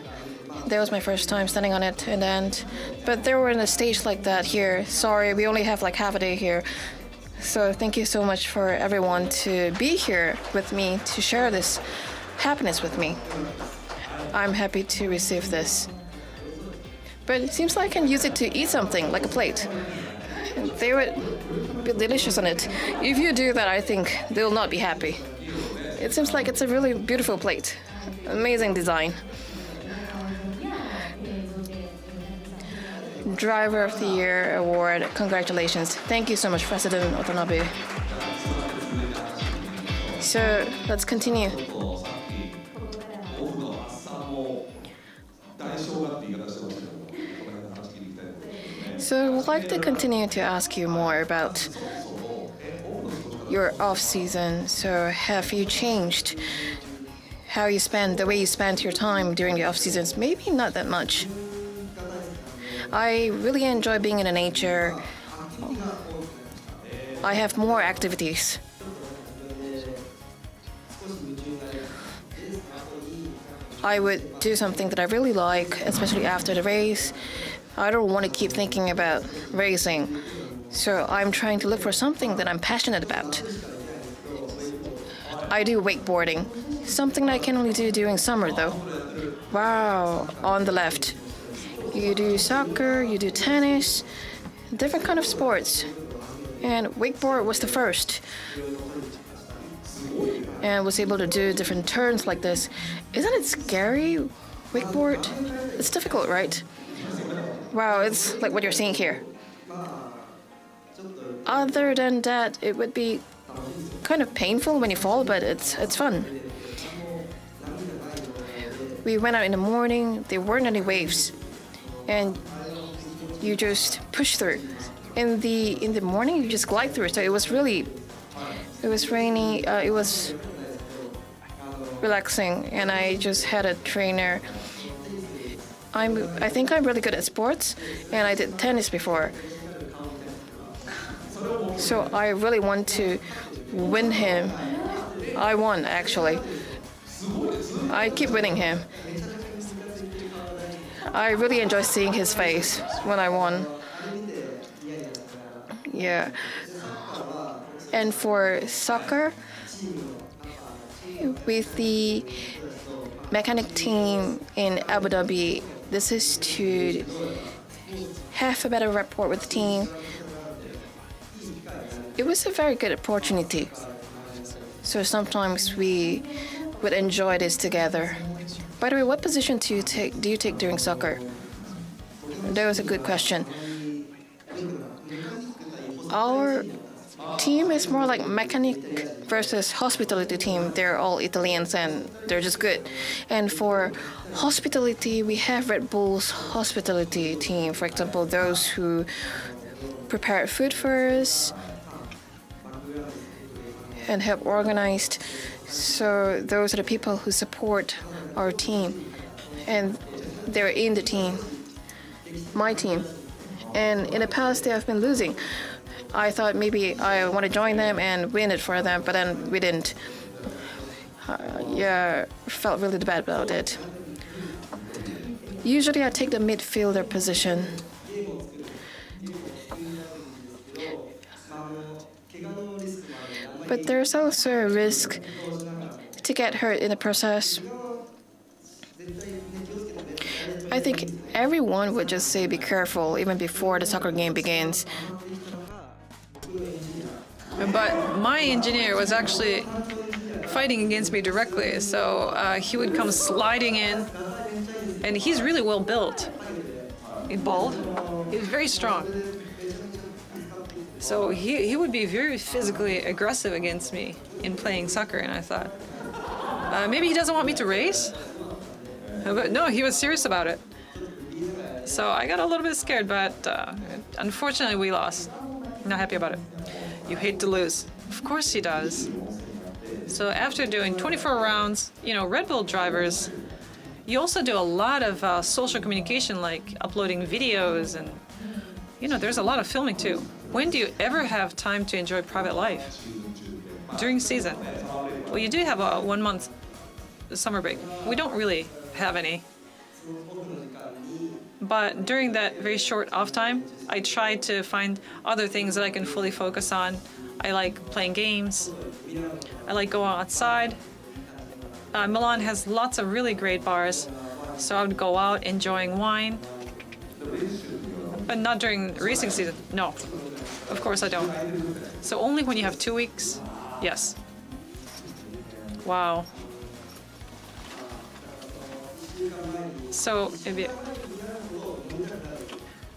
That was my first time standing on it, but they were in a stage like that here. Sorry, we only have like half a day here. So thank you so much for everyone to be here with me, to share this happiness with me. I'm happy to receive this. But it seems like I can use it to eat something, like a plate. They would be delicious on it. If you do that, I think they will not be happy. It seems like it's a really beautiful plate. Amazing design. Driver of the Year award. Congratulations. Thank you so much, President Watanabe. So let's continue. So I would like to continue to ask you more about your off season. So have you changed how you spend, the way you spend your time during the off seasons? Maybe not that much. I really enjoy being in the nature. I have more activities. I would do something that I really like, especially after the race. I don't want to keep thinking about racing, so I'm trying to look for something that I'm passionate about. I do wakeboarding, something that I can only do during summer though. Wow, on the left. You do soccer, you do tennis, different kind of sports. And wakeboard was the first. And was able to do different turns like this. Isn't it scary, wakeboard? It's difficult, right? Wow, it's like what you're seeing here. Other than that, it would be kind of painful when you fall, but it's fun. We went out in the morning, there weren't any waves. And you just push through. In the morning, you just glide through. So it was rainy. It was relaxing, and I just had a trainer. I think I'm really good at sports, and I did tennis before. So I really want to win him. I won, actually. I keep winning him. I really enjoy seeing his face when I won. Yeah. And for soccer, with the mechanic team in Abu Dhabi, this is to have a better rapport with the team. It was a very good opportunity. So sometimes we would enjoy this together. By the way, what position do you take during soccer? That was a good question. Our team is more like mechanic versus hospitality team. They're all Italians and they're just good. And for hospitality, we have Red Bull's hospitality team. For example, those who prepare food for us and help organized. So those are the people who support our team, and they're in the team, my team. And in the past, they have been losing. I thought maybe I want to join them and win it for them, but then we didn't. Felt really bad about it. Usually I take the midfielder position. But there's also a risk to get hurt in the process. I think everyone would just say be careful even before the soccer game begins.
But my engineer was actually fighting against me directly, so he would come sliding in, and he's really well built. He's bald. He's very strong. So he would be very physically aggressive against me in playing soccer, and I thought, maybe he doesn't want me to race? But no, he was serious about it. So I got a little bit scared, but unfortunately we lost. Not happy about it. You hate to lose. Of course he does. So after doing 24 rounds, Red Bull drivers, you also do a lot of social communication, like uploading videos, and there's a lot of filming too. When do you ever have time to enjoy private life? During season. Well, you do have a 1 month summer break. We don't really have any. But during that very short off time, I try to find other things that I can fully focus on. I like playing games. I like going outside. Milan has lots of really great bars, so I would go out enjoying wine. But not during racing season. No, of course I don't. So only when you have 2 weeks, yes. Wow. So maybe.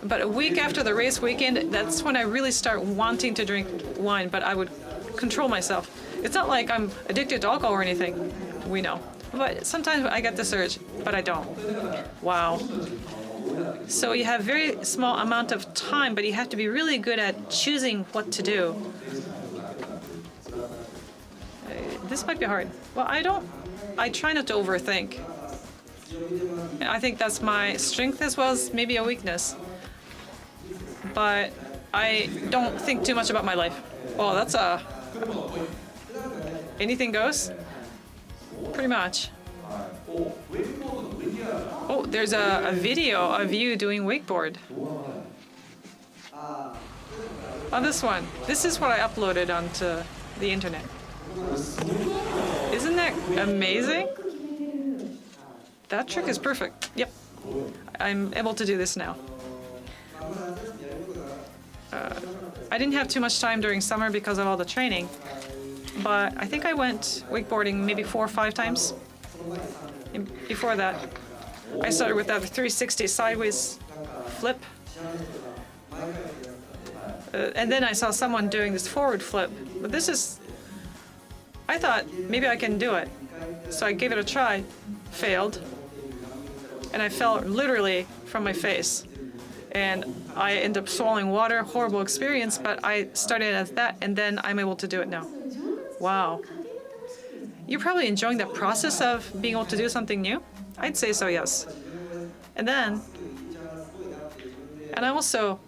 But a week after the race weekend, that's when I really start wanting to drink wine, but I would control myself. It's not like I'm addicted to alcohol or anything, we know. But sometimes I get this urge, but I don't. Wow. So you have very small amount of time, but you have to be really good at choosing what to do. This might be hard. Well, I try not to overthink. I think that's my strength as well as maybe a weakness. But I don't think too much about my life. Well, that's anything goes? Pretty much. Oh, there's a video of you doing wakeboard. Oh, this one. This is what I uploaded onto the internet. Isn't that amazing? That trick is perfect. Yep. I'm able to do this now. I didn't have too much time during summer because of all the training, but I think I went wakeboarding maybe 4 or 5 times. And before that, I started with that 360 sideways flip. And then I saw someone doing this forward flip. But I thought maybe I can do it. So I gave it a try, failed, and I fell literally from my face. And I ended up swallowing water, horrible experience, but I started as that, and then I'm able to do it now. Wow. You're probably enjoying that process of being able to do something new? I'd say so, yes. And I also,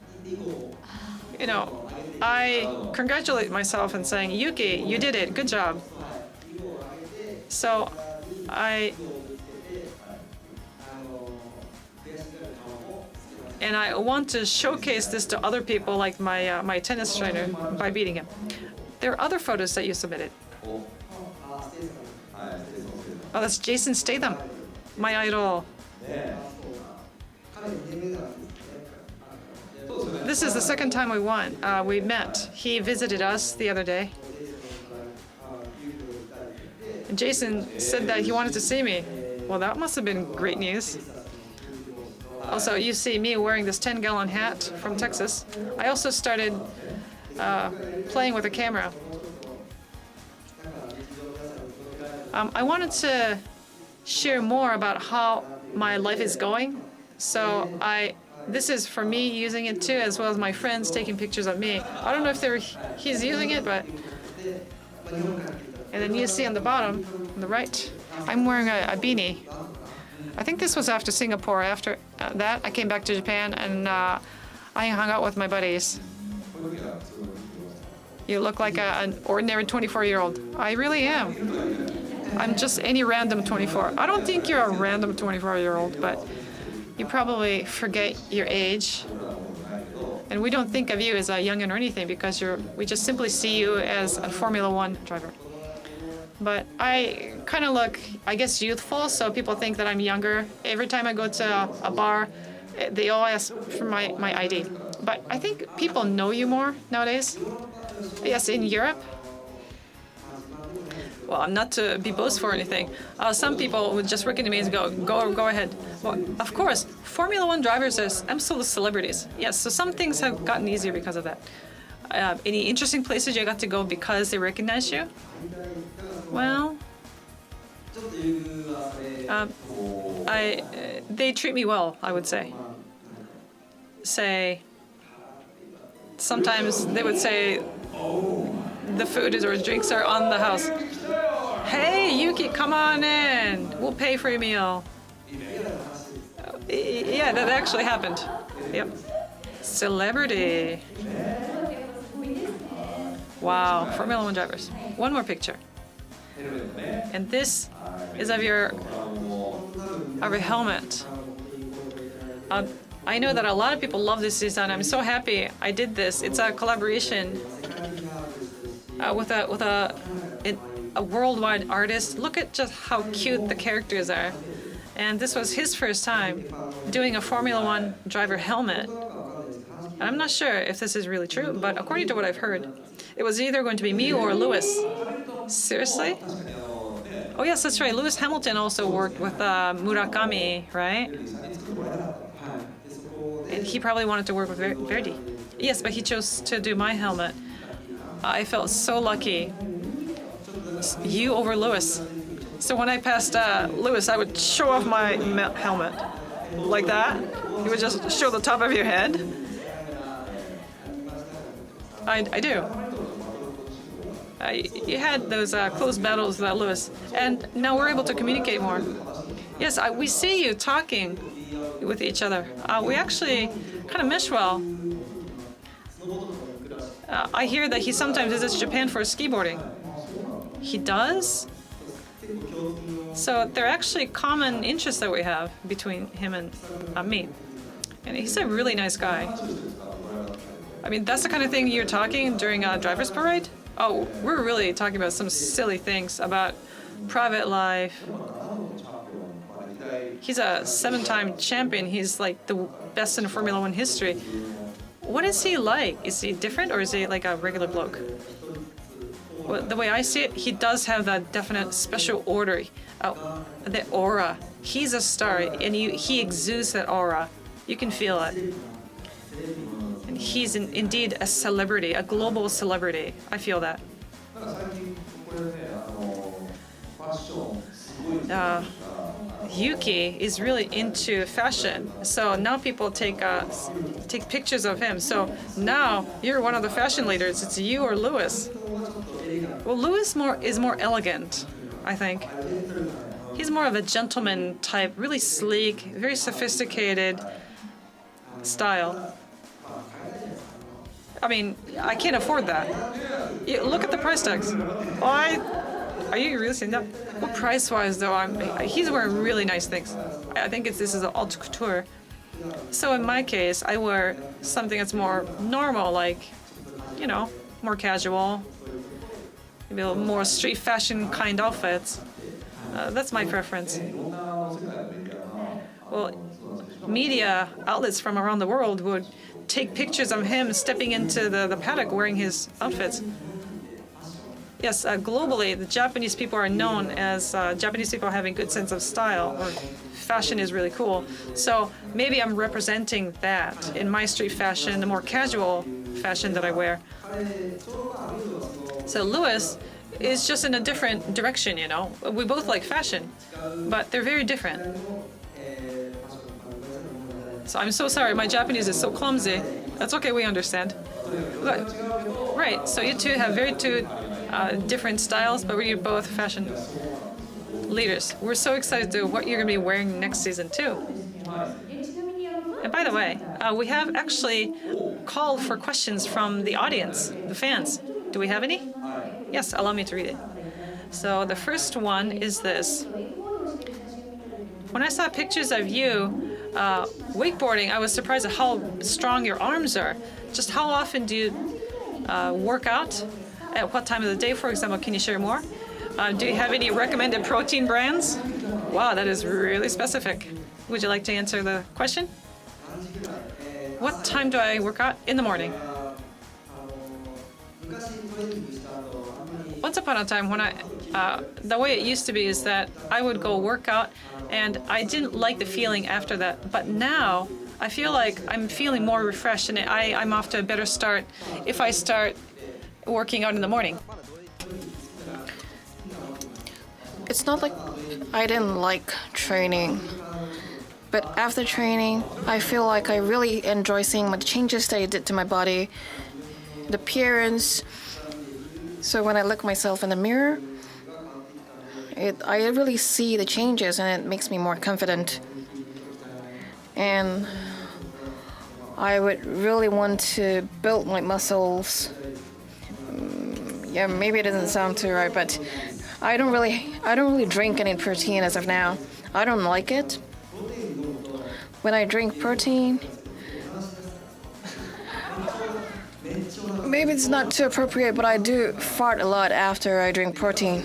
I congratulate myself and saying, Yuki, you did it, good job. So I want to showcase this to other people, like my tennis trainer, by beating him. There are other photos that you submitted. Oh, that's Jason Statham, my idol. This is the second time we won. We met. He visited us the other day. And Jason said that he wanted to see me. Well, that must have been great news. Also, you see me wearing this 10-gallon hat from Texas. I also started playing with a camera. I wanted to share more about how my life is going. So this is for me using it too, as well as my friends taking pictures of me. I don't know if he's using it, but... And then you see on the bottom, on the right, I'm wearing a beanie. I think this was after Singapore. After that, I came back to Japan and I hung out with my buddies. You look like an ordinary 24-year-old. I really am. I'm just any random 24. I don't think you're a random 24-year-old, but you probably forget your age. And we don't think of you as a youngin or anything because we just simply see you as a Formula One driver. But I kind of look, I guess, youthful, so people think that I'm younger. Every time I go to a bar, they all ask for my ID. But I think people know you more nowadays. Yes, in Europe. Well, not to be boastful or anything. Some people would just look at me and go ahead. Well, of course, Formula One drivers are absolute celebrities. Yes, so some things have gotten easier because of that. Any interesting places you got to go because they recognize you? Well, they treat me well, I would say. Sometimes they would say the food or drinks are on the house. Hey, Yuki, come on in. We'll pay for your meal. Yeah, that actually happened. Yep. Celebrity. Wow, Formula One drivers. One more picture. And this is of your helmet. I know that a lot of people love this design. I'm so happy I did this. It's a collaboration with a worldwide artist. Look at just how cute the characters are. And this was his first time doing a Formula One driver helmet. And I'm not sure if this is really true, but according to what I've heard, it was either going to be me or Lewis. Seriously? Oh yes, that's right. Lewis Hamilton also worked with Murakami, right? And he probably wanted to work with Verdi. Yes, but he chose to do my helmet. I felt so lucky. You over Lewis. So when I passed Lewis, I would show off my helmet. Like that. You would just show the top of your head. I do. You had those close battles with Lewis, and now we're able to communicate more. Yes, we see you talking with each other. We actually kind of mesh well. I hear that he sometimes visits Japan for skiboarding. He does? So there are actually common interests that we have between him and me. And he's a really nice guy. I mean, that's the kind of thing you're talking during a driver's parade? Oh, we're really talking about some silly things about private life. He's a 7-time champion. He's like the best in Formula One history. What is he like? Is he different, or is he like a regular bloke? Well, the way I see it, he does have that definite special order. The aura. He's a star, and he exudes that aura. You can feel it. And he's indeed a celebrity, a global celebrity. I feel that. Yuki is really into fashion, so now people take pictures of him. So now you're one of the fashion leaders. It's you or Lewis. Well, Lewis is more elegant, I think. He's more of a gentleman type, really sleek, very sophisticated style. I mean, I can't afford that. Look at the price tags. Are you really saying that? Well, price-wise, though, he's wearing really nice things. I think this is an haute couture. So in my case, I wear something that's more normal, like, you know, more casual, maybe a little more street fashion kind outfits. That's my preference. Well, media outlets from around the world would take pictures of him stepping into the paddock wearing his outfits. Yes, globally, the Japanese people are known as Japanese people having good sense of style, or fashion is really cool. So maybe I'm representing that in my street fashion, the more casual fashion that I wear. So Lewis is just in a different direction, you know. We both like fashion, but they're very different. So I'm so sorry, my Japanese is so clumsy. That's okay, we understand. But, right, so you two have two different styles, but we're both fashion leaders. We're so excited to what you're going to be wearing next season too. And by the way, we have actually called for questions from the audience, the fans. Do we have any? Yes, allow me to read it. So the first one is this. When I saw pictures of you wakeboarding, I was surprised at how strong your arms are. Just how often do you work out? At what time of the day, for example? Can you share more? Do you have any recommended protein brands? Wow, that is really specific. Would you like to answer the question? What time do I work out? In the morning. Once upon a time, when the way it used to be is that I would go work out, and I didn't like the feeling after that. But now, I feel like I'm feeling more refreshed, and I'm off to a better start if I start working out in the morning.
It's not like I didn't like training, but after training, I feel like I really enjoy seeing the changes that it did to my body, the appearance. So when I look myself in the mirror, I really see the changes, and it makes me more confident. And I would really want to build my muscles. Yeah, maybe it doesn't sound too right, but I don't really drink any protein as of now. I don't like it. when I drink protein, maybe it's not too appropriate, but I do fart a lot after I drink protein.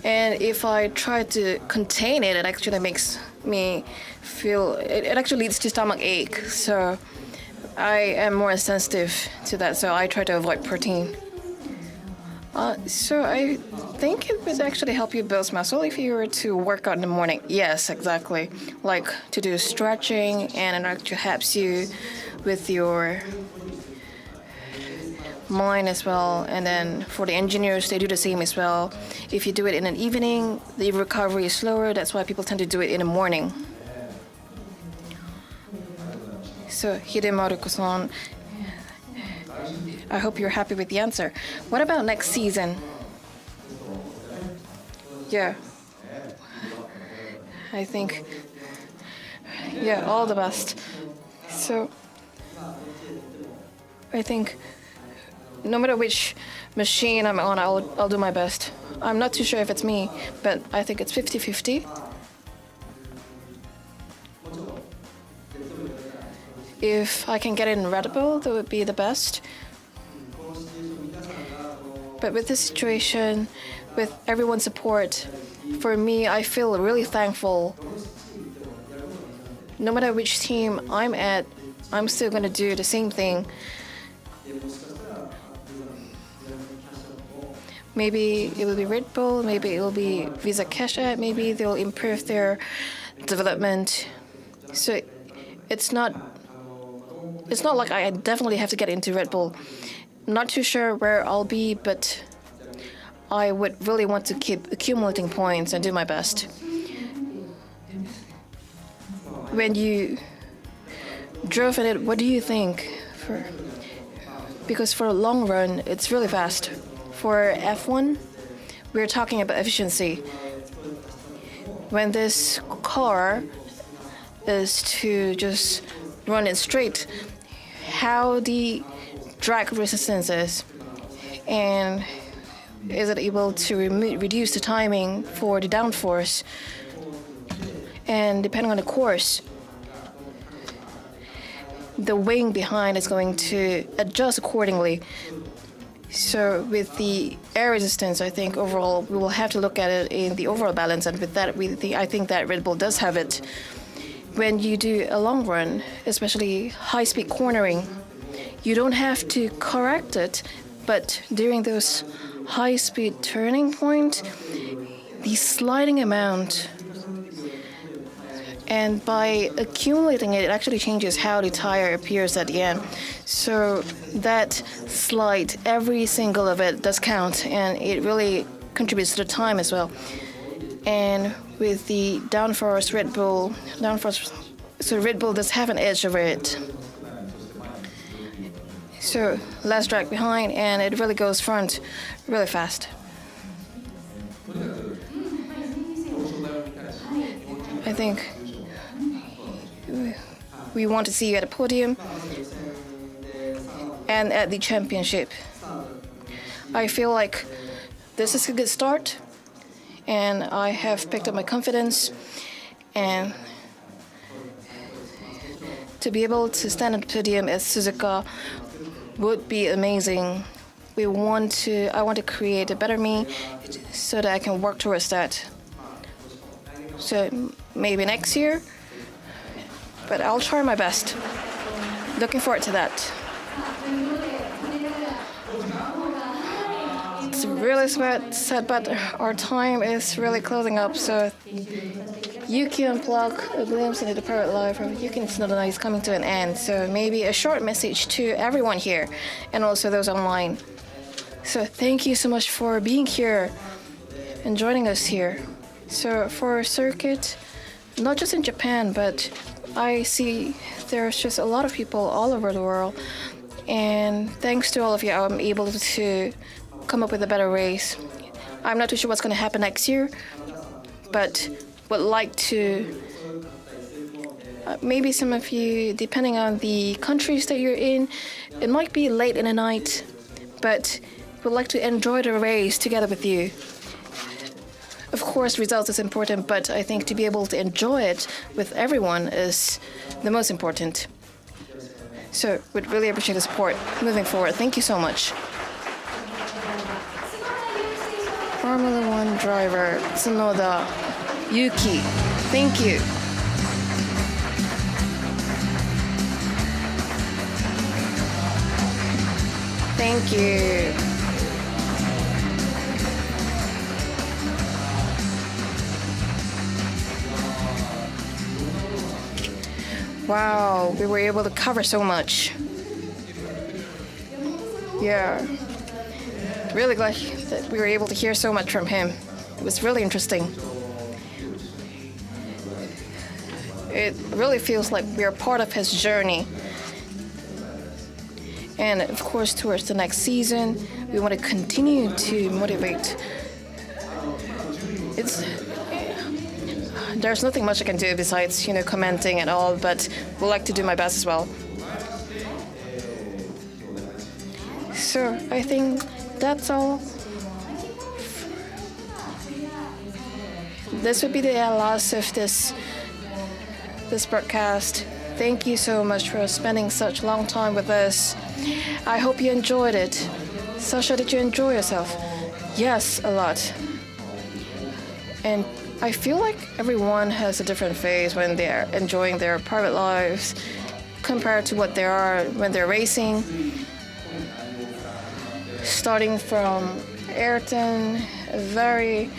And if I try to contain it, it actually makes me feel, it actually leads to stomach ache. So I am more sensitive to that, so I try to avoid protein. So I think it would actually help you build muscle if you were to work out in the morning. Yes, exactly. Like to do stretching, and it actually helps you with your mind as well. And then for the engineers, they do the same as well. If you do it in an evening, the recovery is slower. That's why people tend to do it in the morning. So Hidemaru-san, I hope you're happy with the answer. What about next season? Yeah. I think, yeah, all the best. So I think no matter which machine I'm on, I'll do my best. I'm not too sure if it's me, but I think it's 50-50. If I can get it in Red Bull, that would be the best. But with this situation, with everyone's support, for me, I feel really thankful. No matter which team I'm at, I'm still going to do the same thing. Maybe it will be Red Bull, maybe it will be Visa Cash App, maybe they'll improve their development. So it's not like I definitely have to get into Red Bull. I'm not too sure where I'll be, but I would really want to keep accumulating points and do my best. When you drove in it, what do you think? Because for a long run, it's really fast. For F1, we're talking about efficiency. When this car is to just run it straight, how the drag resistance is, and is it able to reduce the timing for the downforce, and depending on the course, the wing behind is going to adjust accordingly. So with the air resistance, I think overall we will have to look at it in the overall balance, and with that, I think that Red Bull does have it. When you do a long run, especially high-speed cornering, you don't have to correct it, but during those high-speed turning points, the sliding amount, and by accumulating it, it actually changes how the tire appears at the end. So that slide, every single of it does count, and it really contributes to the time as well. And with the downforce Red Bull, so Red Bull does have an edge over it. So less drag behind, and it really goes front really fast. I think we want to see you at the podium and at the championship. I feel like this is a good start, and I have picked up my confidence, and to be able to stand at the podium as Suzuka would be amazing. I want to create a better me so that I can work towards that. So maybe next year, but I'll try my best. Looking forward to that. It's really sad, but our time is really closing up, so Yuki Unplug, a glimpse into the private life of Yuki Tsunoda is coming to an end. So maybe a short message to everyone here and also those online. So thank you so much for being here and joining us here. So for circuit, not just in Japan, but I see there's just a lot of people all over the world. And thanks to all of you, I'm able to come up with a better race. I'm not too sure what's going to happen next year, but would like to, maybe some of you, depending on the countries that you're in, it might be late in the night, but would like to enjoy the race together with you. Of course, results is important, but I think to be able to enjoy it with everyone is the most important. So we'd really appreciate the support moving forward. Thank you so much. Formula One driver Tsunoda Yuki. Thank you. Thank you. Wow, we were able to cover so much. Yeah. Really glad that we were able to hear so much from him. It was really interesting. It really feels like we are part of his journey. And of course, towards the next season, we want to continue to motivate. There's nothing much I can do besides, commenting and all, but would like to do my best as well. So I think that's all. This would be the last of this broadcast. Thank you so much for spending such a long time with us. I hope you enjoyed it. Sasha, did you enjoy yourself? Yes, a lot. And I feel like everyone has a different phase when they're enjoying their private lives compared to what they are when they're racing. Starting from Ayrton, very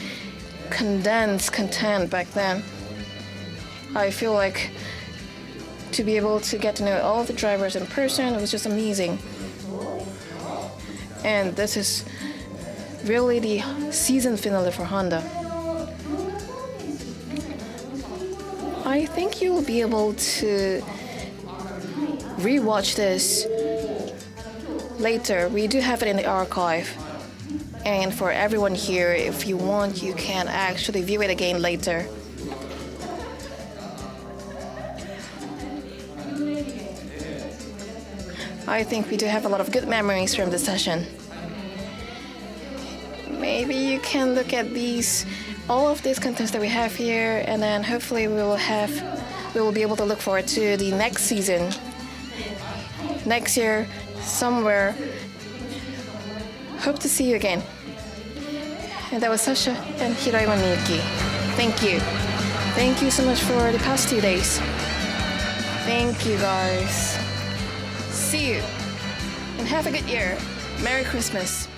condensed content back then. I feel like to be able to get to know all the drivers in person, it was just amazing. And this is really the season finale for Honda. I think you will be able to rewatch this later. We do have it in the archive. And for everyone here, if you want, you can actually view it again later. I think we do have a lot of good memories from this session. Maybe you can look at all of these contents that we have here, and then hopefully we will be able to look forward to the next season. Next year, somewhere. Hope to see you again. And that was Sasha and Hiroima Miyuki. Thank you. Thank you so much for the past 2 days. Thank you, guys. See you. And have a good year. Merry Christmas.